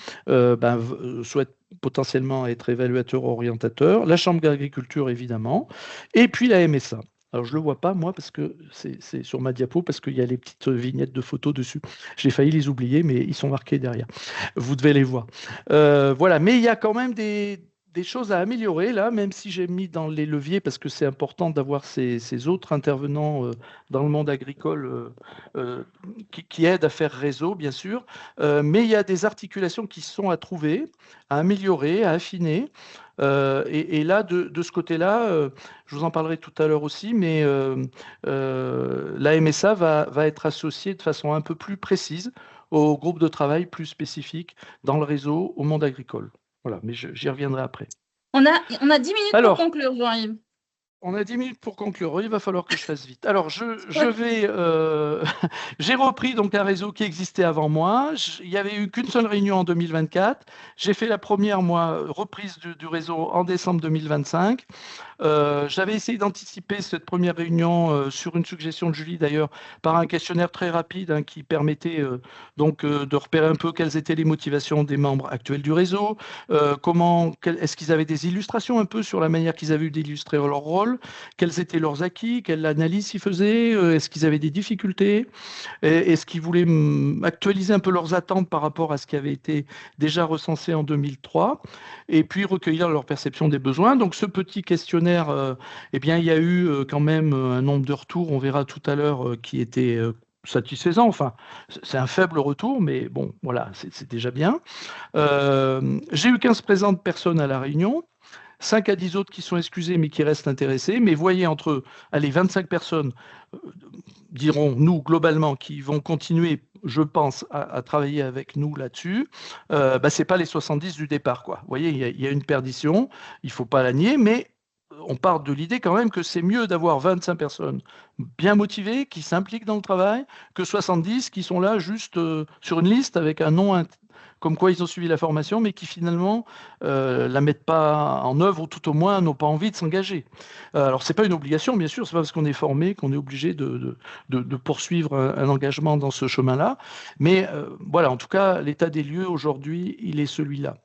souhaitent potentiellement être évaluateur orientateur, la Chambre d'agriculture évidemment, et puis la MSA. Alors je ne le vois pas moi parce que c'est sur ma diapo, parce qu'il y a les petites vignettes de photos dessus. J'ai failli les oublier, mais ils sont marqués derrière. Vous devez les voir. Voilà, mais il y a quand même des choses à améliorer là, même si j'ai mis dans les leviers, parce que c'est important d'avoir ces autres intervenants dans le monde agricole qui aident à faire réseau, bien sûr, mais il y a des articulations qui sont à trouver, à améliorer, à affiner. Et là, de ce côté-là, je vous en parlerai tout à l'heure aussi, mais la MSA va être associée de façon un peu plus précise au groupe de travail plus spécifique dans le réseau au monde agricole. Voilà, mais j'y reviendrai après. On a 10 minutes pour conclure, Jean-Yves. On a 10 minutes pour conclure. Il va falloir que je fasse vite. Alors, j'ai repris donc un réseau qui existait avant moi. Il n'y avait eu qu'une seule réunion en 2024. J'ai fait la première, reprise du réseau en décembre 2025. J'avais essayé d'anticiper cette première réunion sur une suggestion de Julie d'ailleurs, par un questionnaire très rapide qui permettait de repérer un peu quelles étaient les motivations des membres actuels du réseau, est-ce qu'ils avaient des illustrations un peu sur la manière qu'ils avaient eu d'illustrer leur rôle, quels étaient leurs acquis, quelle analyse ils faisaient, est-ce qu'ils avaient des difficultés, est-ce qu'ils voulaient actualiser un peu leurs attentes par rapport à ce qui avait été déjà recensé en 2003, et puis recueillir leur perception des besoins. Donc ce petit questionnaire, eh bien, il y a eu quand même un nombre de retours, on verra tout à l'heure, qui était satisfaisant. Enfin, c'est un faible retour, mais bon, voilà, c'est déjà bien. J'ai eu 15 présentes personnes à la réunion, 5 à 10 autres qui sont excusés, mais qui restent intéressés. Mais voyez, entre 25 personnes, dirons-nous globalement, qui vont continuer, je pense, à travailler avec nous là-dessus, ce n'est pas les 70 du départ, quoi. Vous voyez, il y a une perdition, il ne faut pas la nier, mais on part de l'idée quand même que c'est mieux d'avoir 25 personnes bien motivées, qui s'impliquent dans le travail, que 70 qui sont là juste sur une liste avec un nom comme quoi ils ont suivi la formation, mais qui finalement la mettent pas en œuvre ou tout au moins n'ont pas envie de s'engager. Alors c'est pas une obligation, bien sûr, c'est pas parce qu'on est formé qu'on est obligé de poursuivre un engagement dans ce chemin-là, mais voilà, en tout cas, l'état des lieux aujourd'hui, il est celui-là.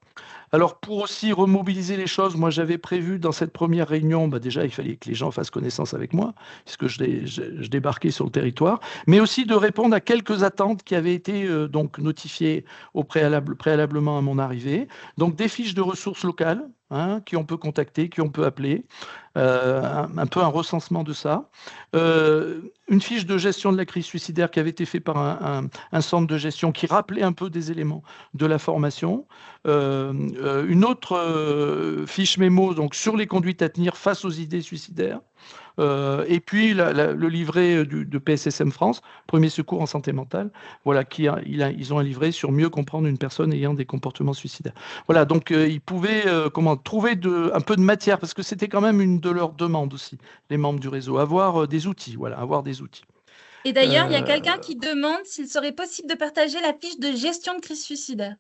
Alors, pour aussi remobiliser les choses, moi, j'avais prévu dans cette première réunion, déjà, il fallait que les gens fassent connaissance avec moi, puisque je débarquais sur le territoire, mais aussi de répondre à quelques attentes qui avaient été donc notifiées préalablement à mon arrivée. Donc, des fiches de ressources locales, qui on peut contacter, qui on peut appeler, un peu un recensement de ça. Une fiche de gestion de la crise suicidaire qui avait été faite par un centre de gestion qui rappelait un peu des éléments de la formation. Une autre fiche mémo donc, sur les conduites à tenir face aux idées suicidaires. Et puis le livret de PSSM France, Premier secours en santé mentale, voilà, ils ont un livret sur mieux comprendre une personne ayant des comportements suicidaires. Voilà, donc ils pouvaient trouver un peu de matière, parce que c'était quand même une de leurs demandes aussi, les membres du réseau, avoir des outils, voilà, avoir des outils. Et d'ailleurs, il y a quelqu'un qui demande s'il serait possible de partager la fiche de gestion de crise suicidaire.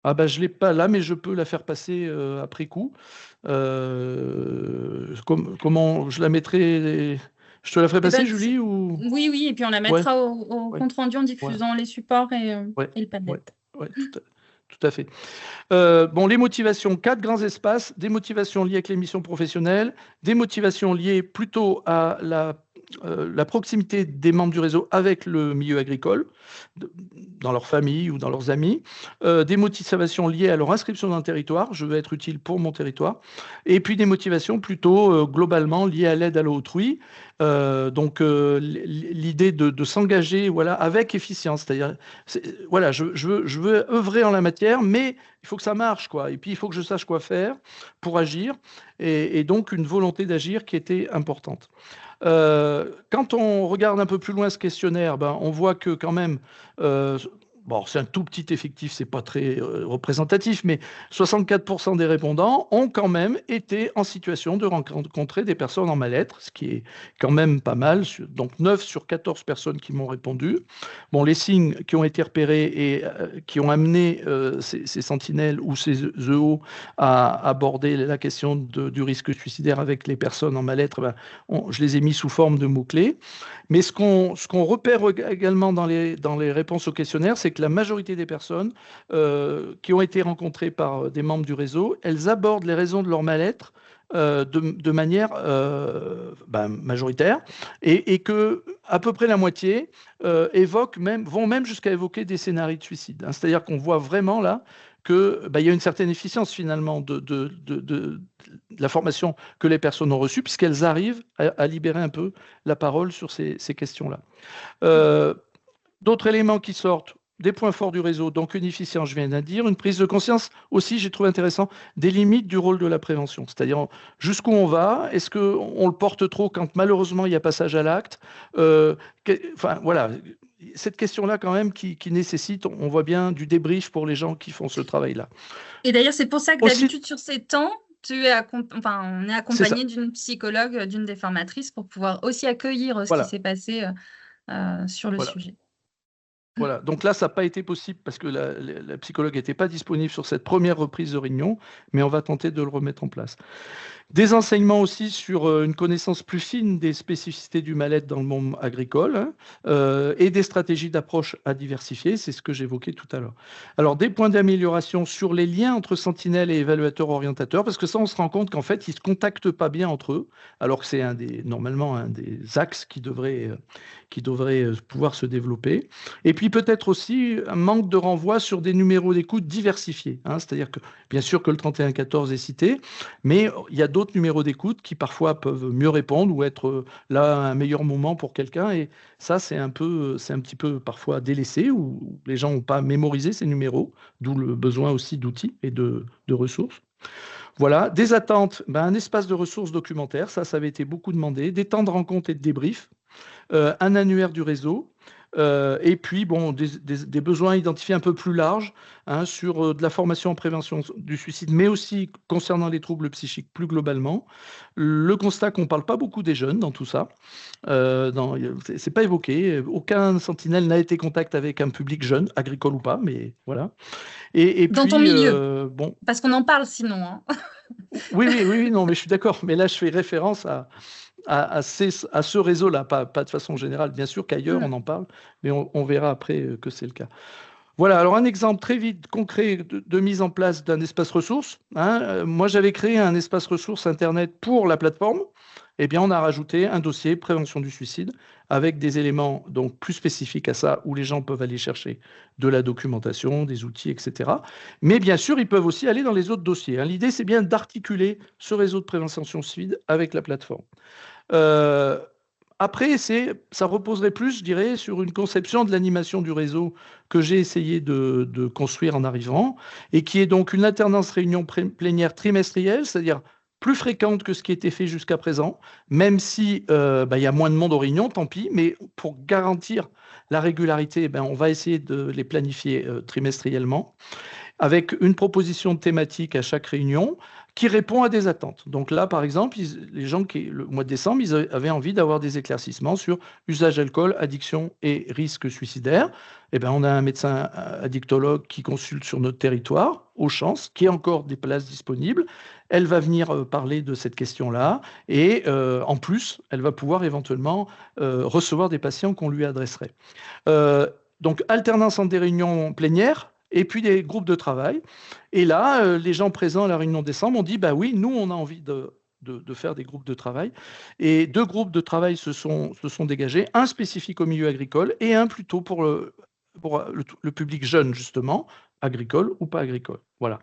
Ah je ne l'ai pas là, mais je peux la faire passer après coup. Comment je la mettrai Je te la ferai passer, Julie ou... Oui, et puis on la mettra au compte-rendu en diffusant les supports et le Padlet. Oui, tout à fait. Les motivations, 4 grands espaces, des motivations liées avec les missions professionnelles, des motivations liées plutôt à la proximité des membres du réseau avec le milieu agricole, dans leur famille ou dans leurs amis, des motivations liées à leur inscription dans le territoire, je veux être utile pour mon territoire, et puis des motivations plutôt globalement liées à l'aide à l'autrui, l'idée de s'engager avec efficience, c'est-à-dire je veux œuvrer en la matière, mais il faut que ça marche, quoi. Et puis il faut que je sache quoi faire pour agir, et donc une volonté d'agir qui était importante. Quand on regarde un peu plus loin ce questionnaire, on voit que quand même, c'est un tout petit effectif, c'est pas très représentatif, mais 64% des répondants ont quand même été en situation de rencontrer des personnes en mal-être, ce qui est quand même pas mal. Donc 9 sur 14 personnes qui m'ont répondu. Les signes qui ont été repérés et qui ont amené ces sentinelles ou ces EO à aborder la question du risque suicidaire avec les personnes en mal-être, je les ai mis sous forme de mots-clés. Mais ce qu'on repère également dans les réponses au questionnaire, c'est que la majorité des personnes qui ont été rencontrées par des membres du réseau, elles abordent les raisons de leur mal-être de manière majoritaire, et que à peu près la moitié vont même jusqu'à évoquer des scénarios de suicide. C'est-à-dire qu'on voit vraiment là qu'il y a une certaine efficience finalement de la formation que les personnes ont reçue, puisqu'elles arrivent à libérer un peu la parole sur ces questions-là. D'autres éléments qui sortent, des points forts du réseau, donc une efficience, je viens de dire, une prise de conscience aussi, j'ai trouvé intéressant, des limites du rôle de la prévention, c'est-à-dire jusqu'où on va, est-ce qu'on le porte trop quand malheureusement il y a passage à l'acte, cette question-là quand même qui nécessite, on voit bien, du débrief pour les gens qui font ce travail-là. Et d'ailleurs, c'est pour ça que d'habitude sur ces temps, on est accompagné d'une psychologue, d'une des formatrices pour pouvoir aussi accueillir ce qui s'est passé sur le sujet. Voilà, donc là, ça n'a pas été possible parce que la psychologue n'était pas disponible sur cette première reprise de réunion, mais on va tenter de le remettre en place. Des enseignements aussi sur une connaissance plus fine des spécificités du mal-être dans le monde agricole, et des stratégies d'approche à diversifier, c'est ce que j'évoquais tout à l'heure. Alors, des points d'amélioration sur les liens entre sentinelles et évaluateurs orientateurs, parce que ça, on se rend compte qu'en fait, ils ne se contactent pas bien entre eux, alors que c'est normalement un des axes qui devrait pouvoir se développer. Et puis peut-être aussi un manque de renvoi sur des numéros d'écoute diversifiés. C'est-à-dire que, bien sûr que le 3114 est cité, mais il y a d'autres numéros d'écoute qui parfois peuvent mieux répondre ou être là un meilleur moment pour quelqu'un. Et ça, c'est un petit peu parfois délaissé, où les gens n'ont pas mémorisé ces numéros, d'où le besoin aussi d'outils et de ressources. Voilà, des attentes, un espace de ressources documentaires, ça avait été beaucoup demandé, des temps de rencontre et de débrief, un annuaire du réseau, Et puis, bon, des besoins identifiés un peu plus larges, hein, sur de la formation en prévention du suicide, mais aussi concernant les troubles psychiques plus globalement. Le constat qu'on ne parle pas beaucoup des jeunes dans tout ça. C'est pas évoqué. Aucun sentinelle n'a été en contact avec un public jeune, agricole ou pas, mais voilà. Et Dans ton puis, milieu, bon, parce qu'on en parle sinon, hein. oui, non, mais je suis d'accord. Mais là, je fais référence à ce réseau-là, pas de façon générale. Bien sûr qu'ailleurs, on en parle, mais on verra après que c'est le cas. Voilà, alors un exemple très vite, concret de mise en place d'un espace ressources, hein. Moi, j'avais créé un espace ressources Internet pour la plateforme. Eh bien, on a rajouté un dossier prévention du suicide avec des éléments donc plus spécifiques à ça, où les gens peuvent aller chercher de la documentation, des outils, etc. Mais bien sûr, ils peuvent aussi aller dans les autres dossiers, hein. L'idée, c'est bien d'articuler ce réseau de prévention suicide avec la plateforme. Euh, Après, ça reposerait plus, je dirais, sur une conception de l'animation du réseau que j'ai essayé de construire en arrivant, et qui est donc une alternance réunion plénière trimestrielle, c'est-à-dire plus fréquente que ce qui a été fait jusqu'à présent, même si il y a moins de monde aux réunions, tant pis, mais pour garantir la régularité, on va essayer de les planifier trimestriellement, avec une proposition thématique à chaque réunion qui répond à des attentes. Donc là, par exemple, les gens le mois de décembre, ils avaient envie d'avoir des éclaircissements sur usage d'alcool, addiction et risque suicidaire. Eh bien, on a un médecin addictologue qui consulte sur notre territoire, aux chances, qui a encore des places disponibles. Elle va venir parler de cette question-là et en plus, elle va pouvoir éventuellement recevoir des patients qu'on lui adresserait. Donc, alternance entre des réunions plénières et puis des groupes de travail. Et là, les gens présents à la réunion de décembre ont dit, bah oui, nous, on a envie de faire des groupes de travail. Et 2 groupes de travail se sont dégagés, un spécifique au milieu agricole et un plutôt pour le public jeune, justement, agricole ou pas agricole. Voilà.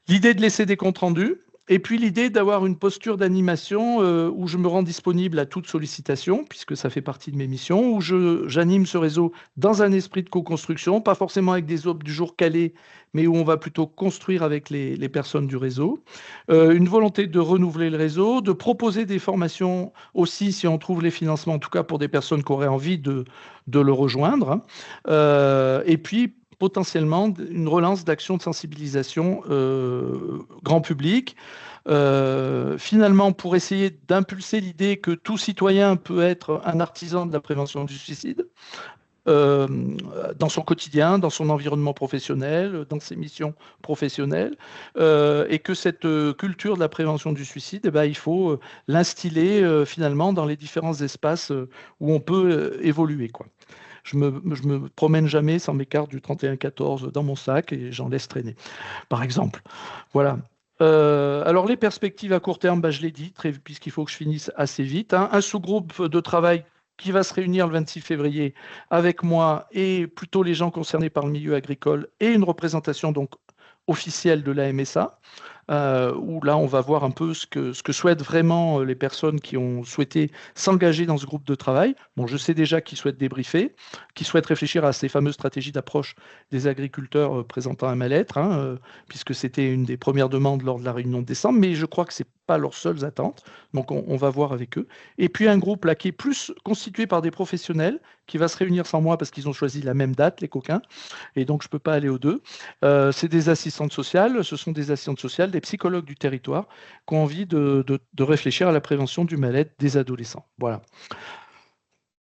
L'idée de laisser des comptes rendus, et puis l'idée d'avoir une posture d'animation où je me rends disponible à toute sollicitation, puisque ça fait partie de mes missions, où j'anime ce réseau dans un esprit de co-construction, pas forcément avec des offres du jour calées, mais où on va plutôt construire avec les personnes du réseau. Une volonté de renouveler le réseau, de proposer des formations aussi, si on trouve les financements, en tout cas pour des personnes qui auraient envie de le rejoindre. Et puis, potentiellement une relance d'actions de sensibilisation grand public, finalement pour essayer d'impulser l'idée que tout citoyen peut être un artisan de la prévention du suicide dans son quotidien, dans son environnement professionnel, dans ses missions professionnelles, et que cette culture de la prévention du suicide, il faut l'instiller finalement dans les différents espaces où on peut évoluer, quoi. Je me promène jamais sans mes cartes du 31-14 dans mon sac et j'en laisse traîner, par exemple. Voilà. Alors, les perspectives à court terme, je l'ai dit, puisqu'il faut que je finisse assez vite, hein. Un sous-groupe de travail qui va se réunir le 26 février avec moi et plutôt les gens concernés par le milieu agricole et une représentation donc officielle de la MSA. Où là, on va voir un peu ce que souhaitent vraiment les personnes qui ont souhaité s'engager dans ce groupe de travail. Bon, je sais déjà qu'ils souhaitent débriefer, qu'ils souhaitent réfléchir à ces fameuses stratégies d'approche des agriculteurs présentant un mal-être, hein, puisque c'était une des premières demandes lors de la réunion de décembre, mais je crois que ce n'est pas leurs seules attentes. Donc, on va voir avec eux. Et puis, un groupe là qui est plus constitué par des professionnels, qui va se réunir sans moi parce qu'ils ont choisi la même date, les coquins, et donc je ne peux pas aller aux deux. C'est des assistantes sociales, ce sont des assistantes sociales, des psychologues du territoire qui ont envie de réfléchir à la prévention du mal-être des adolescents. Voilà.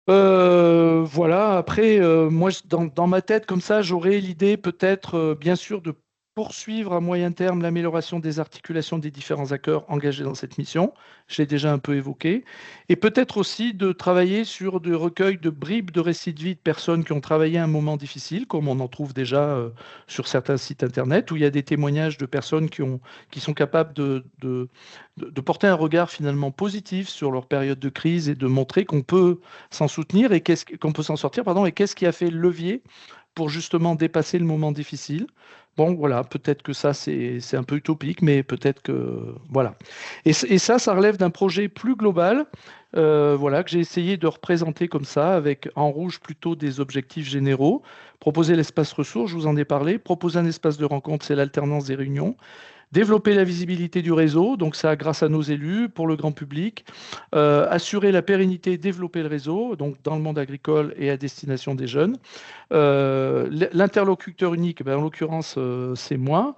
Voilà. Après, moi, dans ma tête, comme ça, j'aurais l'idée peut-être, bien sûr, de poursuivre à moyen terme l'amélioration des articulations des différents acteurs engagés dans cette mission. Je l'ai déjà un peu évoqué. Et peut-être aussi de travailler sur des recueils de bribes de récits de vie de personnes qui ont travaillé un moment difficile, comme on en trouve déjà sur certains sites Internet, où il y a des témoignages de personnes qui sont capables de porter un regard finalement positif sur leur période de crise et de montrer qu'on peut s'en soutenir et qu'on peut s'en sortir, et qu'est-ce qui a fait le levier pour justement dépasser le moment difficile. Bon, voilà, peut-être que ça, c'est un peu utopique, mais peut-être que... Voilà. Et ça relève d'un projet plus global, voilà, que j'ai essayé de représenter comme ça, avec en rouge plutôt des objectifs généraux. Proposer l'espace ressources, je vous en ai parlé. Proposer un espace de rencontre, c'est l'alternance des réunions. Développer la visibilité du réseau, donc ça grâce à nos élus, pour le grand public. Assurer la pérennité et développer le réseau, donc dans le monde agricole et à destination des jeunes. L'interlocuteur unique, ben, en l'occurrence, c'est moi.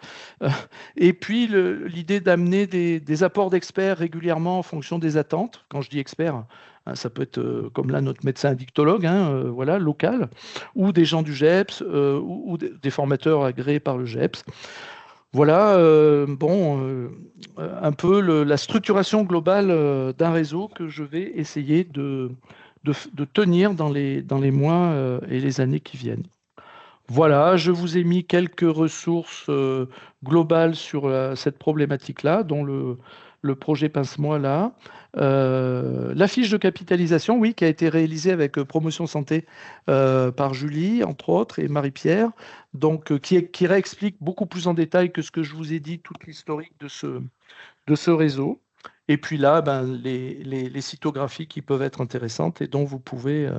Et puis l'idée d'amener des apports d'experts régulièrement en fonction des attentes. Quand je dis experts, hein, ça peut être comme là notre médecin addictologue, hein, voilà, local, ou des gens du GEPS, ou des formateurs agréés par le GEPS. Voilà, un peu la structuration globale d'un réseau que je vais essayer de tenir dans les mois et les années qui viennent. Voilà, je vous ai mis quelques ressources globales sur cette problématique-là, dont le projet Pince-moi là. La fiche de capitalisation, oui, qui a été réalisée avec Promotion Santé par Julie, entre autres, et Marie-Pierre, donc qui réexplique beaucoup plus en détail que ce que je vous ai dit, toute l'historique de ce réseau. Et puis là, ben, les cytographies qui peuvent être intéressantes et dont vous pouvez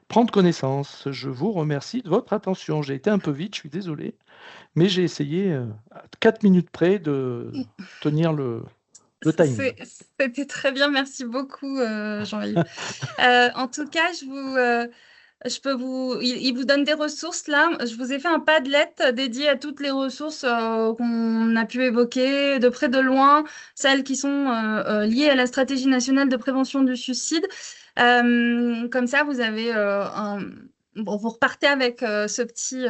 prendre connaissance. Je vous remercie de votre attention. J'ai été un peu vite, je suis désolé, mais j'ai essayé à 4 minutes près de tenir le timing. C'était très bien, merci beaucoup Jean-Yves. En tout cas, il vous donne des ressources là. Je vous ai fait un Padlet dédié à toutes les ressources qu'on a pu évoquer, de près de loin, celles qui sont liées à la stratégie nationale de prévention du suicide. Comme ça, vous avez bon, vous repartez avec ce petit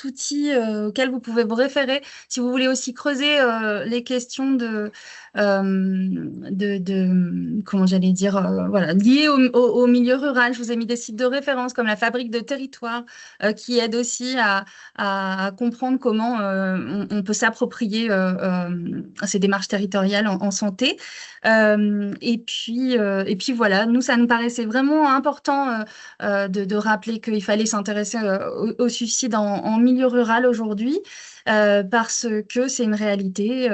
outil auquel vous pouvez vous référer si vous voulez aussi creuser les questions comment j'allais dire, voilà, liées au milieu rural. Je vous ai mis des sites de référence comme la Fabrique de territoire qui aide aussi à comprendre comment on peut s'approprier ces démarches territoriales en santé. Et puis voilà, nous, ça nous paraissait vraiment important de rappeler qu'il fallait s'intéresser au suicide en milieu rural aujourd'hui. Parce que c'est une réalité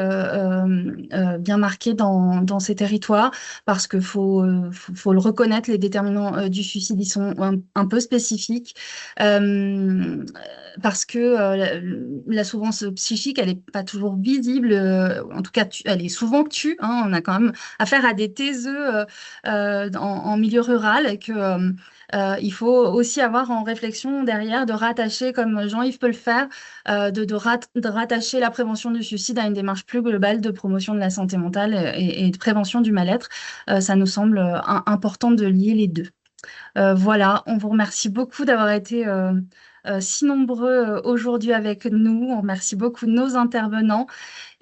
bien marquée dans ces territoires, parce qu'il faut le reconnaître, les déterminants du suicide, ils sont un peu spécifiques, parce que la souffrance psychique, elle n'est pas toujours visible, en tout cas, elle est souvent tue, hein, on a quand même affaire à des taiseux en milieu rural, et que il faut aussi avoir en réflexion derrière de rattacher, comme Jean-Yves peut le faire, de rattacher la prévention du suicide à une démarche plus globale de promotion de la santé mentale et de prévention du mal-être. Ça nous semble important de lier les deux. Voilà, on vous remercie beaucoup d'avoir été si nombreux aujourd'hui avec nous. On remercie beaucoup nos intervenants.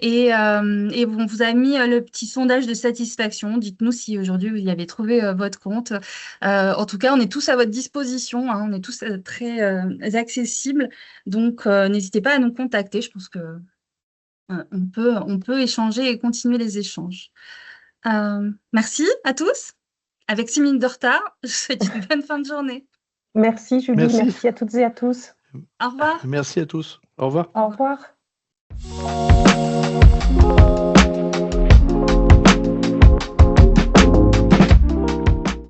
Et on vous a mis le petit sondage de satisfaction. Dites-nous si aujourd'hui vous y avez trouvé votre compte. En tout cas, on est tous à votre disposition, hein. On est tous très accessibles. Donc, n'hésitez pas à nous contacter. Je pense que on peut échanger et continuer les échanges. Merci à tous. Avec 6 minutes de retard, je vous souhaite une bonne fin de journée. Merci Julie, merci à toutes et à tous. Au revoir. Merci à tous. Au revoir. Au revoir.